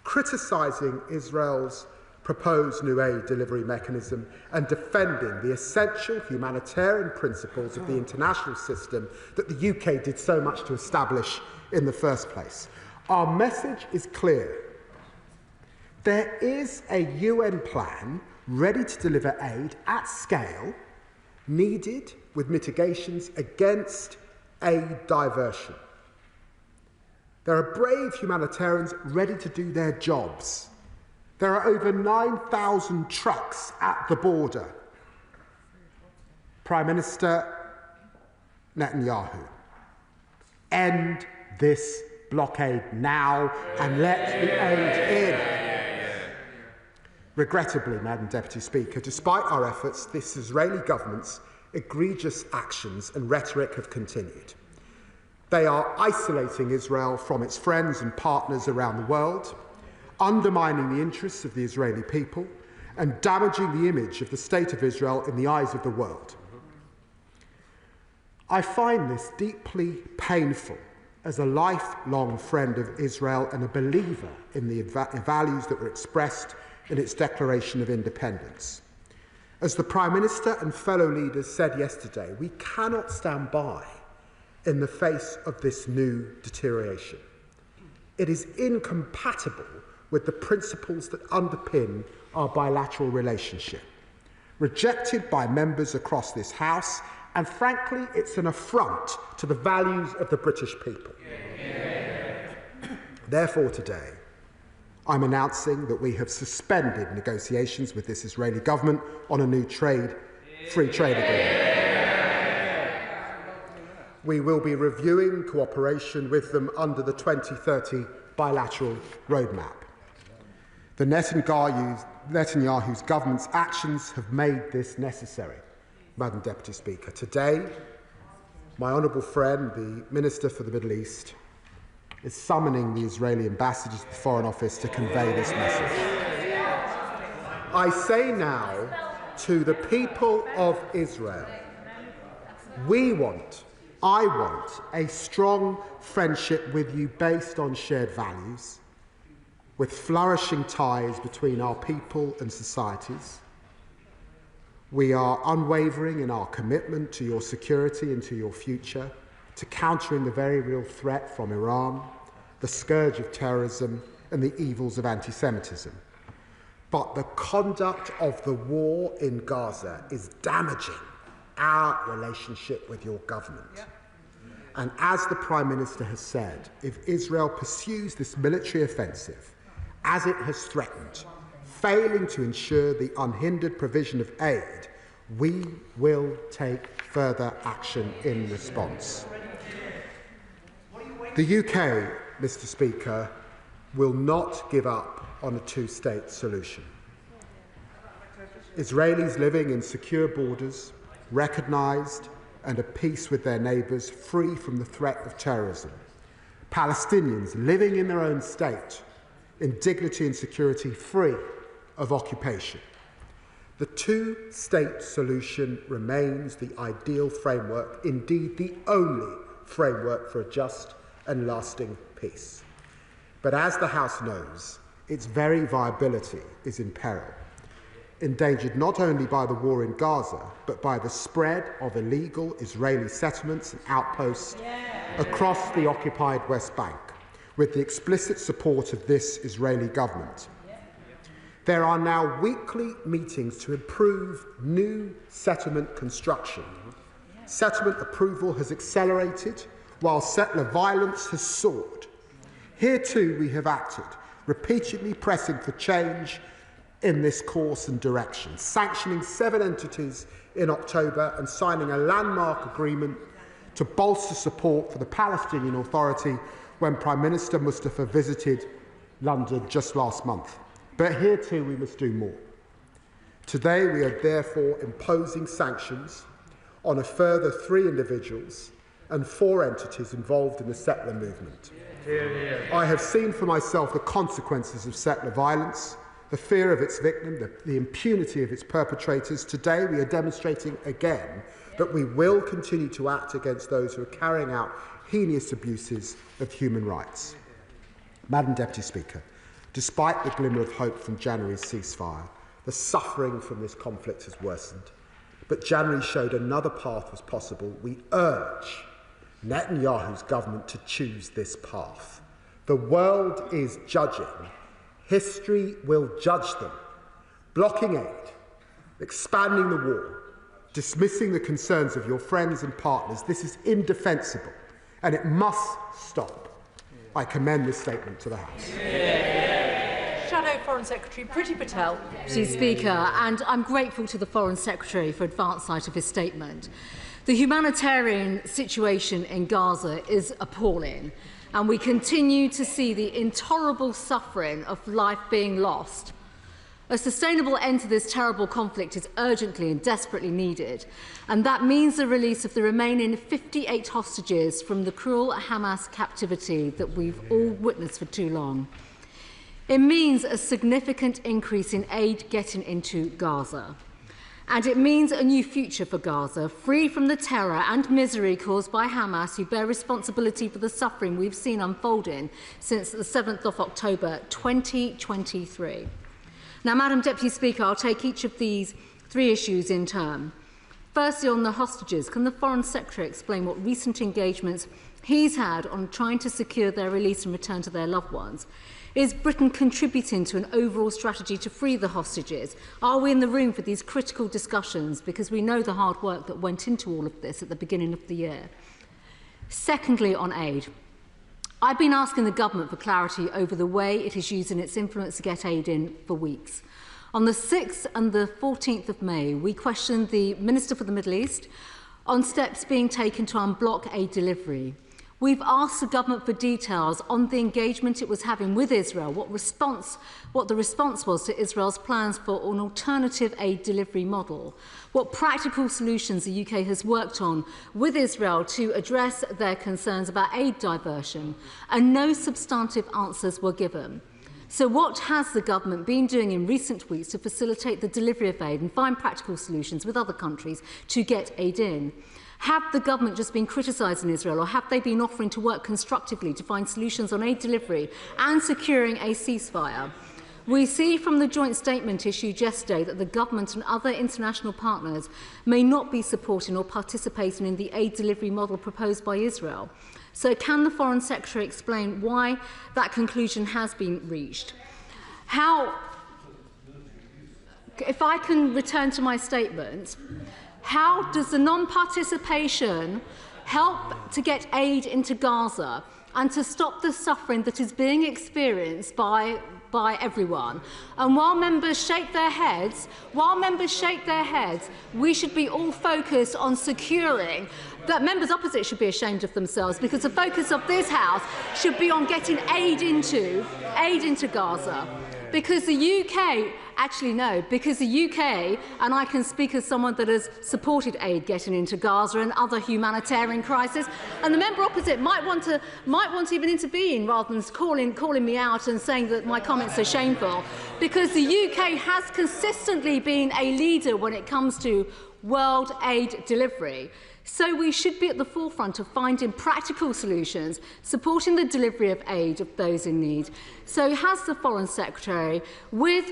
criticising Israel's proposed new aid delivery mechanism and defending the essential humanitarian principles of the international system that the UK did so much to establish in the first place. Our message is clear. There is a UN plan ready to deliver aid at scale, needed with mitigations against aid diversion. There are brave humanitarians ready to do their jobs. There are over 9,000 trucks at the border. Prime Minister Netanyahu, end this blockade now and let the aid in. Regrettably, Madam Deputy Speaker, despite our efforts, this Israeli government's egregious actions and rhetoric have continued. They are isolating Israel from its friends and partners around the world, undermining the interests of the Israeli people, and damaging the image of the State of Israel in the eyes of the world. I find this deeply painful as a lifelong friend of Israel and a believer in the values that were expressed in its Declaration of Independence. As the Prime Minister and fellow leaders said yesterday, we cannot stand by in the face of this new deterioration. It is incompatible with the principles that underpin our bilateral relationship. Rejected by members across this House And frankly, it's an affront to the values of the British people. Therefore, today, I'm announcing that we have suspended negotiations with this Israeli government on a new free trade agreement. We will be reviewing cooperation with them under the 2030 bilateral roadmap. The Netanyahu's government's actions have made this necessary, Madam Deputy Speaker. Today, my honourable friend, the Minister for the Middle East, is summoning the Israeli ambassador to the Foreign Office to convey this message. I say now to the people of Israel, I want a strong friendship with you based on shared values, with flourishing ties between our people and societies. We are unwavering in our commitment to your security and to your future, to countering the very real threat from Iran, the scourge of terrorism and the evils of anti-Semitism. But the conduct of the war in Gaza is damaging our relationship with your government. And as the Prime Minister has said, if Israel pursues this military offensive, as it has threatened, failing to ensure the unhindered provision of aid, we will take further action in response. The UK, Mr. Speaker, will not give up on a two-state solution. Israelis living in secure borders, recognised and at peace with their neighbours, free from the threat of terrorism. Palestinians living in their own state, in dignity and security, free of occupation. The two-state solution remains the ideal framework, indeed the only framework for a just and lasting peace. But as the House knows, its very viability is in peril, endangered not only by the war in Gaza, but by the spread of illegal Israeli settlements and outposts across the occupied West Bank, with the explicit support of this Israeli government. There are now weekly meetings to improve new settlement construction. Settlement approval has accelerated, while settler violence has soared. Here too we have acted, repeatedly pressing for change in this course and direction, sanctioning 7 entities in October and signing a landmark agreement to bolster support for the Palestinian Authority when Prime Minister Mustafa visited London just last month. But here too we must do more. Today we are therefore imposing sanctions on a further 3 individuals and 4 entities involved in the settler movement. I have seen for myself the consequences of settler violence, the fear of its victim, the impunity of its perpetrators. Today we are demonstrating again that we will continue to act against those who are carrying out heinous abuses of human rights. Madam Deputy Speaker, despite the glimmer of hope from January's ceasefire, the suffering from this conflict has worsened. But January showed another path was possible. We urge Netanyahu's government to choose this path. The world is judging. History will judge them. Blocking aid, expanding the war, dismissing the concerns of your friends and partners, this is indefensible and it must stop. I commend this statement to the House. Shadow Foreign Secretary Priti Patel. Mr. Speaker, and I'm grateful to the Foreign Secretary for advance sight of his statement. The humanitarian situation in Gaza is appalling, and we continue to see the intolerable suffering of life being lost. A sustainable end to this terrible conflict is urgently and desperately needed, and that means the release of the remaining 58 hostages from the cruel Hamas captivity that we've all witnessed for too long. It means a significant increase in aid getting into Gaza. And it means a new future for Gaza, free from the terror and misery caused by Hamas, who bear responsibility for the suffering we've seen unfolding since the 7th of October 2023. Now, Madam Deputy Speaker, I'll take each of these 3 issues in turn. Firstly, on the hostages, can the Foreign Secretary explain what recent engagements he's had on trying to secure their release and return to their loved ones? Is Britain contributing to an overall strategy to free the hostages? Are we in the room for these critical discussions? Because we know the hard work that went into all of this at the beginning of the year. Secondly, on aid. I've been asking the government for clarity over the way it is using its influence to get aid in for weeks. On the 6th and the 14th of May, we questioned the Minister for the Middle East on steps being taken to unblock aid delivery. We've asked the government for details on the engagement it was having with Israel, what the response was to Israel's plans for an alternative aid delivery model, what practical solutions the UK has worked on with Israel to address their concerns about aid diversion, and no substantive answers were given. So what has the government been doing in recent weeks to facilitate the delivery of aid and find practical solutions with other countries to get aid in? Have the government just been criticising Israel, or have they been offering to work constructively to find solutions on aid delivery and securing a ceasefire? We see from the joint statement issued yesterday that the government and other international partners may not be supporting or participating in the aid delivery model proposed by Israel. So can the Foreign Secretary explain why that conclusion has been reached? If I can return to my statement, how does the non-participation help to get aid into Gaza and to stop the suffering that is being experienced by everyone? And while members shake their heads, we should be all focused on securing that. Members opposite should be ashamed of themselves, because the focus of this House should be on getting aid into Gaza. Because the UK, because the UK, and I can speak as someone that has supported aid getting into Gaza and other humanitarian crises, and the member opposite might want to even intervene rather than calling me out and saying that my comments are shameful, because the UK has consistently been a leader when it comes to world aid delivery. So we should be at the forefront of finding practical solutions, supporting the delivery of aid of those in need. So has the Foreign Secretary, with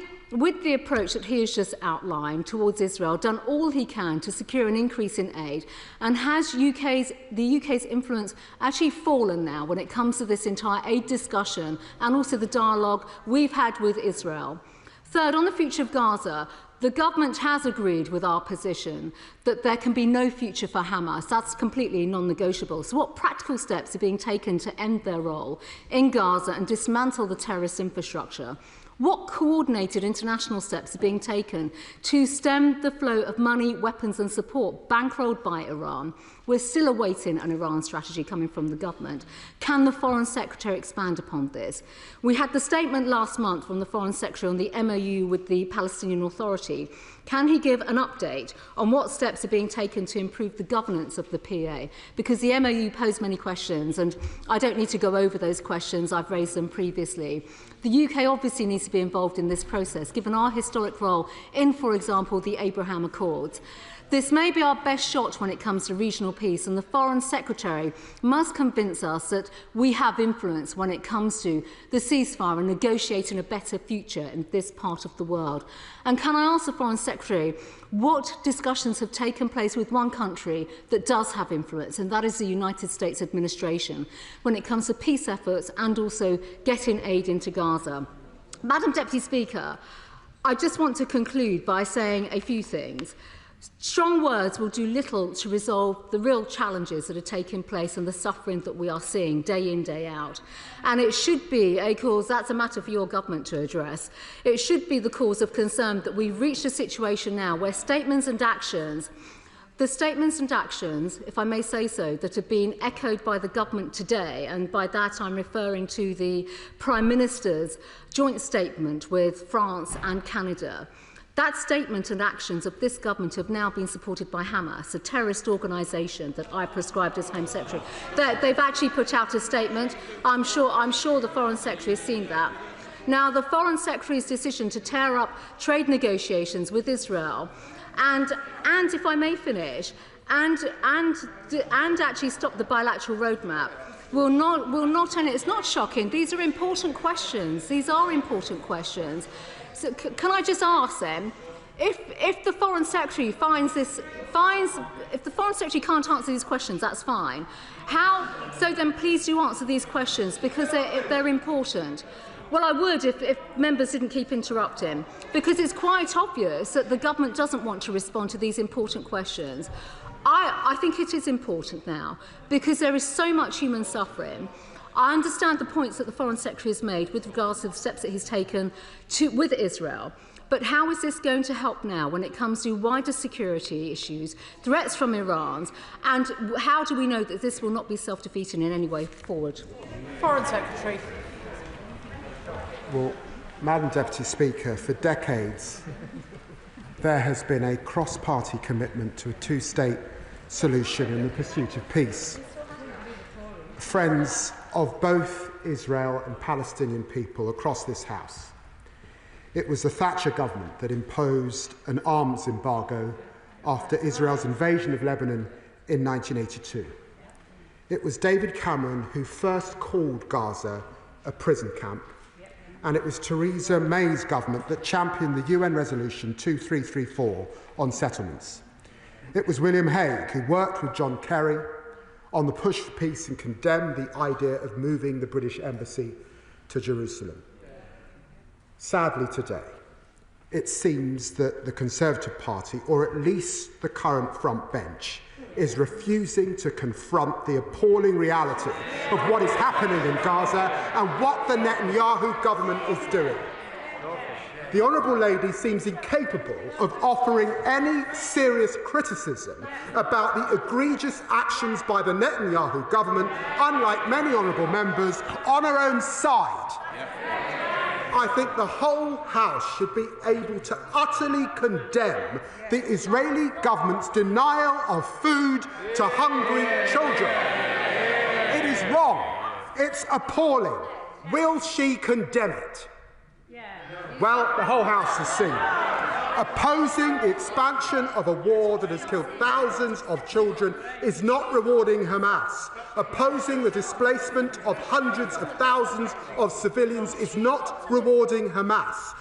the approach that he has just outlined towards Israel, done all he can to secure an increase in aid? And has the UK's influence actually fallen now when it comes to this entire aid discussion and also the dialogue we've had with Israel? Third, on the future of Gaza, the government has agreed with our position that there can be no future for Hamas. That's completely non-negotiable. So what practical steps are being taken to end their role in Gaza and dismantle the terrorist infrastructure? What coordinated international steps are being taken to stem the flow of money, weapons and support bankrolled by Iran? We're still awaiting an Iran strategy coming from the government. Can the Foreign Secretary expand upon this? We had the statement last month from the Foreign Secretary on the MOU with the Palestinian Authority. Can he give an update on what steps are being taken to improve the governance of the PA? Because the MOU posed many questions, and I don't need to go over those questions. I've raised them previously. The UK obviously needs to be involved in this process, given our historic role in, for example, the Abraham Accords. This may be our best shot when it comes to regional peace, and the Foreign Secretary must convince us that we have influence when it comes to the ceasefire and negotiating a better future in this part of the world. And can I ask the Foreign Secretary what discussions have taken place with one country that does have influence, and that is the United States administration, when it comes to peace efforts and also getting aid into Gaza? Madam Deputy Speaker, I just want to conclude by saying a few things. Strong words will do little to resolve the real challenges that are taking place and the suffering that we are seeing day in, day out. And it should be a cause, that's a matter for your government to address, it should be the cause of concern that we've reached a situation now where statements and actions, if I may say so, that have been echoed by the government today, and by that I'm referring to the Prime Minister's joint statement with France and Canada. That statement and actions of this government have now been supported by Hamas, a terrorist organisation that I prescribed as Home Secretary. They've actually put out a statement. I'm sure the Foreign Secretary has seen that. Now, the Foreign Secretary's decision to tear up trade negotiations with Israel and if I may finish, and actually stop the bilateral roadmap will not only, it's not shocking, these are important questions. These are important questions. So can I just ask them, if the Foreign Secretary if the Foreign Secretary can't answer these questions, that's fine. So then please do answer these questions, because they're important. Well, I would if members didn't keep interrupting, because it's quite obvious that the government doesn't want to respond to these important questions. I think it is important now, because there is so much human suffering. I understand the points that the Foreign Secretary has made with regards to the steps that he's taken with Israel. But how is this going to help now when it comes to wider security issues, threats from Iran, and how do we know that this will not be self-defeating in any way forward? Foreign Secretary. Well, Madam Deputy Speaker, for decades there has been a cross-party commitment to a two-state solution in the pursuit of peace. Friends of both Israel and Palestinian people across this House. It was the Thatcher government that imposed an arms embargo after Israel's invasion of Lebanon in 1982. It was David Cameron who first called Gaza a prison camp, and it was Theresa May's government that championed the UN Resolution 2334 on settlements. It was William Hague who worked with John Kerry on the push for peace and condemned the idea of moving the British Embassy to Jerusalem. Sadly today, it seems that the Conservative Party, or at least the current front bench, is refusing to confront the appalling reality of what is happening in Gaza and what the Netanyahu government is doing. The Honourable Lady seems incapable of offering any serious criticism about the egregious actions by the Netanyahu government, unlike many honourable members, on her own side. I think the whole House should be able to utterly condemn the Israeli government's denial of food to hungry children. It is wrong. It's appalling. Will she condemn it? Well, the whole House has seen. Opposing the expansion of a war that has killed thousands of children is not rewarding Hamas. Opposing the displacement of hundreds of thousands of civilians is not rewarding Hamas.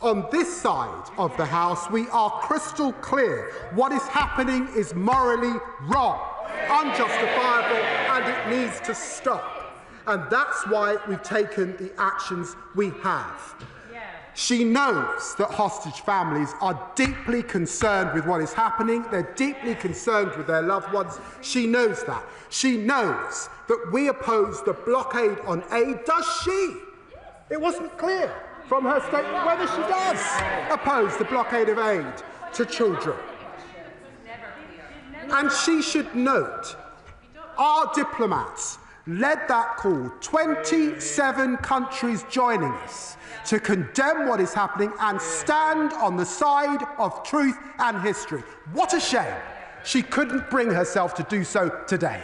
On this side of the House, we are crystal clear. What is happening is morally wrong, unjustifiable, and it needs to stop. And that's why we've taken the actions we have. She knows that hostage families are deeply concerned with what is happening. They're deeply concerned with their loved ones. She knows that. She knows that we oppose the blockade on aid. Does she? It wasn't clear from her statement whether she does oppose the blockade of aid to children. And she should note our diplomats led that call, 27 countries joining us, to condemn what is happening and stand on the side of truth and history. What a shame she couldn't bring herself to do so today.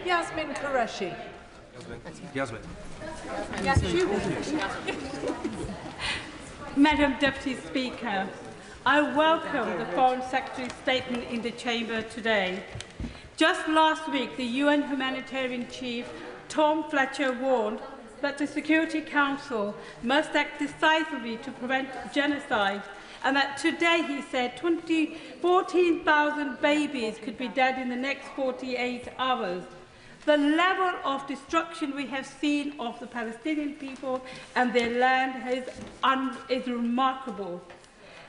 Yasmin Qureshi. Yasmin. Madam Deputy Speaker, I welcome the Foreign Secretary's statement in the Chamber today. Just last week, the UN humanitarian chief, Tom Fletcher, warned that the Security Council must act decisively to prevent genocide, and that today, he said, 14,000 babies could be dead in the next 48 hours. The level of destruction we have seen of the Palestinian people and their land is remarkable.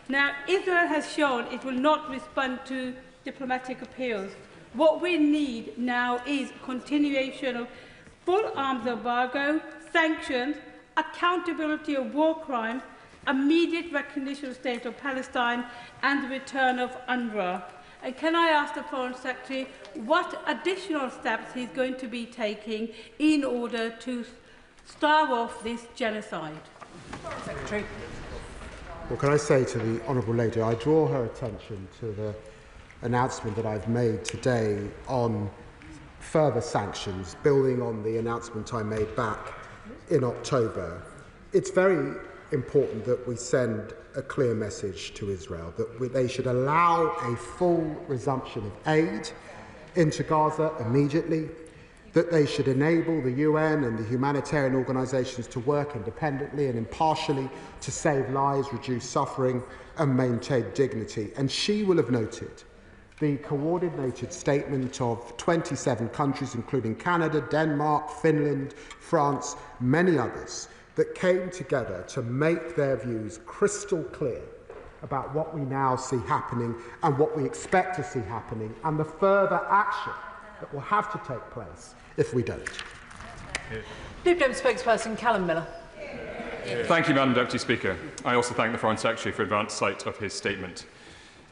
Now, Israel has shown it will not respond to diplomatic appeals. What we need now is continuation of full arms embargo, sanctions, accountability of war crimes, immediate recognition of the State of Palestine, and the return of UNRWA. And can I ask the Foreign Secretary what additional steps he's going to be taking in order to stave off this genocide? Foreign Secretary. Well, can I say to the Honourable Lady, I draw her attention to the announcement that I've made today on further sanctions, building on the announcement I made back in October. It's very important that we send a clear message to Israel that they should allow a full resumption of aid into Gaza immediately, that they should enable the UN and the humanitarian organisations to work independently and impartially to save lives, reduce suffering and maintain dignity. And she will have noted the coordinated statement of 27 countries, including Canada, Denmark, Finland, France, many others, that came together to make their views crystal clear about what we now see happening and what we expect to see happening and the further action that will have to take place if we don't. Lib Dems spokesperson Callum Miller. Thank you, Madam Deputy Speaker. I also thank the Foreign Secretary for advance sight of his statement.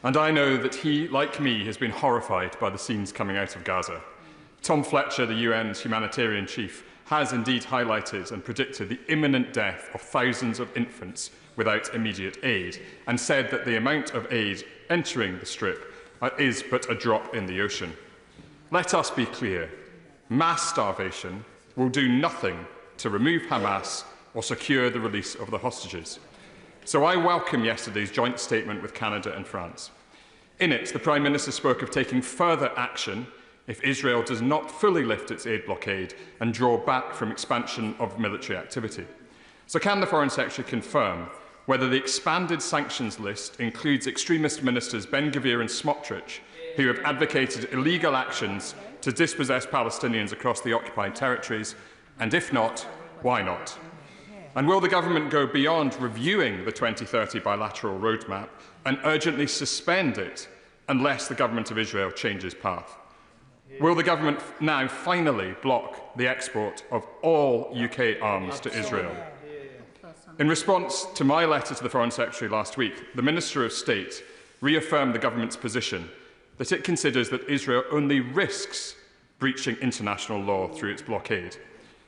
And I know that he, like me, has been horrified by the scenes coming out of Gaza. Tom Fletcher, the UN's humanitarian chief, has indeed highlighted and predicted the imminent death of thousands of infants without immediate aid, and said that the amount of aid entering the Strip is but a drop in the ocean. Let us be clear. Mass starvation will do nothing to remove Hamas or secure the release of the hostages. So I welcome yesterday's joint statement with Canada and France. In it, the Prime Minister spoke of taking further action if Israel does not fully lift its aid blockade and draw back from expansion of military activity. So can the Foreign Secretary confirm whether the expanded sanctions list includes extremist ministers Ben-Gvir and Smotrich, who have advocated illegal actions to dispossess Palestinians across the occupied territories, and if not, why not? And will the government go beyond reviewing the 2030 bilateral roadmap and urgently suspend it unless the government of Israel changes path? Will the government now finally block the export of all UK arms to Israel? In response to my letter to the Foreign Secretary last week, the Minister of State reaffirmed the government's position that it considers that Israel only risks breaching international law through its blockade.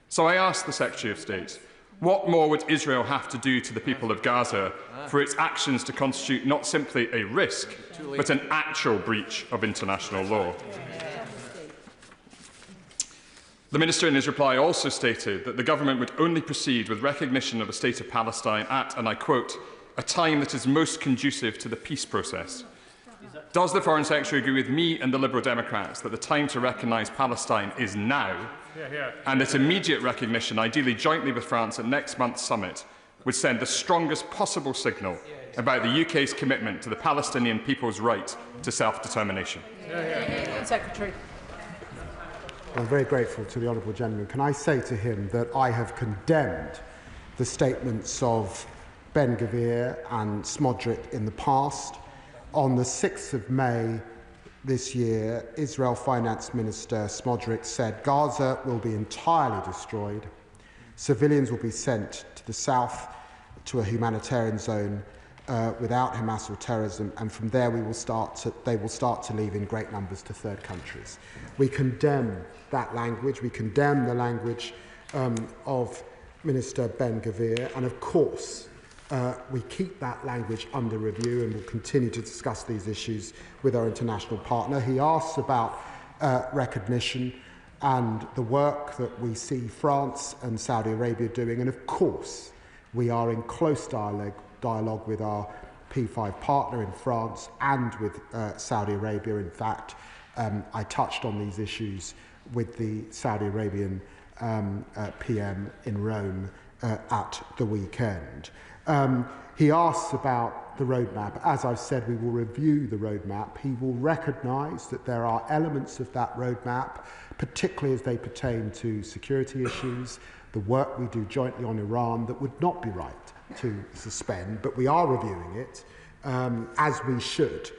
So I asked the Secretary of State, what more would Israel have to do to the people of Gaza for its actions to constitute not simply a risk, but an actual breach of international law? The Minister in his reply also stated that the government would only proceed with recognition of a state of Palestine at, and I quote, a time that is most conducive to the peace process. Does the Foreign Secretary agree with me and the Liberal Democrats that the time to recognise Palestine is now, and that immediate recognition, ideally jointly with France at next month's summit, would send the strongest possible signal about the UK's commitment to the Palestinian people's right to self-determination? Secretary. I'm very grateful to the honourable gentleman. Can I say to him that I have condemned the statements of Ben-Gvir and Smodrich in the past. On the 6th of May this year, Israel Finance Minister Smodrich said Gaza will be entirely destroyed. Civilians will be sent to the south to a humanitarian zone without Hamas or terrorism, and from there they will start to leave in great numbers to third countries. We condemn that language. We condemn the language of Minister Ben-Gvir, and of course we keep that language under review and will continue to discuss these issues with our international partner. He asks about recognition and the work that we see France and Saudi Arabia doing, and of course we are in close dialogue with our P5 partner in France and with Saudi Arabia. In fact, I touched on these issues with the Saudi Arabian PM in Rome at the weekend. He asks about the roadmap. As I've said, we will review the roadmap. He will recognise that there are elements of that roadmap, particularly as they pertain to security issues, the work we do jointly on Iran, that would not be right to suspend, but we are reviewing it, as we should,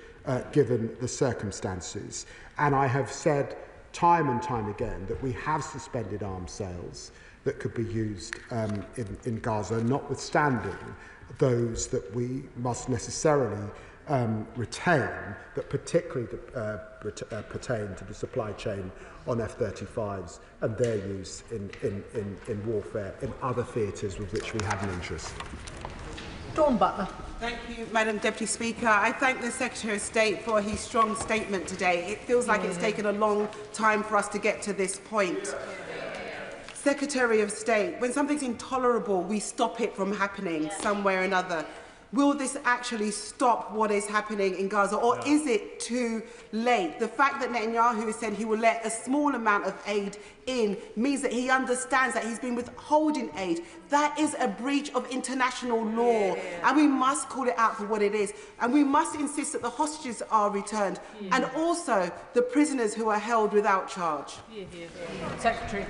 given the circumstances. And I have said time and time again that we have suspended arms sales that could be used in Gaza, notwithstanding those that we must necessarily retain, that particularly pertain to the supply chain on F-35s and their use in warfare in other theatres with which we have an interest. Dawn Butler. Thank you, Madam Deputy Speaker. I thank the Secretary of State for his strong statement today. It feels like it's taken a long time for us to get to this point. Secretary of State, when something's intolerable, we stop it from happening some way or another. Will this actually stop what is happening in Gaza, or is it too late? The fact that Netanyahu has said he will let a small amount of aid in means that he understands that he's been withholding aid. That is a breach of international law, and we must call it out for what it is. And we must insist that the hostages are returned, and also the prisoners who are held without charge. Secretary.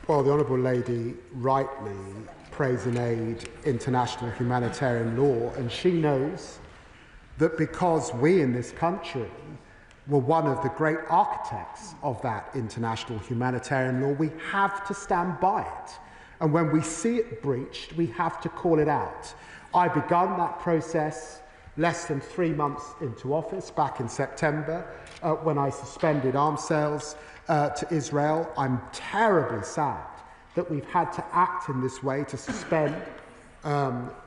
Well, the Honourable Lady rightly praise and aid international humanitarian law, and she knows that because we in this country were one of the great architects of that international humanitarian law, we have to stand by it. And when we see it breached, we have to call it out. I begun that process less than 3 months into office, back in September, when I suspended arms sales to Israel. I'm terribly sad that we've had to act in this way to suspend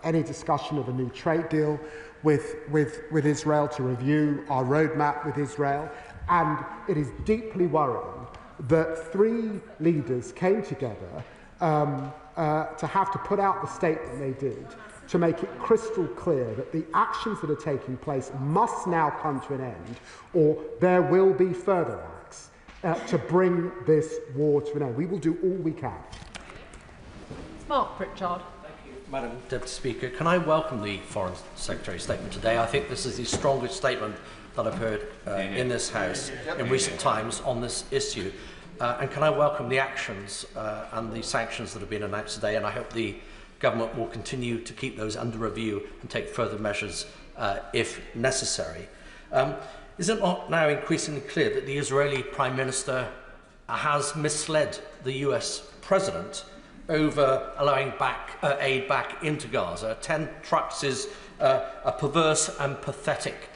any discussion of a new trade deal with Israel, to review our roadmap with Israel. And it is deeply worrying that 3 leaders came together to have to put out the statement they did, to make it crystal clear that the actions that are taking place must now come to an end, or there will be further acts to bring this war to an end. We will do all we can. Mark Pritchard. Madam Deputy Speaker, can I welcome the Foreign Secretary's statement today? I think this is the strongest statement that I've heard in this House in recent times on this issue. And can I welcome the actions and the sanctions that have been announced today, and I hope the Government will continue to keep those under review and take further measures if necessary. Is it not now increasingly clear that the Israeli Prime Minister has misled the US President over allowing aid back into Gaza? 10 trucks is a perverse and pathetic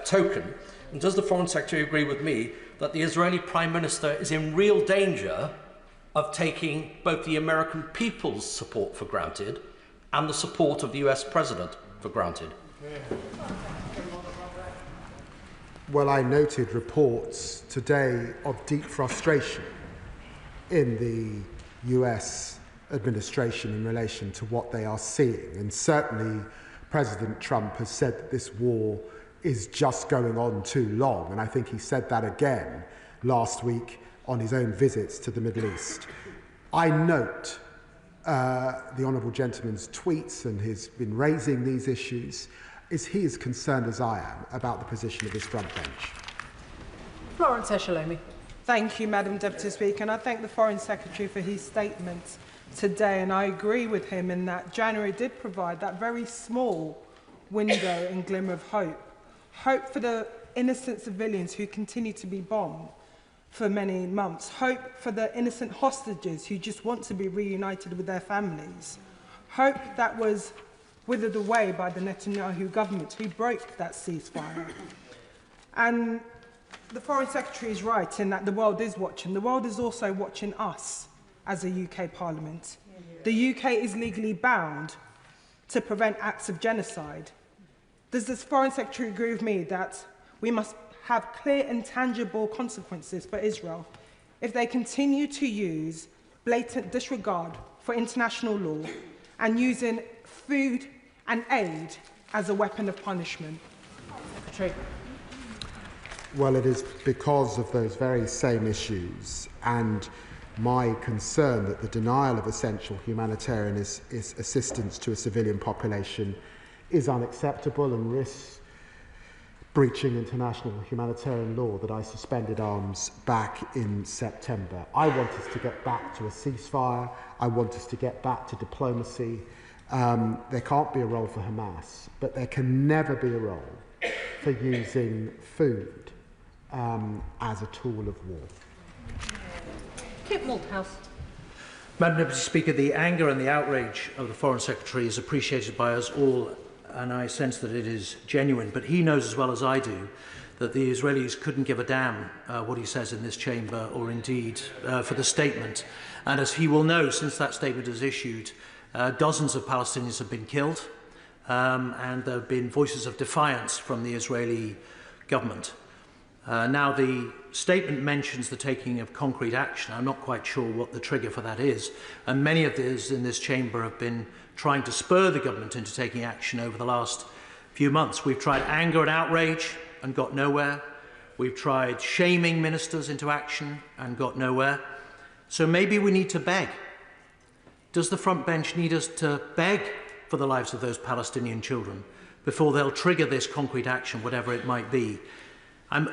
token. And does the Foreign Secretary agree with me that the Israeli Prime Minister is in real danger of taking both the American people's support for granted and the support of the US President for granted? Well, I noted reports today of deep frustration in the US administration in relation to what they are seeing. And certainly President Trump has said that this war is just going on too long. And I think he said that again last week on his own visits to the Middle East. I note the Honourable Gentleman's tweets, and he's been raising these issues. Is he as concerned as I am about the position of this front bench? Florence Eshalomi. Thank you, Madam Deputy Speaker, and I thank the Foreign Secretary for his statement today, and I agree with him in that January did provide that very small window and glimmer of hope. Hope for the innocent civilians who continue to be bombed for many months. Hope for the innocent hostages who just want to be reunited with their families. Hope that was withered away by the Netanyahu government, who broke that ceasefire. And the Foreign Secretary is right in that the world is watching. The world is also watching us as a UK Parliament. The UK is legally bound to prevent acts of genocide. Does the Foreign Secretary agree with me that we must have clear and tangible consequences for Israel if they continue to use blatant disregard for international law and using food and aid as a weapon of punishment? Secretary. Well, it is because of those very same issues and my concern that the denial of essential humanitarian assistance to a civilian population is unacceptable and risks breaching international humanitarian law that I suspended arms back in September. I want us to get back to a ceasefire. I want us to get back to diplomacy. There can't be a role for Hamas, but there can never be a role for using food as a tool of war. Kit Malthouse. Madam Deputy Speaker, the anger and the outrage of the Foreign Secretary is appreciated by us all, and I sense that it is genuine. But he knows as well as I do that the Israelis couldn't give a damn what he says in this chamber, or indeed for the statement. And as he will know, since that statement is issued, dozens of Palestinians have been killed, and there have been voices of defiance from the Israeli government. Now, the statement mentions the taking of concrete action. I'm not quite sure what the trigger for that is, and many of these in this chamber have been trying to spur the government into taking action over the last few months. We've tried anger and outrage and got nowhere. We've tried shaming ministers into action and got nowhere. So maybe we need to beg. Does the front bench need us to beg for the lives of those Palestinian children before they'll trigger this concrete action, whatever it might be? I'm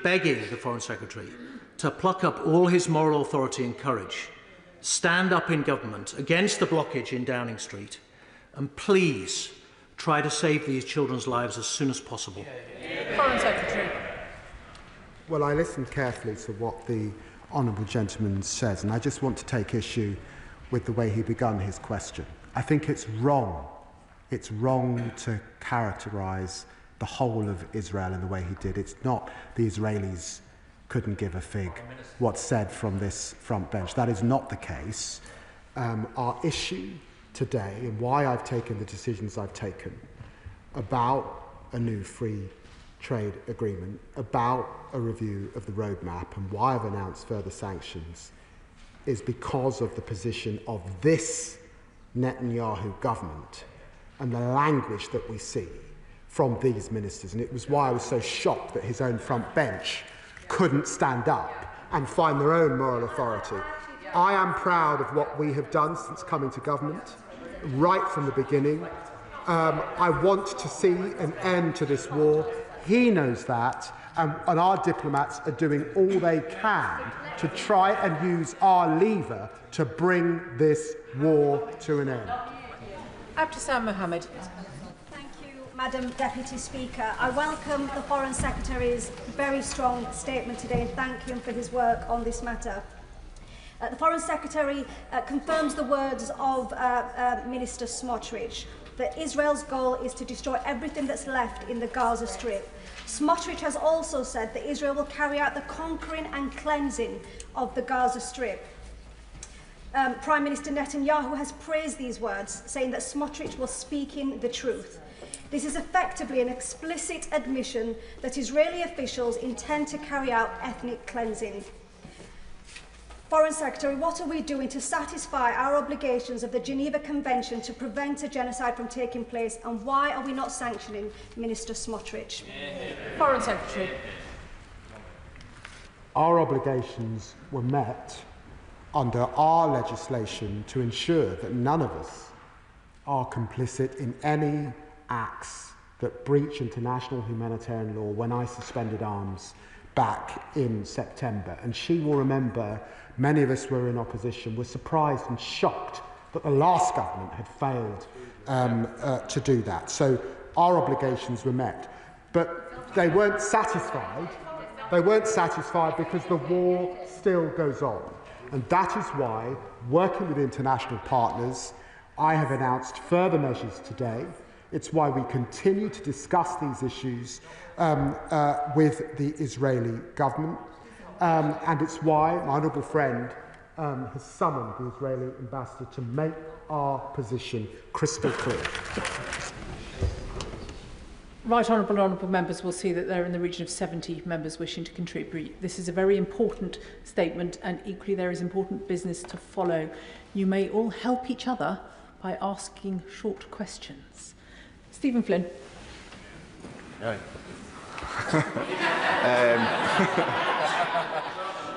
begging the Foreign Secretary to pluck up all his moral authority and courage, stand up in government against the blockage in Downing Street, and please try to save these children's lives as soon as possible. Foreign Secretary. Well, I listened carefully to what the honourable gentleman says, and I just want to take issue with the way he began his question. I think it's wrong. It's wrong to characterise the whole of Israel in the way he did. It's not the Israelis couldn't give a fig what's said from this front bench. That is not the case. Our issue today, and why I've taken the decisions I've taken about a new free trade agreement, about a review of the roadmap, and why I've announced further sanctions, is because of the position of this Netanyahu government and the language that we see from these ministers. And it was why I was so shocked that his own front bench couldn't stand up and find their own moral authority. I am proud of what we have done since coming to government, right from the beginning. I want to see an end to this war. He knows that, and our diplomats are doing all they can to try and use our lever to bring this war to an end. Abdeslam Mohammed. Thank you, Madam Deputy Speaker. I welcome the Foreign Secretary's very strong statement today and thank him for his work on this matter. The Foreign Secretary confirms the words of Minister Smotrich that Israel's goal is to destroy everything that's left in the Gaza Strip. Smotrich has also said that Israel will carry out the conquering and cleansing of the Gaza Strip. Prime Minister Netanyahu has praised these words, saying that Smotrich was speaking the truth. This is effectively an explicit admission that Israeli officials intend to carry out ethnic cleansing. Foreign Secretary, what are we doing to satisfy our obligations of the Geneva Convention to prevent a genocide from taking place, and why are we not sanctioning Minister Smotrich? Foreign Secretary. Our obligations were met under our legislation to ensure that none of us are complicit in any acts that breach international humanitarian law when I suspended arms back in September. And she will remember many of us were in opposition, were surprised and shocked that the last government had failed to do that. So our obligations were met. But they weren't satisfied. They weren't satisfied because the war still goes on. And that is why, working with international partners, I have announced further measures today. It's why we continue to discuss these issues with the Israeli government. And it's why my honourable friend has summoned the Israeli ambassador to make our position crystal clear. Right honourable members will see that there are in the region of 70 members wishing to contribute. This is a very important statement, and equally there is important business to follow. You may all help each other by asking short questions. Stephen Flynn. Right.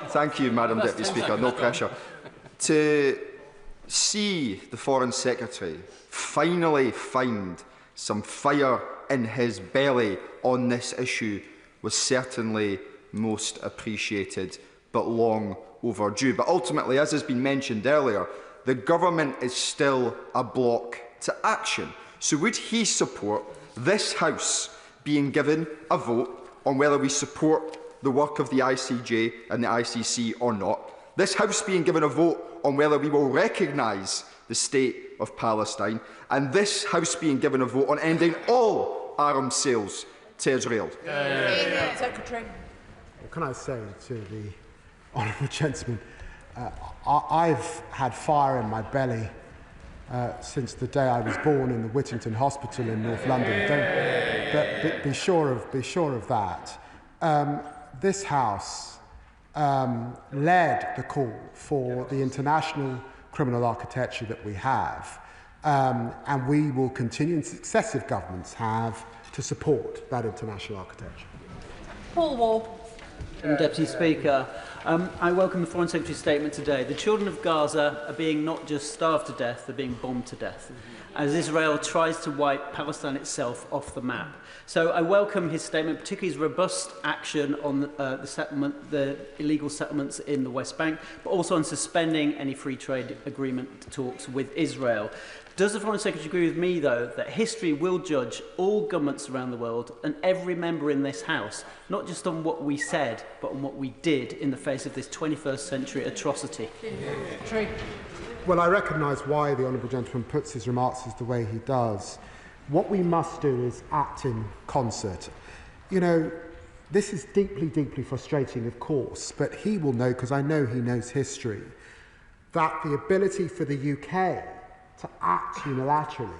Thank you, Madam Deputy Speaker. No pressure. To see the Foreign Secretary finally find some fire in his belly on this issue was certainly most appreciated, but long overdue. But ultimately, as has been mentioned earlier, the government is still a block to action. So would he support this House being given a vote on whether we support the work of the ICJ and the ICC or not? This House being given a vote on whether we will recognise the State of Palestine, and this House being given a vote on ending all arms sales to Israel. Secretary. What can I say to the honourable gentleman? I've had fire in my belly since the day I was born in the Whittington Hospital in North London. Be sure of that. This House led the call for the international criminal architecture that we have And we will continue, and successive governments have, to support that international architecture. Paul Wall. Deputy Speaker, I welcome the Foreign Secretary's statement today. The children of Gaza are being not just starved to death, they're being bombed to death, as Israel tries to wipe Palestine itself off the map. So I welcome his statement, particularly his robust action on the illegal settlements in the West Bank, but also on suspending any free trade agreement talks with Israel. Does the Foreign Secretary agree with me, though, that history will judge all governments around the world and every member in this House, not just on what we said, but on what we did in the face of this 21st century atrocity? True. Well, I recognise why the Honourable Gentleman puts his remarks as the way he does. What we must do is act in concert. You know, this is deeply, deeply frustrating, of course, but he will know, because I know he knows history, that the ability for the UK to act unilaterally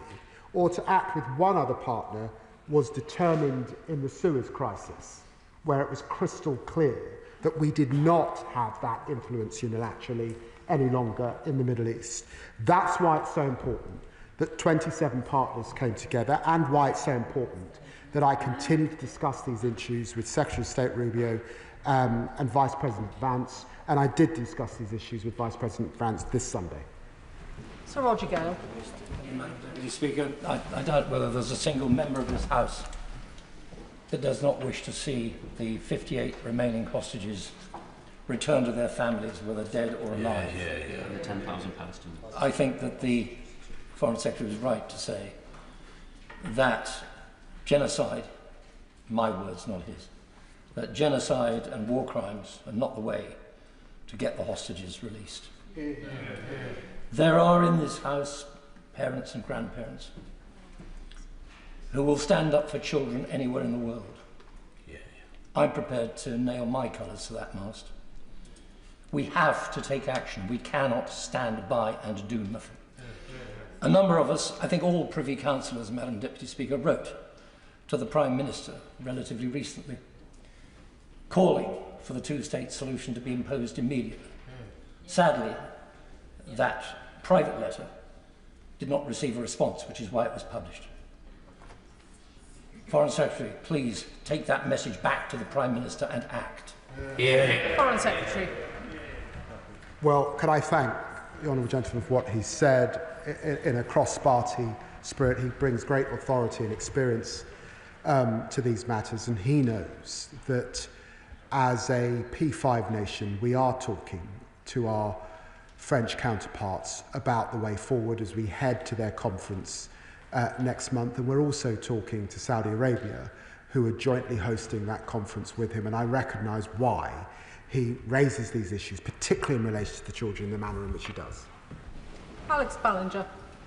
or to act with one other partner was determined in the Suez crisis, where it was crystal clear that we did not have that influence unilaterally any longer in the Middle East. That's why it's so important that 27 partners came together, and why it's so important that I continue to discuss these issues with Secretary of State Rubio and Vice President Vance, and I did discuss these issues with Vice President Vance this Sunday. Sir Roger Gale. Deputy Speaker, I doubt whether there's a single member of this House that does not wish to see the 58 remaining hostages returned to their families, whether dead or alive. And the 10,000 Palestinians. I think that the Foreign Secretary was right to say that genocide, my words, not his, that genocide and war crimes are not the way to get the hostages released. There are in this House parents and grandparents who will stand up for children anywhere in the world. I'm prepared to nail my colours to that mast. We have to take action. We cannot stand by and do nothing. A number of us, I think all Privy Councillors, Madam Deputy Speaker, wrote to the Prime Minister relatively recently, calling for the two-state solution to be imposed immediately. Sadly, that private letter did not receive a response, which is why it was published. Foreign Secretary, please take that message back to the Prime Minister and act. Foreign Secretary. Well, can I thank the Honourable Gentleman for what he said in a cross-party spirit. He brings great authority and experience to these matters, and he knows that as a P5 nation, we are talking to our French counterparts about the way forward as we head to their conference next month. And we're also talking to Saudi Arabia, who are jointly hosting that conference with him. And I recognise why he raises these issues, particularly in relation to the children, in the manner in which he does. Alex Ballinger.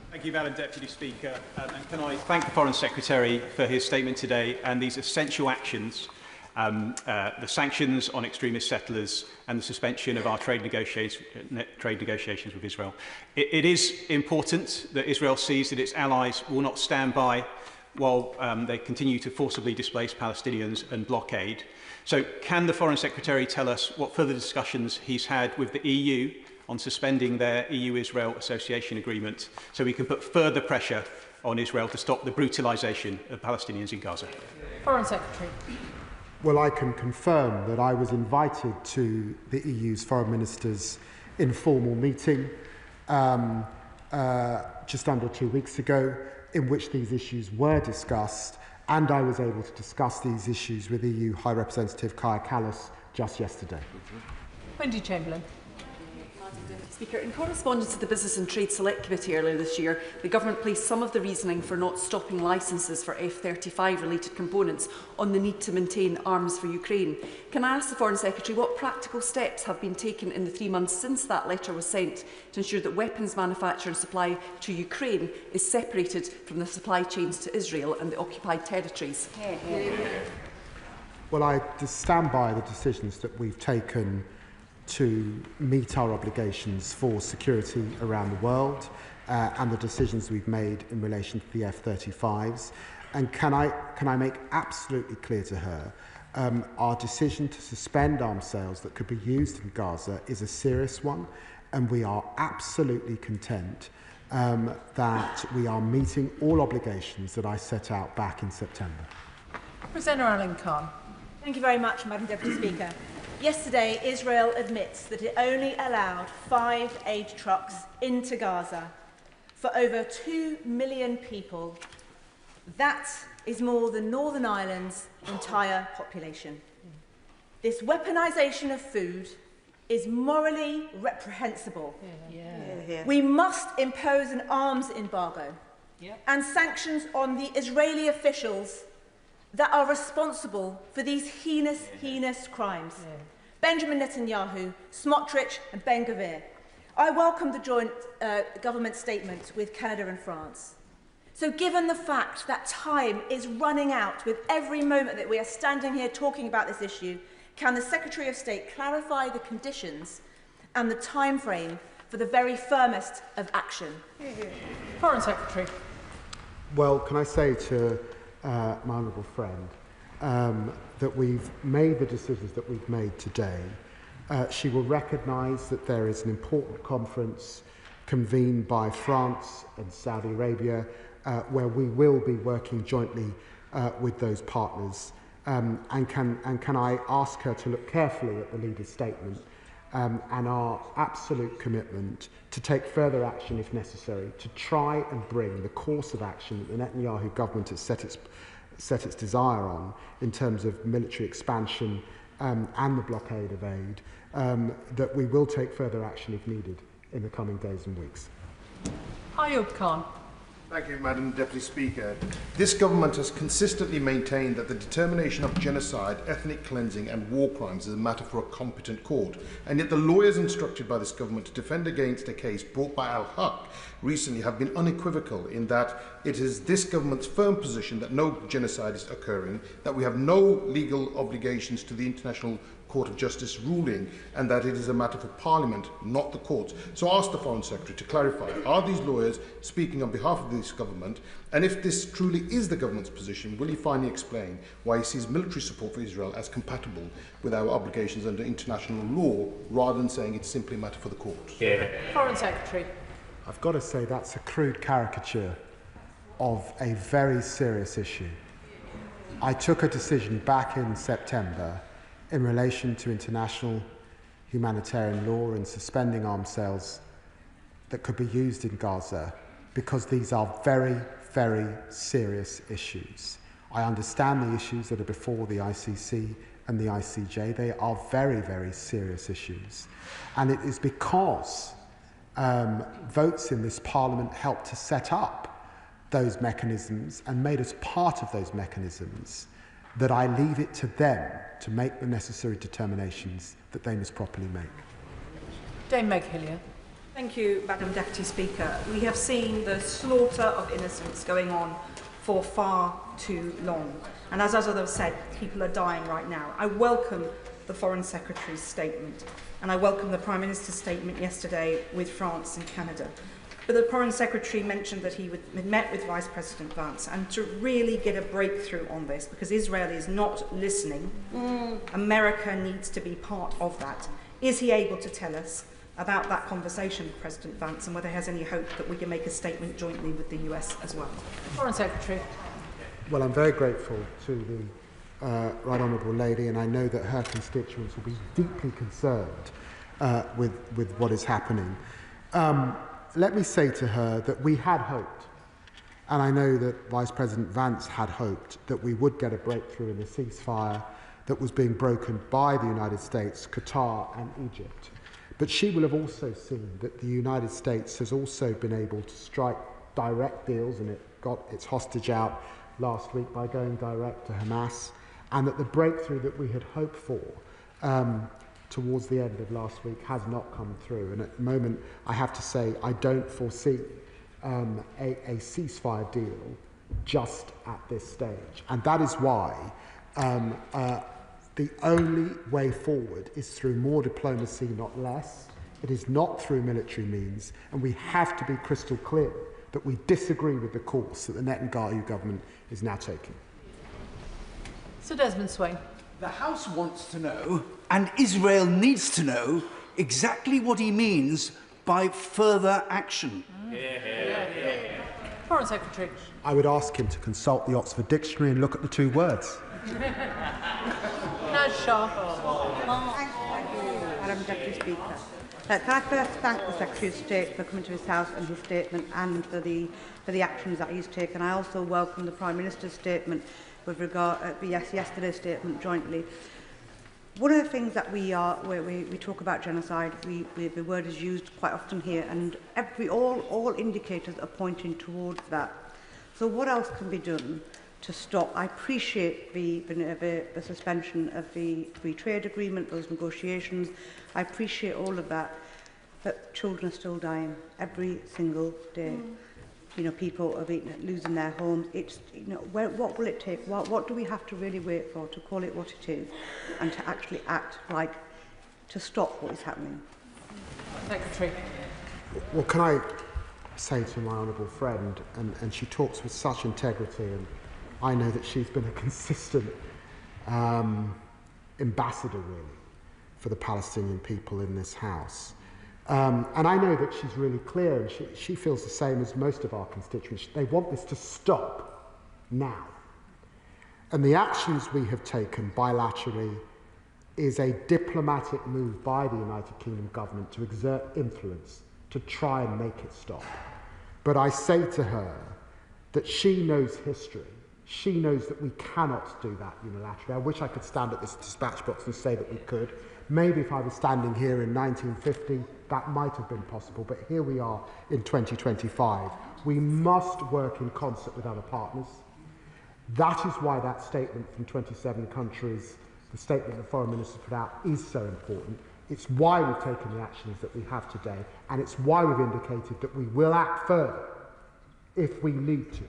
Thank you, Madam Deputy Speaker. And can I thank the Foreign Secretary for his statement today and these essential actions, the sanctions on extremist settlers and the suspension of our trade negotiations with Israel. It is important that Israel sees that its allies will not stand by while they continue to forcibly displace Palestinians and blockade. So can the Foreign Secretary tell us what further discussions he's had with the EU on suspending their EU-Israel Association Agreement so we can put further pressure on Israel to stop the brutalisation of Palestinians in Gaza? Foreign Secretary. Well, I can confirm that I was invited to the EU's foreign ministers' informal meeting just under 2 weeks ago, in which these issues were discussed, and I was able to discuss these issues with EU High Representative Kaja Kallas just yesterday. Wendy Chamberlain. Speaker, in correspondence to the Business and Trade Select Committee earlier this year, the Government placed some of the reasoning for not stopping licences for F-35 related components on the need to maintain arms for Ukraine. Can I ask the Foreign Secretary what practical steps have been taken in the 3 months since that letter was sent to ensure that weapons manufacture and supply to Ukraine is separated from the supply chains to Israel and the occupied territories? Well, I stand by the decisions that we've taken to meet our obligations for security around the world and the decisions we've made in relation to the F-35s. And can I make absolutely clear to her, our decision to suspend arms sales that could be used in Gaza is a serious one, and we are absolutely content that we are meeting all obligations that I set out back in September. Presenter Alan Khan. Thank you very much, Madam Deputy Speaker. Yesterday, Israel admits that it only allowed 5 aid trucks into Gaza for over 2 million people. That is more than Northern Ireland's entire population. This weaponisation of food is morally reprehensible. We must impose an arms embargo and sanctions on the Israeli officials that are responsible for these heinous crimes. Benjamin Netanyahu, Smotrich and Ben Gvir. I welcome the joint government statement with Canada and France. So given the fact that time is running out with every moment that we are standing here talking about this issue, can the Secretary of State clarify the conditions and the time frame for the very firmest of action? Foreign Secretary. Well, can I say to my honourable friend that we've made the decisions that we've made today. She will recognise that there is an important conference convened by France and Saudi Arabia where we will be working jointly with those partners. And can I ask her to look carefully at the leader's statement and our absolute commitment to take further action if necessary to try and bring the course of action that the Netanyahu government has set its desire on in terms of military expansion and the blockade of aid, that we will take further action if needed in the coming days and weeks. Ayub Khan. Thank you, Madam Deputy Speaker. This government has consistently maintained that the determination of genocide, ethnic cleansing and war crimes is a matter for a competent court. And yet the lawyers instructed by this government to defend against a case brought by Al-Haq recently have been unequivocal in that it is this government's firm position that no genocide is occurring, that we have no legal obligations to the International Court of Justice ruling, and that it is a matter for Parliament, not the courts. So I ask the Foreign Secretary to clarify, are these lawyers speaking on behalf of this government? And if this truly is the government's position, will he finally explain why he sees military support for Israel as compatible with our obligations under international law, rather than saying it's simply a matter for the courts? Foreign Secretary. I've got to say that's a crude caricature of a very serious issue. I took a decision back in September in relation to international humanitarian law and suspending arms sales that could be used in Gaza because these are very, very serious issues. I understand the issues that are before the ICC and the ICJ. They are very, very serious issues. And it is because votes in this Parliament helped to set up those mechanisms and made us part of those mechanisms that I leave it to them to make the necessary determinations that they must properly make. Dame Meg Hillier. Thank you, Madam Deputy Speaker. We have seen the slaughter of innocents going on for far too long. And as others have said, people are dying right now. I welcome the Foreign Secretary's statement, and I welcome the Prime Minister's statement yesterday with France and Canada. But the Foreign Secretary mentioned that he had met with Vice President Vance and to really get a breakthrough on this, because Israel is not listening. America needs to be part of that. Is he able to tell us about that conversation with President Vance and whether he has any hope that we can make a statement jointly with the US as well? Foreign Secretary. Well, I'm very grateful to the Right Honourable Lady, and I know that her constituents will be deeply concerned with what is happening. Let me say to her that we had hoped, and I know that Vice President Vance had hoped, that we would get a breakthrough in the ceasefire that was being broken by the United States, Qatar and Egypt. But she will have also seen that the United States has also been able to strike direct deals, and it got its hostage out last week by going direct to Hamas, and that the breakthrough that we had hoped for towards the end of last week has not come through. And at the moment, I have to say, I don't foresee a ceasefire deal just at this stage. And that is why the only way forward is through more diplomacy, not less. It is not through military means. And we have to be crystal clear that we disagree with the course that the Netanyahu government is now taking. Sir Desmond Swain. The House wants to know, and Israel needs to know, exactly what he means by further action. Foreign Secretary. I would ask him to consult the Oxford Dictionary and look at the two words. Naz Shah. Madam Deputy Speaker. Can I first thank the Secretary of State for coming to his house and his statement and for the actions that he's taken. I also welcome the Prime Minister's statement with regard to yesterday's statement jointly. One of the things that we talk about genocide, the word is used quite often here, and all indicators are pointing towards that. So what else can be done to stop? I appreciate the suspension of the free trade agreement, those negotiations. I appreciate all of that, but children are still dying every single day. You know, people are losing their homes. It's, you know, what will it take? What do we have to really wait for to call it what it is and to actually act like to stop what is happening? Secretary. Well, can I say to my honourable friend, and she talks with such integrity, and I know that she's been a consistent ambassador, really, for the Palestinian people in this House. And I know that she's really clear, and she feels the same as most of our constituents. They want this to stop now. And the actions we have taken bilaterally is a diplomatic move by the United Kingdom government to exert influence to try and make it stop. But I say to her that she knows history. She knows that we cannot do that unilaterally. I wish I could stand at this dispatch box and say that we could. Maybe if I was standing here in 1950, that might have been possible, but here we are in 2025. We must work in concert with other partners. That is why that statement from 27 countries, the statement the Foreign Minister put out, is so important. It's why we've taken the actions that we have today, and it's why we've indicated that we will act further if we need to,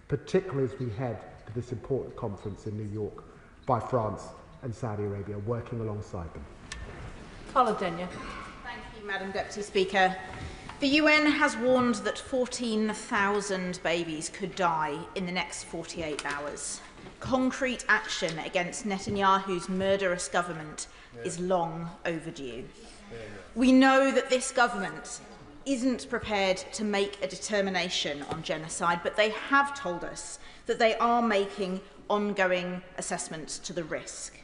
particularly as we head to this important conference in New York by France and Saudi Arabia, working alongside them. Carla Denyer. Thank you, Madam Deputy Speaker. The UN has warned that 14,000 babies could die in the next 48 hours. Concrete action against Netanyahu's murderous government is long overdue. We know that this government isn't prepared to make a determination on genocide, but they have told us that they are making ongoing assessments to the risk.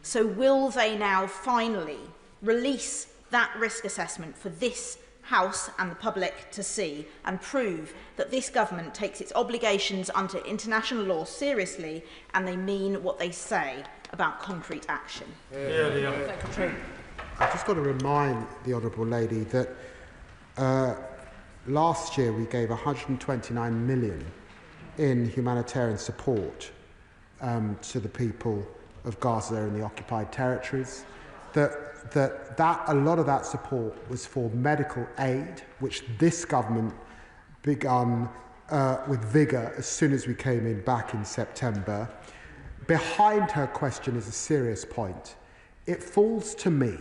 So will they now finally release that risk assessment for this House and the public to see and prove that this government takes its obligations under international law seriously and they mean what they say about concrete action? I've just got to remind the Honourable Lady that last year we gave 129 million in humanitarian support to the people of Gaza and the occupied territories. That a lot of that support was for medical aid, which this government begun with vigour as soon as we came in back in September. Behind her question is a serious point. It falls to me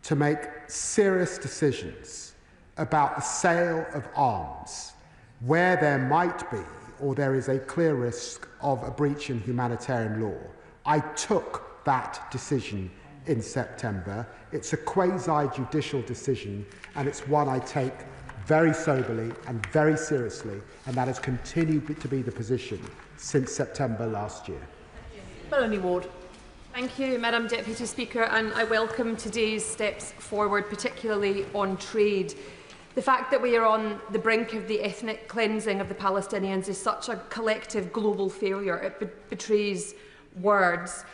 to make serious decisions about the sale of arms where there might be or there is a clear risk of a breach in humanitarian law. I took that decision in September. It's a quasi-judicial decision, and it's one I take very soberly and very seriously, and that has continued to be the position since September last year. Melanie Ward. Thank you, Madam Deputy Speaker, and I welcome today's steps forward, particularly on trade. The fact that we are on the brink of the ethnic cleansing of the Palestinians is such a collective global failure. It betrays words.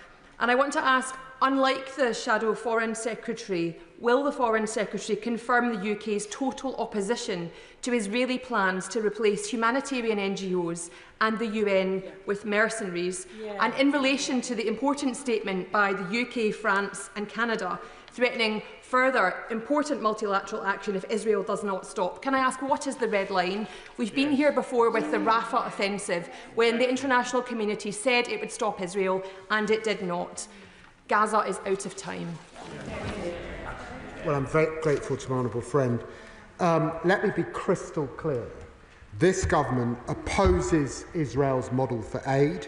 And I want to ask, unlike the Shadow Foreign Secretary, will the Foreign Secretary confirm the UK's total opposition to Israeli plans to replace humanitarian NGOs and the UN with mercenaries? And in relation to the important statement by the UK, France and Canada threatening further important multilateral action if Israel does not stop, can I ask, what is the red line? We've been here before with the Rafah offensive, when the international community said it would stop Israel and it did not. Gaza is out of time. Well, I'm very grateful to my honourable friend. Let me be crystal clear. This government opposes Israel's model for aid.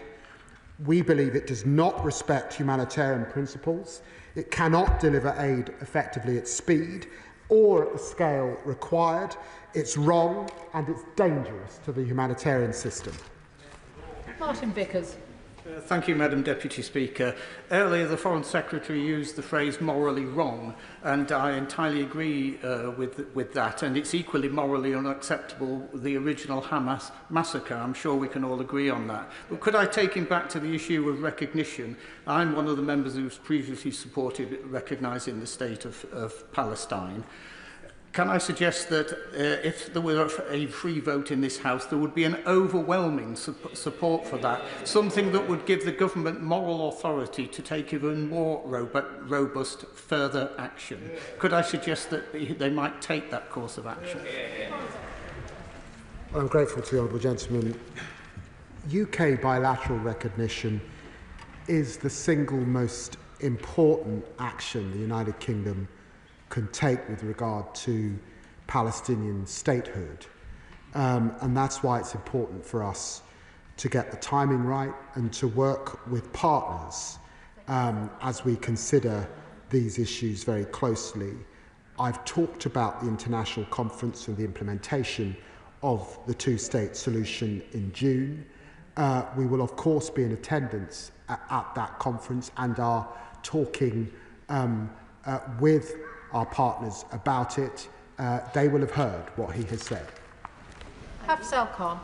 We believe it does not respect humanitarian principles. It cannot deliver aid effectively at speed or at the scale required. It's wrong and it's dangerous to the humanitarian system. Martin Vickers. Thank you, Madam Deputy Speaker. Earlier, the Foreign Secretary used the phrase morally wrong, and I entirely agree with that, and it's equally morally unacceptable, the original Hamas massacre. I'm sure we can all agree on that. But could I take him back to the issue of recognition? I'm one of the members who's previously supported recognising the state of Palestine. Can I suggest that if there were a free vote in this House, there would be an overwhelming support for that, something that would give the government moral authority to take even more robust further action? Could I suggest that they might take that course of action? I'm grateful to the honourable gentleman. UK bilateral recognition is the single most important action the United Kingdom can take with regard to Palestinian statehood. And that's why it's important for us to get the timing right and to work with partners as we consider these issues very closely. I've talked about the international conference and the implementation of the two-state solution in June. We will, of course, be in attendance at that conference and are talking with our partners about it. They will have heard what he has said. Afzal Khan.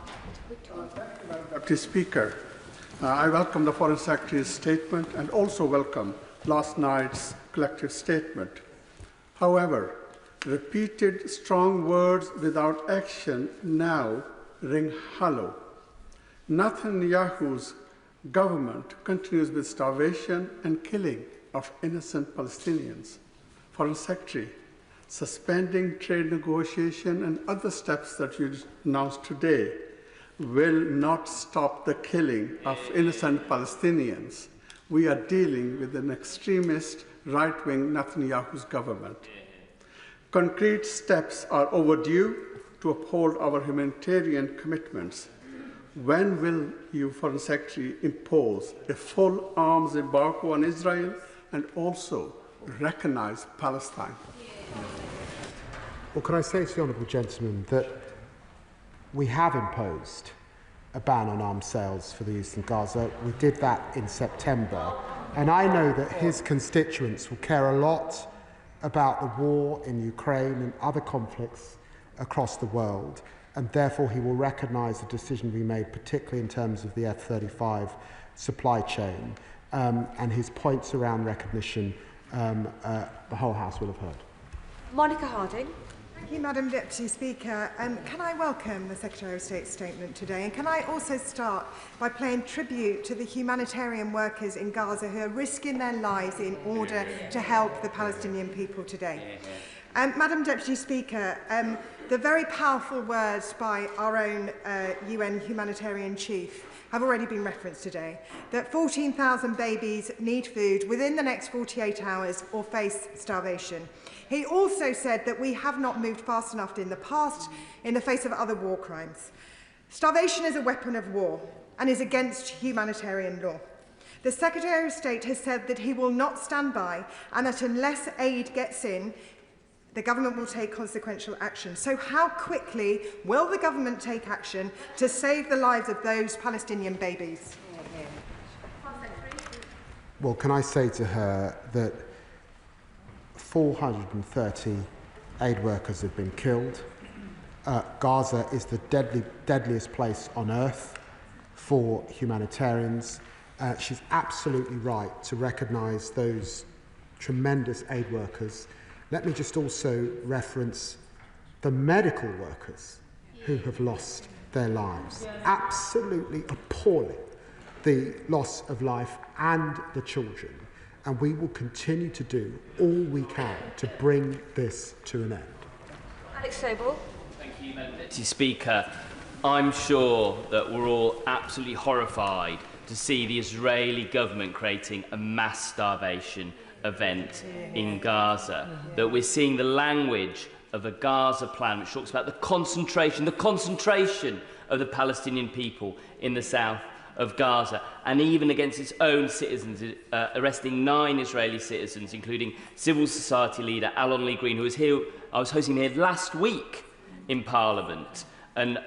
Deputy Speaker, I welcome the Foreign Secretary's statement and also welcome last night's collective statement. However, repeated strong words without action now ring hollow. Netanyahu's government continues with starvation and killing of innocent Palestinians. Foreign Secretary, suspending trade negotiation and other steps that you announced today will not stop the killing of innocent Palestinians. We are dealing with an extremist right-wing Netanyahu's government. Concrete steps are overdue to uphold our humanitarian commitments. When will you, Foreign Secretary, impose a full arms embargo on Israel and also recognise Palestine? Well, can I say to the honourable gentleman that we have imposed a ban on arms sales for the eastern Gaza. We did that in September, and I know that his constituents will care a lot about the war in Ukraine and other conflicts across the world, and therefore he will recognise the decision we made, particularly in terms of the F-35 supply chain, and his points around recognition the whole House will have heard. Monica Harding. Thank you, Madam Deputy Speaker. Can I welcome the Secretary of State's statement today? And can I also start by paying tribute to the humanitarian workers in Gaza who are risking their lives in order to help the Palestinian people today? Madam Deputy Speaker, the very powerful words by our own UN humanitarian chief have already been referenced today, that 14,000 babies need food within the next 48 hours or face starvation. He also said that we have not moved fast enough in the past in the face of other war crimes. Starvation is a weapon of war and is against humanitarian law. The Secretary of State has said that he will not stand by and that unless aid gets in, the government will take consequential action. So how quickly will the government take action to save the lives of those Palestinian babies? Well, can I say to her that 430 aid workers have been killed. Gaza is the deadliest place on earth for humanitarians. She's absolutely right to recognise those tremendous aid workers. Let me just also reference the medical workers who have lost their lives. Absolutely appalling, the loss of life and the children. And we will continue to do all we can to bring this to an end. Alex Sobel. Thank you, Madam Deputy Speaker. I'm sure that we're all absolutely horrified to see the Israeli government creating a mass starvation event in Gaza, that we're seeing the language of a Gaza plan which talks about the concentration of the Palestinian people in the south of Gaza, and even against its own citizens, arresting 9 Israeli citizens, including civil society leader Alon Lee Green, who was here, I was hosting here last week in Parliament, and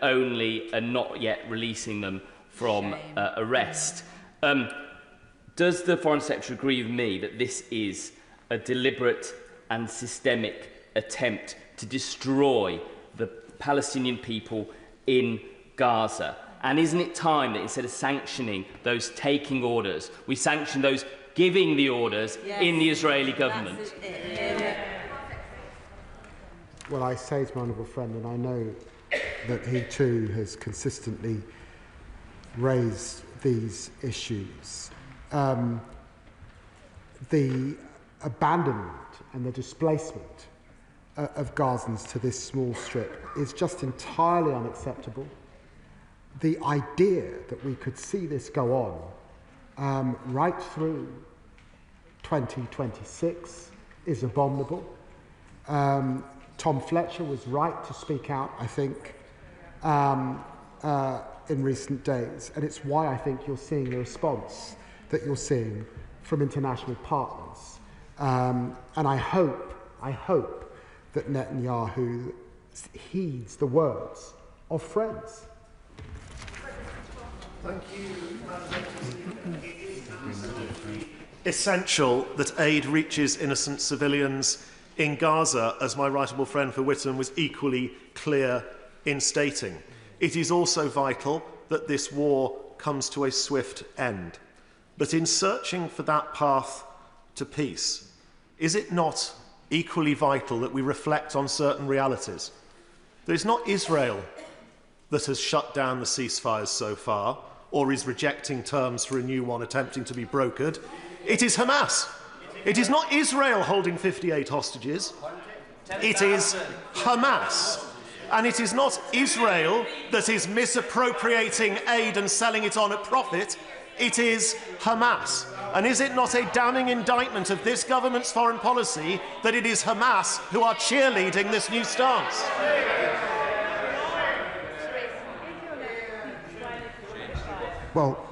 not yet releasing them from arrest. Does the Foreign Secretary agree with me that this is a deliberate and systemic attempt to destroy the Palestinian people in Gaza? And isn't it time that instead of sanctioning those taking orders, we sanction those giving the orders in the Israeli government? Well, I say to my honourable friend, and I know that he too has consistently raised these issues, the abandonment and the displacement of Gazans to this small strip is just entirely unacceptable. The idea that we could see this go on right through 2026 is abominable. Tom Fletcher was right to speak out, I think, in recent days, and it's why I think you're seeing the response that you're seeing from international partners. And I hope that Netanyahu heeds the words of friends. Thank you, essential that aid reaches innocent civilians in Gaza, as my right honourable friend for Whittam was equally clear in stating. It is also vital that this war comes to a swift end. But in searching for that path to peace, is it not equally vital that we reflect on certain realities? That it's not Israel that has shut down the ceasefires so far, or is rejecting terms for a new one attempting to be brokered. It is Hamas. It is not Israel holding 58 hostages. It is Hamas. And it is not Israel that is misappropriating aid and selling it on at profit. It is Hamas. And is it not a damning indictment of this government's foreign policy that it is Hamas who are cheerleading this new stance? Well,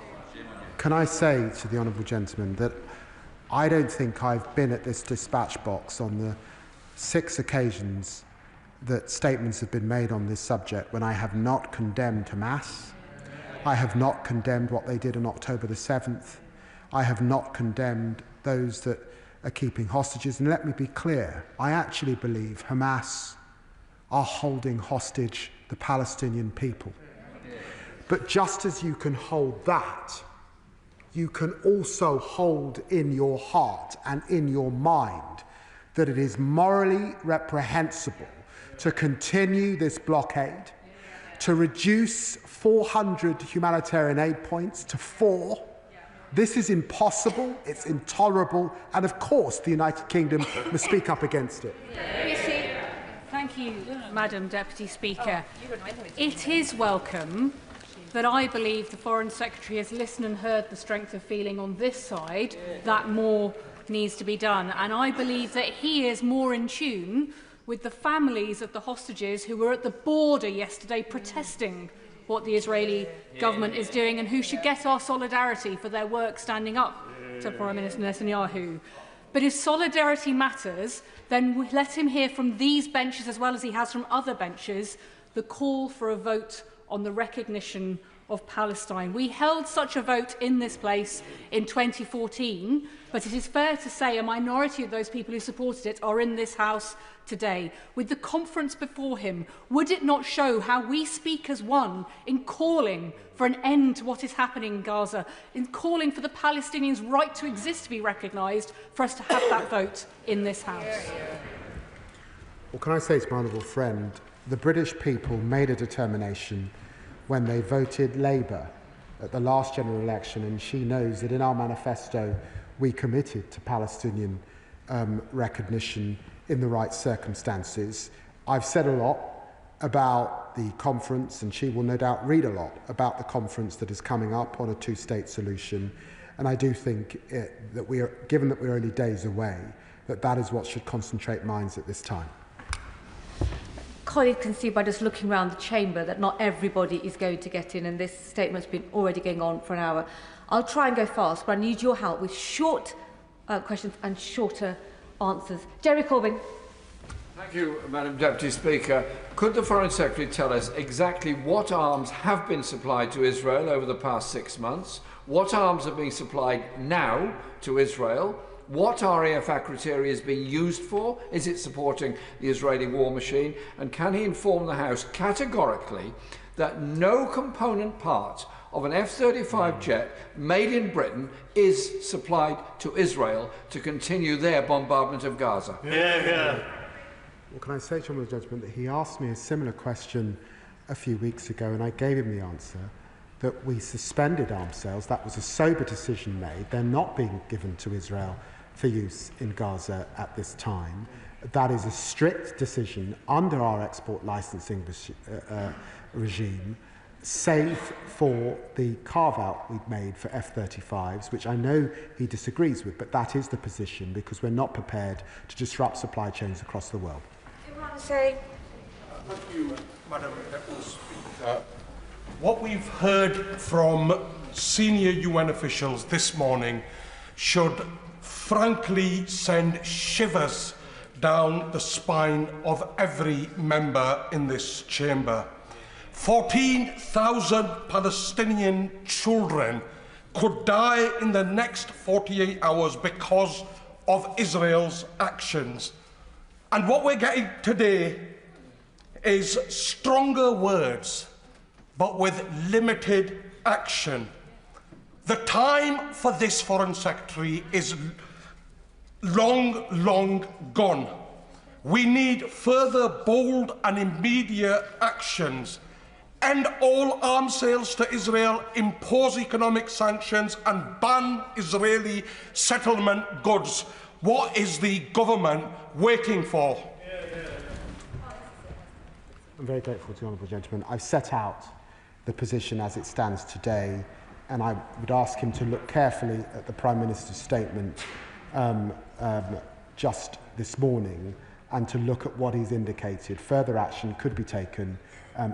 can I say to the honourable gentleman that I don't think I've been at this dispatch box on the 6 occasions that statements have been made on this subject when I have not condemned Hamas. I have not condemned what they did on October the 7th. I have not condemned those that are keeping hostages. And let me be clear, I actually believe Hamas are holding hostage the Palestinian people. But just as you can hold that, you can also hold in your heart and in your mind that it is morally reprehensible to continue this blockade, to reduce 400 humanitarian aid points to 4. This is impossible, it's intolerable, and of course the United Kingdom must speak up against it. Thank you, Madam Deputy Speaker. It is welcome that I believe the Foreign Secretary has listened and heard the strength of feeling on this side that more needs to be done. And I believe that he is more in tune with the families of the hostages who were at the border yesterday protesting what the Israeli government is doing and who should get our solidarity for their work standing up to Prime Minister Netanyahu. But if solidarity matters, then let him hear from these benches as well as he has from other benches the call for a vote on the recognition of Palestine. We held such a vote in this place in 2014, but it is fair to say a minority of those people who supported it are in this House today. With the conference before him, would it not show how we speak as one in calling for an end to what is happening in Gaza, in calling for the Palestinians' right to exist to be recognised, for us to have that vote in this House? Well, can I say to my honourable friend, the British people made a determination when they voted Labour at the last general election, and she knows that in our manifesto we committed to Palestinian recognition in the right circumstances. I've said a lot about the conference, and she will no doubt read a lot about the conference that is coming up on a two-state solution, and I do think that given that we're only days away, that is what should concentrate minds at this time. colleagues can see by just looking around the chamber that not everybody is going to get in, and this statement's been already going on for an hour. I'll try and go fast, but I need your help with short questions and shorter answers. Jerry Corbyn. Thank you, Madam Deputy Speaker. Could the Foreign Secretary tell us exactly what arms have been supplied to Israel over the past 6 months? What arms are being supplied now to Israel? What RAF criteria is being used for? Is it supporting the Israeli war machine? And can he inform the House categorically that no component part of an F-35 jet made in Britain is supplied to Israel to continue their bombardment of Gaza? Well, can I say to the judgment that he asked me a similar question a few weeks ago, and I gave him the answer that we suspended arms sales. That was a sober decision made. They're not being given to Israel for use in Gaza at this time. That is a strict decision under our export licensing regime, save for the carve-out we've made for F-35s, which I know he disagrees with, but that is the position because we're not prepared to disrupt supply chains across the world. Say. Thank you, Madam Deputy Speaker. What we've heard from senior UN officials this morning should frankly send shivers down the spine of every member in this chamber. 14,000 Palestinian children could die in the next 48 hours because of Israel's actions. And what we're getting today is stronger words, but with limited action. The time for this Foreign Secretary is long gone. We need further bold and immediate actions. End all arms sales to Israel, impose economic sanctions and ban Israeli settlement goods. What is the government waiting for? I'm very grateful to the honourable gentleman. I've set out the position as it stands today, and I would ask him to look carefully at the Prime Minister's statement just this morning and to look at what he's indicated. Further action could be taken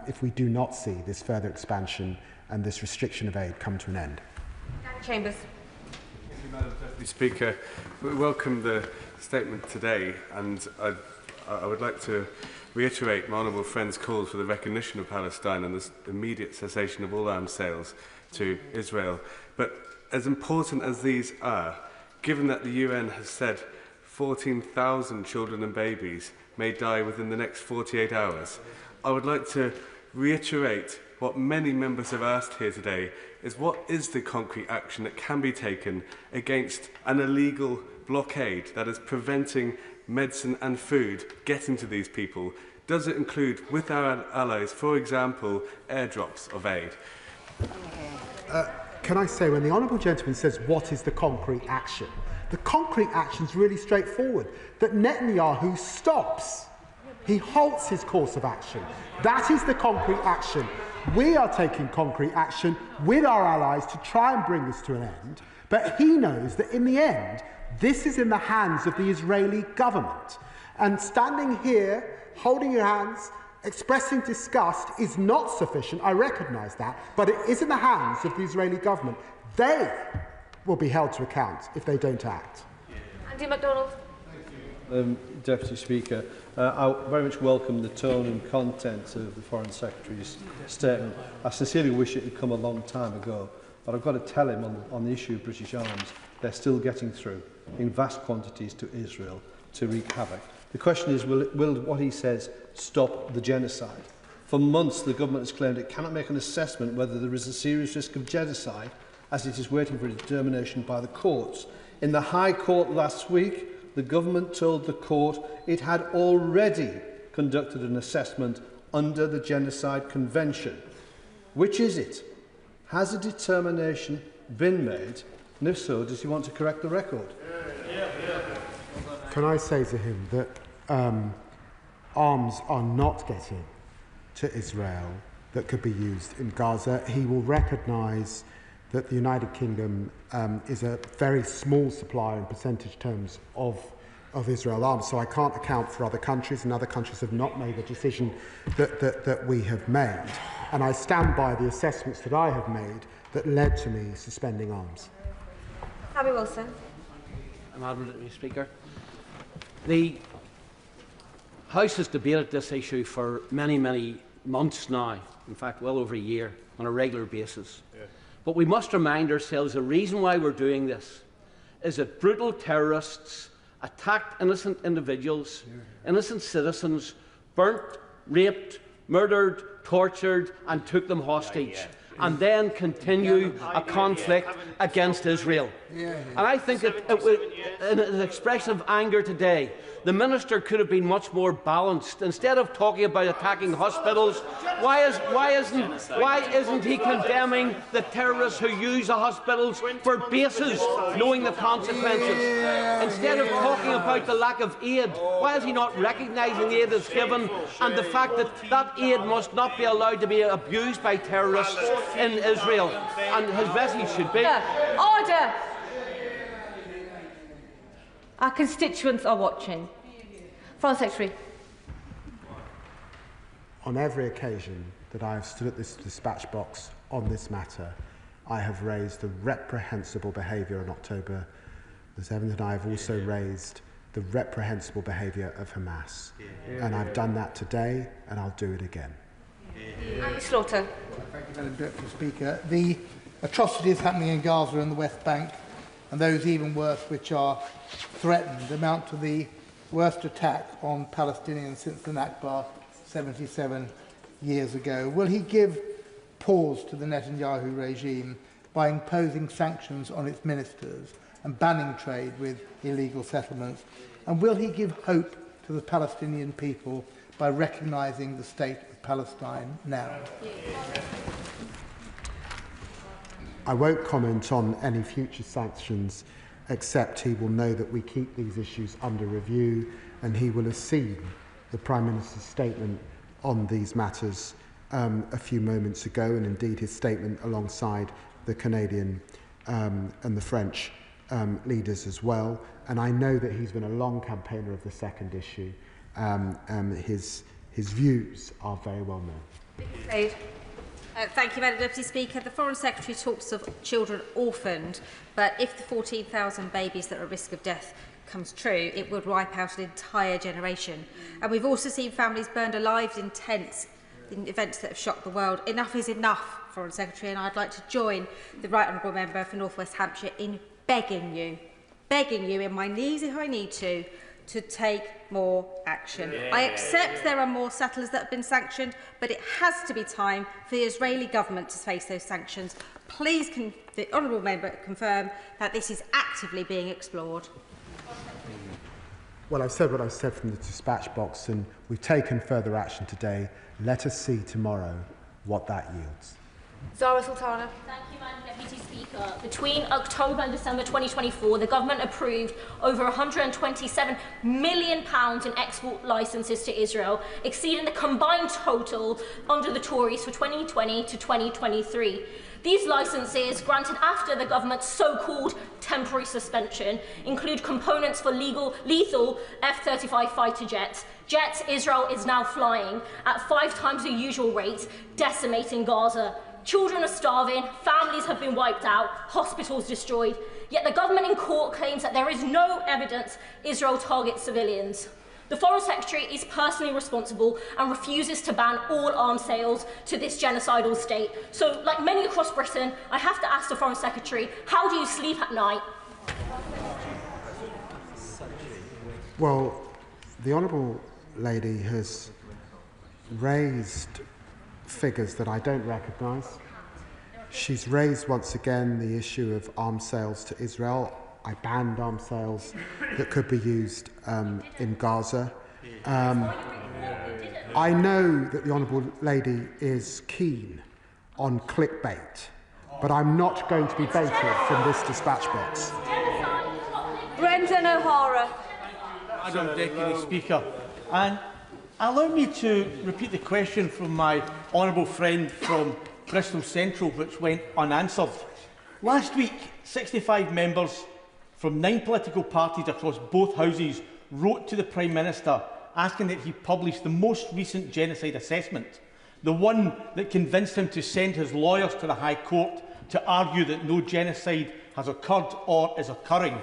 if we do not see this further expansion and this restriction of aid come to an end. Chambers. Thank you, Madam Deputy Speaker. We welcome the statement today, and I would like to reiterate my honourable friend's call for the recognition of Palestine and the immediate cessation of all arms sales to Israel. But as important as these are, given that the UN has said 14,000 children and babies may die within the next 48 hours, I would like to reiterate what many members have asked here today, is what is the concrete action that can be taken against an illegal blockade that is preventing medicine and food getting to these people? Does it include, with our allies, for example, airdrops of aid? Can I say, when the honourable gentleman says what is the concrete action, the concrete action is really straightforward, that Netanyahu stops. He halts his course of action. That is the concrete action. We are taking concrete action with our allies to try and bring this to an end, but he knows that in the end, this is in the hands of the Israeli government. And standing here, holding your hands, expressing disgust is not sufficient. I recognise that, but it is in the hands of the Israeli government. They will be held to account if they don't act. Andy MacDonald. Deputy Speaker, I very much welcome the tone and content of the Foreign Secretary's statement. I sincerely wish it had come a long time ago, but I've got to tell him on the issue of British arms, they're still getting through in vast quantities to Israel to wreak havoc. The question is, will what he says stop the genocide? For months, the government has claimed it cannot make an assessment whether there is a serious risk of genocide, as it is waiting for a determination by the courts. In the High Court last week, the government told the court it had already conducted an assessment under the Genocide Convention. Which is it? Has a determination been made? And if so, does he want to correct the record? Can I say to him that arms are not getting to Israel that could be used in Gaza? He will recognise that the United Kingdom is a very small supplier in percentage terms of of Israel arms. So I can't account for other countries, and other countries have not made the decision that we have made. And I stand by the assessments that I have made that led to me suspending arms. Harry Wilson. Madam Deputy Speaker, the House has debated this issue for many months now, in fact well over a year, on a regular basis. Yeah. But we must remind ourselves the reason why we're doing this is that brutal terrorists attacked innocent individuals, innocent citizens, burnt, raped, murdered, tortured and took them hostage. And then continue a conflict against Israel. And I think it was an expression of anger today. The Minister could have been much more balanced. Instead of talking about attacking hospitals, why isn't he condemning the terrorists who use the hospitals for bases, knowing the consequences? Instead of talking about the lack of aid, why is he not recognising aid is given and the fact that that aid must not be allowed to be abused by terrorists in Israel? And his message should be... Order! Our constituents are watching. Foreign Secretary. On every occasion that I have stood at this dispatch box on this matter, I have raised the reprehensible behaviour on October the 7th, and I have also raised the reprehensible behaviour of Hamas. And I've done that today, and I'll do it again. Slaughter. Thank you, Madam Deputy Speaker. The atrocities happening in Gaza and the West Bank, and those even worse which are threatened, amount to the worst attack on Palestinians since the Nakba 77 years ago. Will he give pause to the Netanyahu regime by imposing sanctions on its ministers and banning trade with illegal settlements? And will he give hope to the Palestinian people by recognising the state of Palestine now? I won't comment on any future sanctions, except he will know that we keep these issues under review, and he will have seen the Prime Minister's statement on these matters a few moments ago, and indeed his statement alongside the Canadian and the French leaders as well. And I know that he's been a long campaigner of the second issue. His views are very well known. Thank you, Madam Deputy Speaker. The Foreign Secretary talks of children orphaned, but if the 14,000 babies that are at risk of death comes true, it would wipe out an entire generation. And we've also seen families burned alive in tents in events that have shocked the world. Enough is enough, Foreign Secretary, and I'd like to join the Right Honourable Member for North West Hampshire in begging you in my knees if I need to take more action. I accept there are more settlers that have been sanctioned, but it has to be time for the Israeli government to face those sanctions. Please can the Honourable Member confirm that this is actively being explored? Well, I've said what I've said from the dispatch box, and we've taken further action today. Let us see tomorrow what that yields. Zara Sultana. Thank you, Madam Deputy Speaker. Between October and December 2024, the government approved over £127 million in export licences to Israel, exceeding the combined total under the Tories for 2020 to 2023. These licences, granted after the government's so-called temporary suspension, include components for lethal F-35 fighter jets. Jets Israel is now flying at 5 times the usual rate, decimating Gaza. Children are starving, families have been wiped out, hospitals destroyed. Yet the government in court claims that there is no evidence Israel targets civilians. The Foreign Secretary is personally responsible and refuses to ban all arms sales to this genocidal state. So, like many across Britain, I have to ask the Foreign Secretary, how do you sleep at night? Well, the Honourable Lady has raised figures that I don't recognise. She's raised once again the issue of arms sales to Israel. I banned arms sales that could be used in Gaza. I know that the Honourable Lady is keen on clickbait, but I'm not going to be baited from this dispatch box. Brendan O'Hara. Madam Deputy Speaker, and allow me to repeat the question from my honourable friend from Bristol Central, which went unanswered. Last week, 65 members from 9 political parties across both houses wrote to the Prime Minister asking that he publish the most recent genocide assessment, the one that convinced him to send his lawyers to the High Court to argue that no genocide has occurred or is occurring.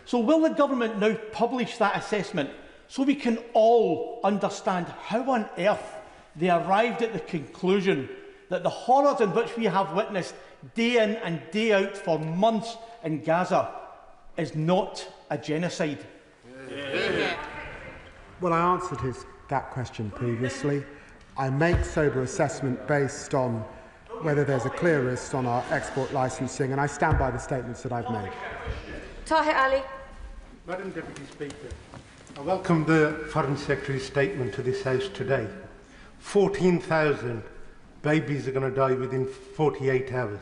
So will the government now publish that assessment so we can all understand how on earth they arrived at the conclusion that the horrors in which we have witnessed day in and day out for months in Gaza is not a genocide? Well, I answered that question previously. I make sober assessment based on whether there's a clear risk on our export licensing, and I stand by the statements that I've made. Tahir Ali. Madam Deputy Speaker, I welcome the Foreign Secretary's statement to this House today. 14,000 babies are going to die within 48 hours.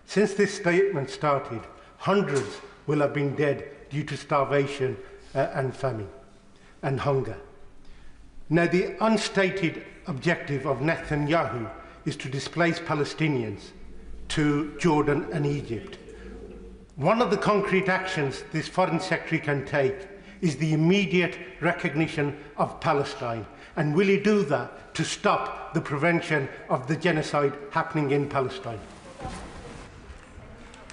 Since this statement started, hundreds will have been dead due to starvation and famine and hunger. Now, the unstated objective of Netanyahu is to displace Palestinians to Jordan and Egypt. One of the concrete actions this Foreign Secretary can take is the immediate recognition of Palestine. And will he do that to stop the prevention of the genocide happening in Palestine?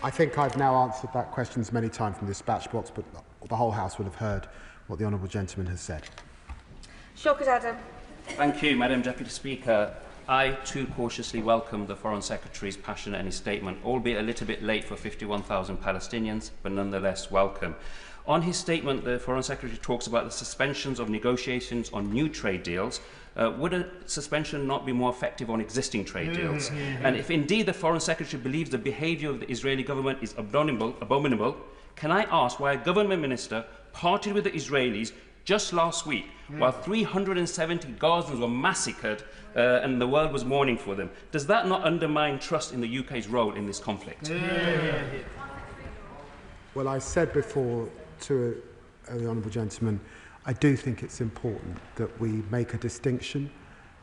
I think I've now answered that question as many times from the dispatch box, but the whole House will have heard what the honourable gentleman has said. Shawkat Adam. Thank you, Madam Deputy Speaker. I too cautiously welcome the Foreign Secretary's passionate in his statement, albeit a little bit late for 51,000 Palestinians, but nonetheless welcome. On his statement, the Foreign Secretary talks about the suspensions of negotiations on new trade deals. Would a suspension not be more effective on existing trade deals? And if indeed the Foreign Secretary believes the behaviour of the Israeli government is abominable, can I ask why a government minister parted with the Israelis just last week while 370 Gazans were massacred and the world was mourning for them? Does that not undermine trust in the UK's role in this conflict? Well, I said before to the honourable gentleman, I do think it's important that we make a distinction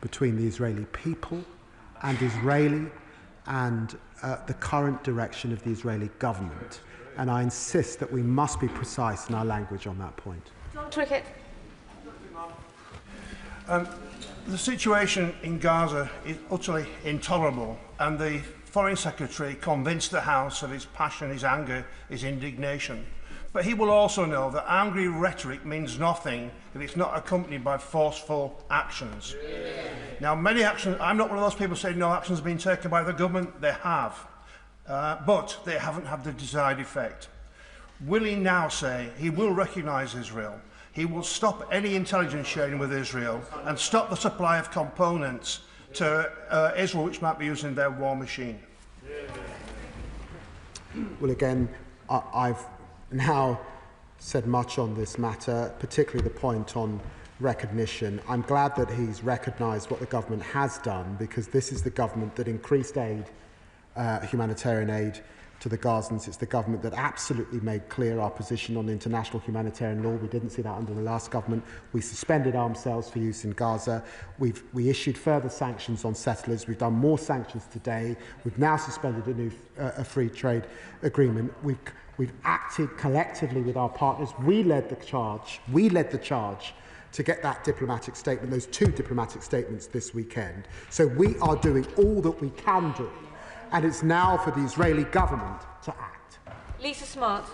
between the Israeli people and Israeli and the current direction of the Israeli government. And I insist that we must be precise in our language on that point. John Trickett. The situation in Gaza is utterly intolerable, and the Foreign Secretary convinced the House of his passion, his anger, his indignation. But he will also know that angry rhetoric means nothing if it's not accompanied by forceful actions. Now, many actions, I'm not one of those people saying no actions have been taken by the government. They have. But they haven't had the desired effect. Will he now say he will recognise Israel? He will stop any intelligence sharing with Israel and stop the supply of components to Israel which might be used in their war machine? Well, again, I've now said much on this matter, particularly the point on recognition. I'm glad that he's recognised what the government has done, because this is the government that increased aid, humanitarian aid, to the Gazans. It's the government that absolutely made clear our position on international humanitarian law. We didn't see that under the last government. We suspended arms sales for use in Gaza. We issued further sanctions on settlers. We've done more sanctions today. We've now suspended a free trade agreement. We've acted collectively with our partners. We led the charge. We led the charge to get that diplomatic statement, those two diplomatic statements this weekend. So we are doing all that we can do. And it's now for the Israeli government to act. Lisa Smart.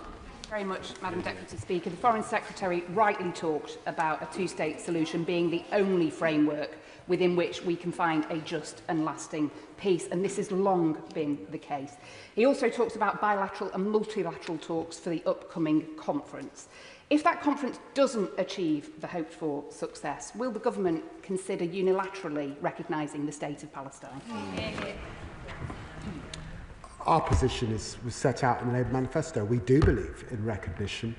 Very much, Madam Deputy Speaker. The Foreign Secretary rightly talked about a two-state solution being the only framework within which we can find a just and lasting peace, and this has long been the case. He also talks about bilateral and multilateral talks for the upcoming conference. If that conference doesn't achieve the hoped-for success, will the government consider unilaterally recognising the state of Palestine? Our position was set out in the Labour manifesto. We do believe in recognition.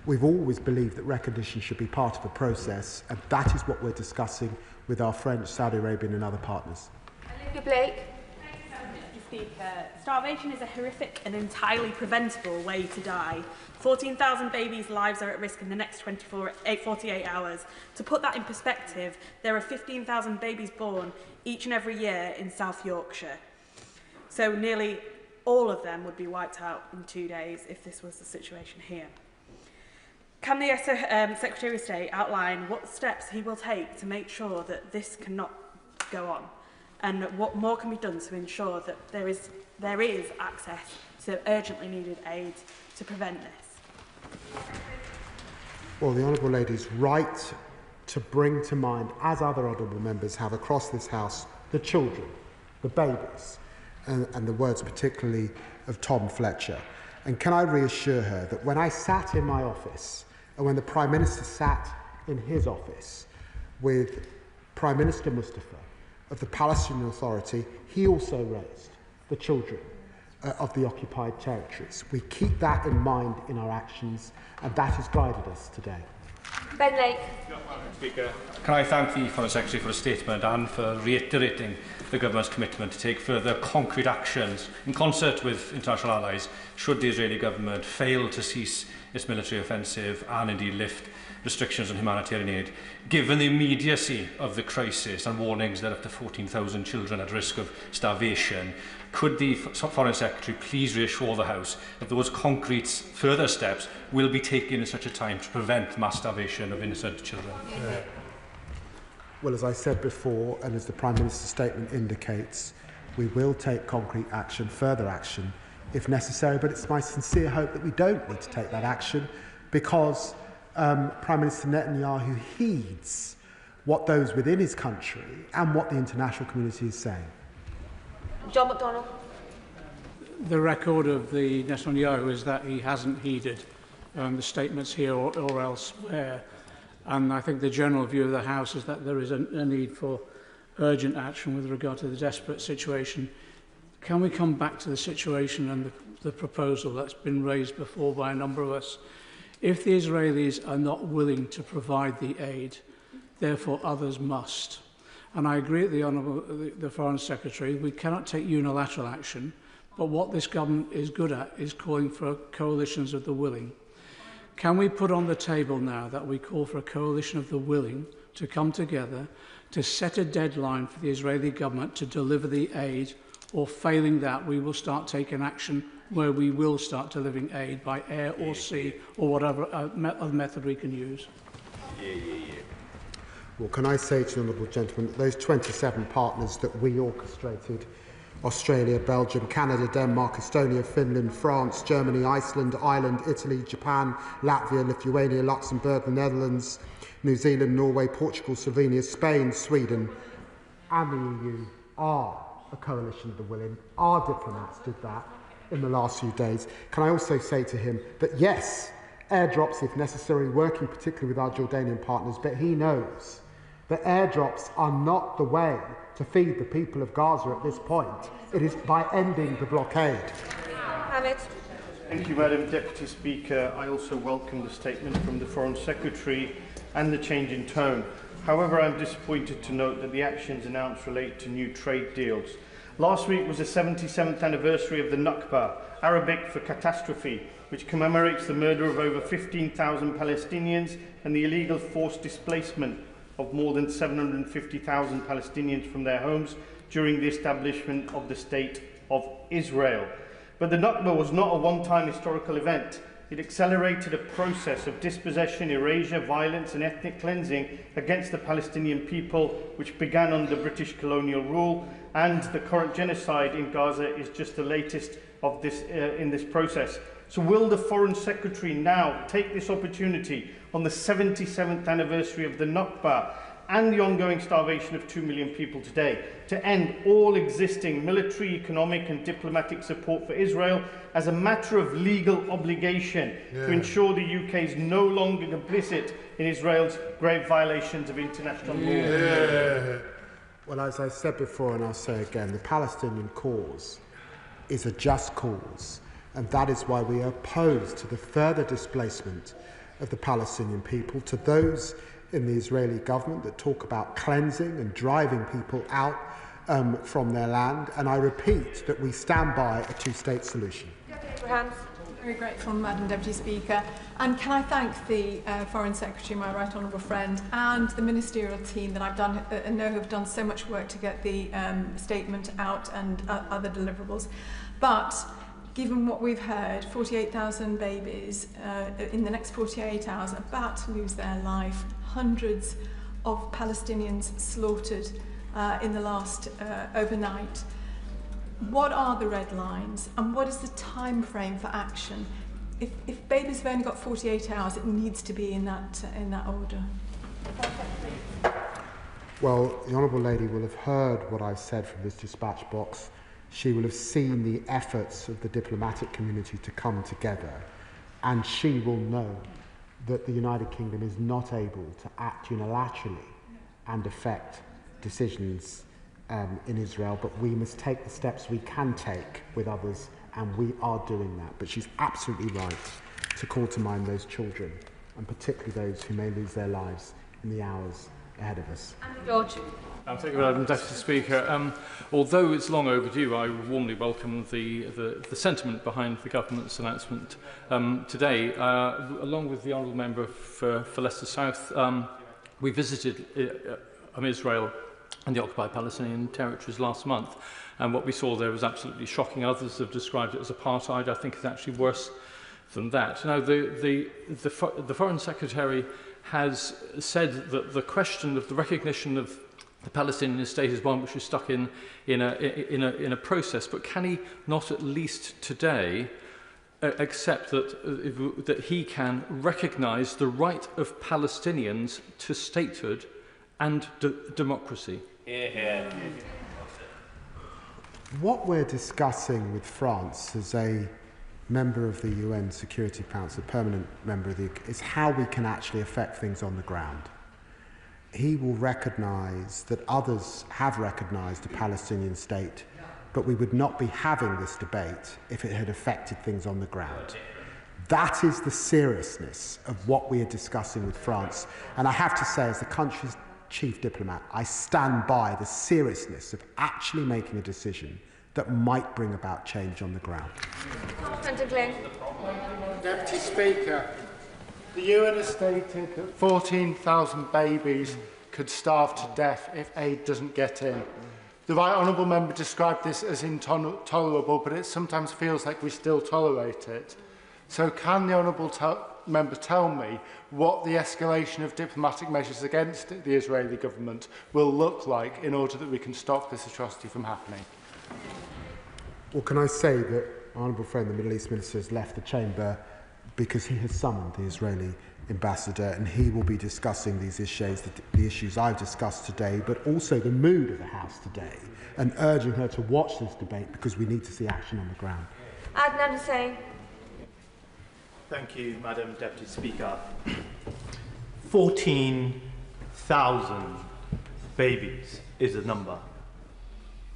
We've always believed that recognition should be part of the process, and that is what we're discussing with our French, Saudi Arabian and other partners. Olivia Blake. Speaker, starvation is a horrific and entirely preventable way to die. 14,000 babies' lives are at risk in the next 48 hours. To put that in perspective, there are 15,000 babies born each and every year in South Yorkshire. So nearly all of them would be wiped out in 2 days if this was the situation here. Can the Secretary of State outline what steps he will take to make sure that this cannot go on, and what more can be done to ensure that there is access to urgently needed aid to prevent this? Well, the Honourable Lady is right to bring to mind, as other honourable members have across this House, the children, the babies, and the words particularly of Tom Fletcher. And can I reassure her that when I sat in my office, and when the Prime Minister sat in his office with Prime Minister Mustafa of the Palestinian Authority, he also raised the children of the occupied territories. We keep that in mind in our actions, and that has guided us today. Ben Lake. Speaker, can I thank the Foreign Secretary for his statement and for reiterating the Government's commitment to take further concrete actions in concert with international allies should the Israeli Government fail to cease its military offensive and indeed lift restrictions on humanitarian aid. Given the immediacy of the crisis and warnings that up to 14,000 children at risk of starvation, could the Foreign Secretary please reassure the House that those concrete further steps will be taken in such a time to prevent mass starvation of innocent children? Well, as I said before, and as the Prime Minister's statement indicates, we will take concrete action, further action, if necessary, but it's my sincere hope that we don't need to take that action because Prime Minister Netanyahu heeds what those within his country and what the international community is saying. John McDonnell. The record of the Netanyahu is that he hasn't heeded the statements here or elsewhere. And I think the general view of the House is that there is a need for urgent action with regard to the desperate situation. Can we come back to the situation and the proposal that's been raised before by a number of us? If the Israelis are not willing to provide the aid, therefore others must. And I agree with the Foreign Secretary, we cannot take unilateral action, but what this government is good at is calling for coalitions of the willing. Can we put on the table now that we call for a coalition of the willing to come together to set a deadline for the Israeli government to deliver the aid, or failing that, we will start taking action where we will start delivering aid by air or sea or whatever other method we can use? Well, can I say to the Honourable Gentleman that those 27 partners that we orchestrated, Australia, Belgium, Canada, Denmark, Estonia, Finland, France, Germany, Iceland, Ireland, Italy, Japan, Latvia, Lithuania, Luxembourg, the Netherlands, New Zealand, Norway, Portugal, Slovenia, Spain, Sweden and the EU are a coalition of the willing. Our diplomats did that in the last few days. Can I also say to him that yes, airdrops if necessary, working particularly with our Jordanian partners, but he knows that airdrops are not the way to feed the people of Gaza at this point. It is by ending the blockade. Hamid. Thank you, Madam Deputy Speaker. I also welcome the statement from the Foreign Secretary and the change in tone. However, I am disappointed to note that the actions announced relate to new trade deals. Last week was the 77th anniversary of the Nakba, Arabic for catastrophe, which commemorates the murder of over 15,000 Palestinians and the illegal forced displacement of more than 750,000 Palestinians from their homes during the establishment of the State of Israel. But the Nakba was not a one-time historical event. It accelerated a process of dispossession, erasure, violence and ethnic cleansing against the Palestinian people, which began under British colonial rule, and the current genocide in Gaza is just the latest of this in this process. So will the Foreign Secretary now take this opportunity on the 77th anniversary of the Nakba and the ongoing starvation of 2 million people today to end all existing military, economic and diplomatic support for Israel as a matter of legal obligation to ensure the UK is no longer complicit in Israel's grave violations of international law? Well, as I said before and I'll say again, the Palestinian cause is a just cause, and that is why we are opposed to the further displacement of the Palestinian people, to those in the Israeli government that talk about cleansing and driving people out from their land. And I repeat that we stand by a two-state solution. Very grateful, Madam Deputy Speaker. And can I thank the Foreign Secretary, my right honourable friend, and the ministerial team that I know have done so much work to get the statement out and other deliverables. But given what we've heard, 48,000 babies in the next 48 hours about to lose their life, hundreds of Palestinians slaughtered in the last overnight. What are the red lines and what is the time frame for action? If babies have only got 48 hours, it needs to be in that order. Well, the Honourable Lady will have heard what I've said from this dispatch box. She will have seen the efforts of the diplomatic community to come together, and she will know that the United Kingdom is not able to act unilaterally and affect decisions in Israel, but we must take the steps we can take with others, and we are doing that. But she's absolutely right to call to mind those children, and particularly those who may lose their lives in the hours ahead of us. George. Thank you, Madam Deputy Speaker. Although it's long overdue, I warmly welcome the sentiment behind the Government's announcement today. Along with the Honourable Member for Leicester South, we visited Israel and the occupied Palestinian territories last month, and what we saw there was absolutely shocking. Others have described it as apartheid. I think it's actually worse than that. Now, the Foreign Secretary has said that the question of the recognition of the Palestinian state is one which is stuck in a process, but can he not at least today accept that he can recognise the right of Palestinians to statehood and democracy? What we're discussing with France as a member of the UN Security Council, a permanent member of is how we can actually affect things on the ground. He will recognise that others have recognised a Palestinian state, but we would not be having this debate if it had affected things on the ground. That is the seriousness of what we are discussing with France. And I have to say, as the country's chief diplomat, I stand by the seriousness of actually making a decision that might bring about change on the ground. Deputy Speaker, the UN has stated that 14,000 babies could starve to death if aid doesn't get in. The Right Honourable Member described this as intolerable, but it sometimes feels like we still tolerate it. So can the Honourable Member tell me what the escalation of diplomatic measures against the Israeli government will look like in order that we can stop this atrocity from happening? Well, can I say that our Honourable friend, the Middle East Minister, has left the chamber because he has summoned the Israeli ambassador, and he will be discussing these issues, the issues I've discussed today, but also the mood of the House today, and urging her to watch this debate because we need to see action on the ground. Adnan Hussain. Thank you, Madam Deputy Speaker. 14,000 babies is the number.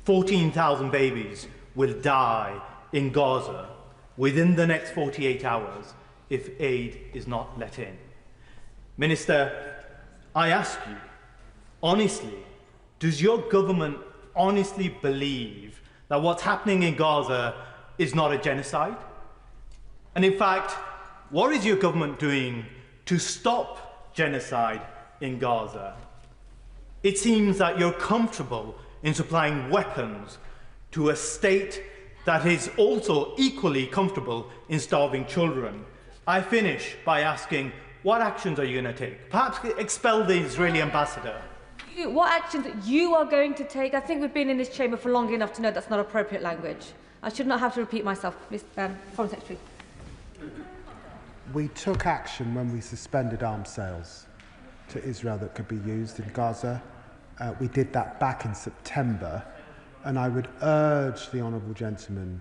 14,000 babies will die in Gaza within the next 48 hours if aid is not let in. Minister, I ask you, honestly, does your government honestly believe that what's happening in Gaza is not a genocide? And in fact, what is your government doing to stop genocide in Gaza? It seems that you're comfortable in supplying weapons to a state that is also equally comfortable in starving children. I finish by asking, what actions are you going to take? Perhaps expel the Israeli ambassador. What actions you are going to take? I think we've been in this chamber for long enough to know that's not appropriate language. I should not have to repeat myself, Mr. Foreign Secretary. We took action when we suspended arms sales to Israel that could be used in Gaza. We did that back in September, and I would urge the honourable gentleman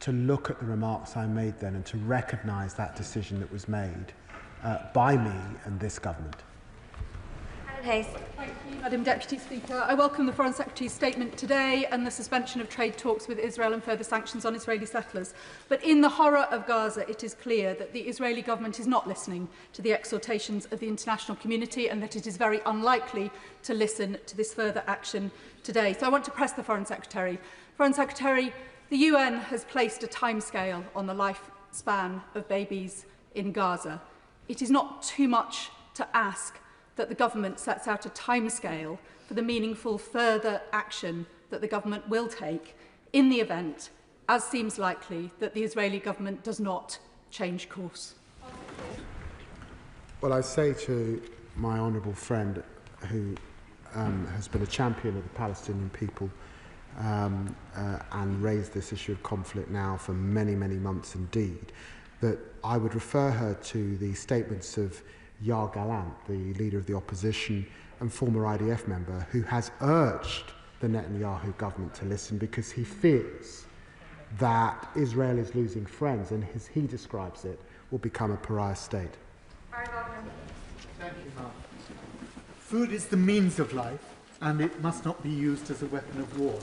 to look at the remarks I made then and to recognise that decision that was made by me and this government. Hayes. Thank you, Madam Deputy Speaker. I welcome the Foreign Secretary's statement today and the suspension of trade talks with Israel and further sanctions on Israeli settlers. But in the horror of Gaza, it is clear that the Israeli government is not listening to the exhortations of the international community and that it is very unlikely to listen to this further action today. So I want to press the Foreign Secretary. Foreign Secretary, the UN has placed a timescale on the lifespan of babies in Gaza. It is not too much to ask that the government sets out a timescale for the meaningful further action that the government will take in the event as seems likely, that the Israeli government does not change course? Well, I say to my honourable friend, who has been a champion of the Palestinian people and raised this issue of conflict now for many, many months indeed, that I would refer her to the statements of Yair Gallant, the leader of the opposition and former IDF member, who has urged the Netanyahu government to listen because he fears that Israel is losing friends and, as he describes it, will become a pariah state. Thank you, Mark. Food is the means of life, and it must not be used as a weapon of war.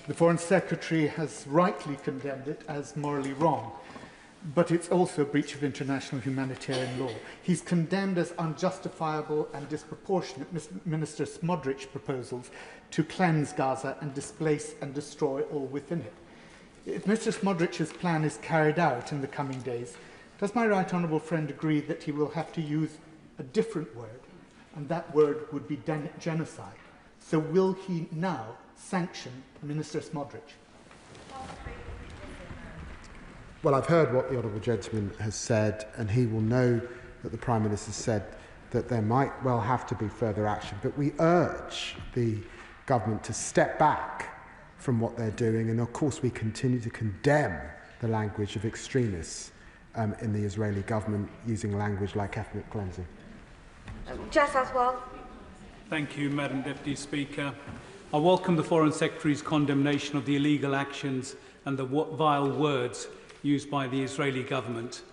The Foreign Secretary has rightly condemned it as morally wrong, but it's also a breach of international humanitarian law. He's condemned as unjustifiable and disproportionate Minister Smotrich's proposals to cleanse Gaza and displace and destroy all within it. If Mr. Smotrich's plan is carried out in the coming days, does my right honourable friend agree that he will have to use a different word, and that word would be genocide? So will he now sanction Minister Smotrich? Well, I've heard what the honourable gentleman has said, and he will know that the Prime Minister said that there might well have to be further action, but we urge the government to step back from what they're doing, and of course we continue to condemn the language of extremists in the Israeli government using language like ethnic cleansing. Just as well. Thank you, Madam Deputy Speaker. I welcome the Foreign Secretary's condemnation of the illegal actions and the vile words used by the Israeli government.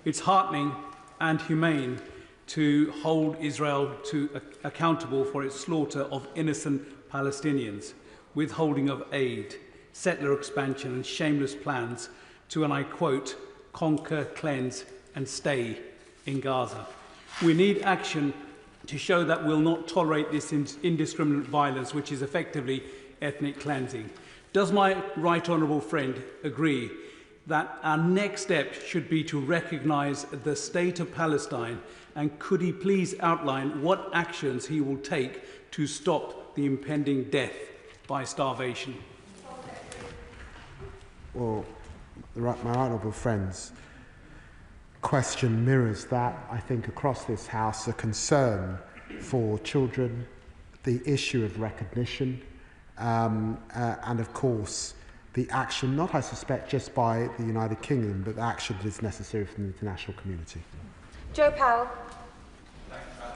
It's heartening and humane to hold Israel accountable for its slaughter of innocent Palestinians, withholding of aid, settler expansion and shameless plans to, and I quote, conquer, cleanse and stay in Gaza. We need action to show that we'll not tolerate this indiscriminate violence, which is effectively ethnic cleansing. Does my right honourable friend agree that our next step should be to recognise the state of Palestine, and could he please outline what actions he will take to stop the impending death by starvation? Well, my honourable friend's question mirrors that, I think, across this House, a concern for children, the issue of recognition, and of course the action, not I suspect just by the United Kingdom, but the action that is necessary from the international community. Joe Powell.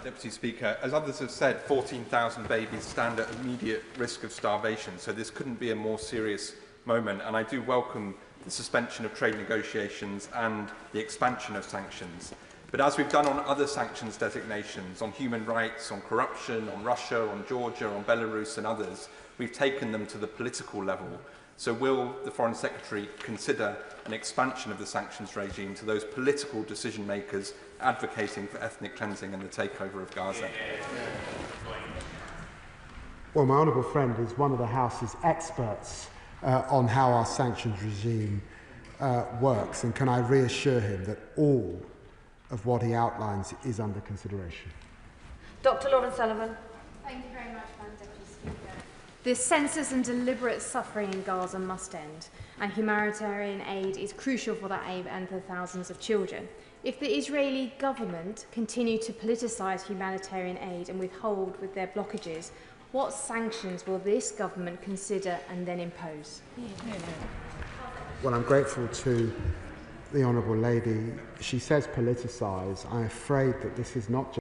Deputy Speaker, as others have said, 14,000 babies stand at immediate risk of starvation, so this couldn't be a more serious moment, and I do welcome the suspension of trade negotiations and the expansion of sanctions. But as we've done on other sanctions designations, on human rights, on corruption, on Russia, on Georgia, on Belarus and others, we've taken them to the political level. So will the Foreign Secretary consider an expansion of the sanctions regime to those political decision makers advocating for ethnic cleansing and the takeover of Gaza? Well, my honourable friend is one of the House's experts on how our sanctions regime works, and can I reassure him that all of what he outlines is under consideration? Dr. Lauren Sullivan. Thank you very much, Madam Deputy Speaker. The senseless and deliberate suffering in Gaza must end, and humanitarian aid is crucial for that aim and for thousands of children. If the Israeli government continue to politicise humanitarian aid and withhold with their blockages, what sanctions will this government consider and then impose? Well, I'm grateful to the honourable lady. She says politicise. I'm afraid that this is not just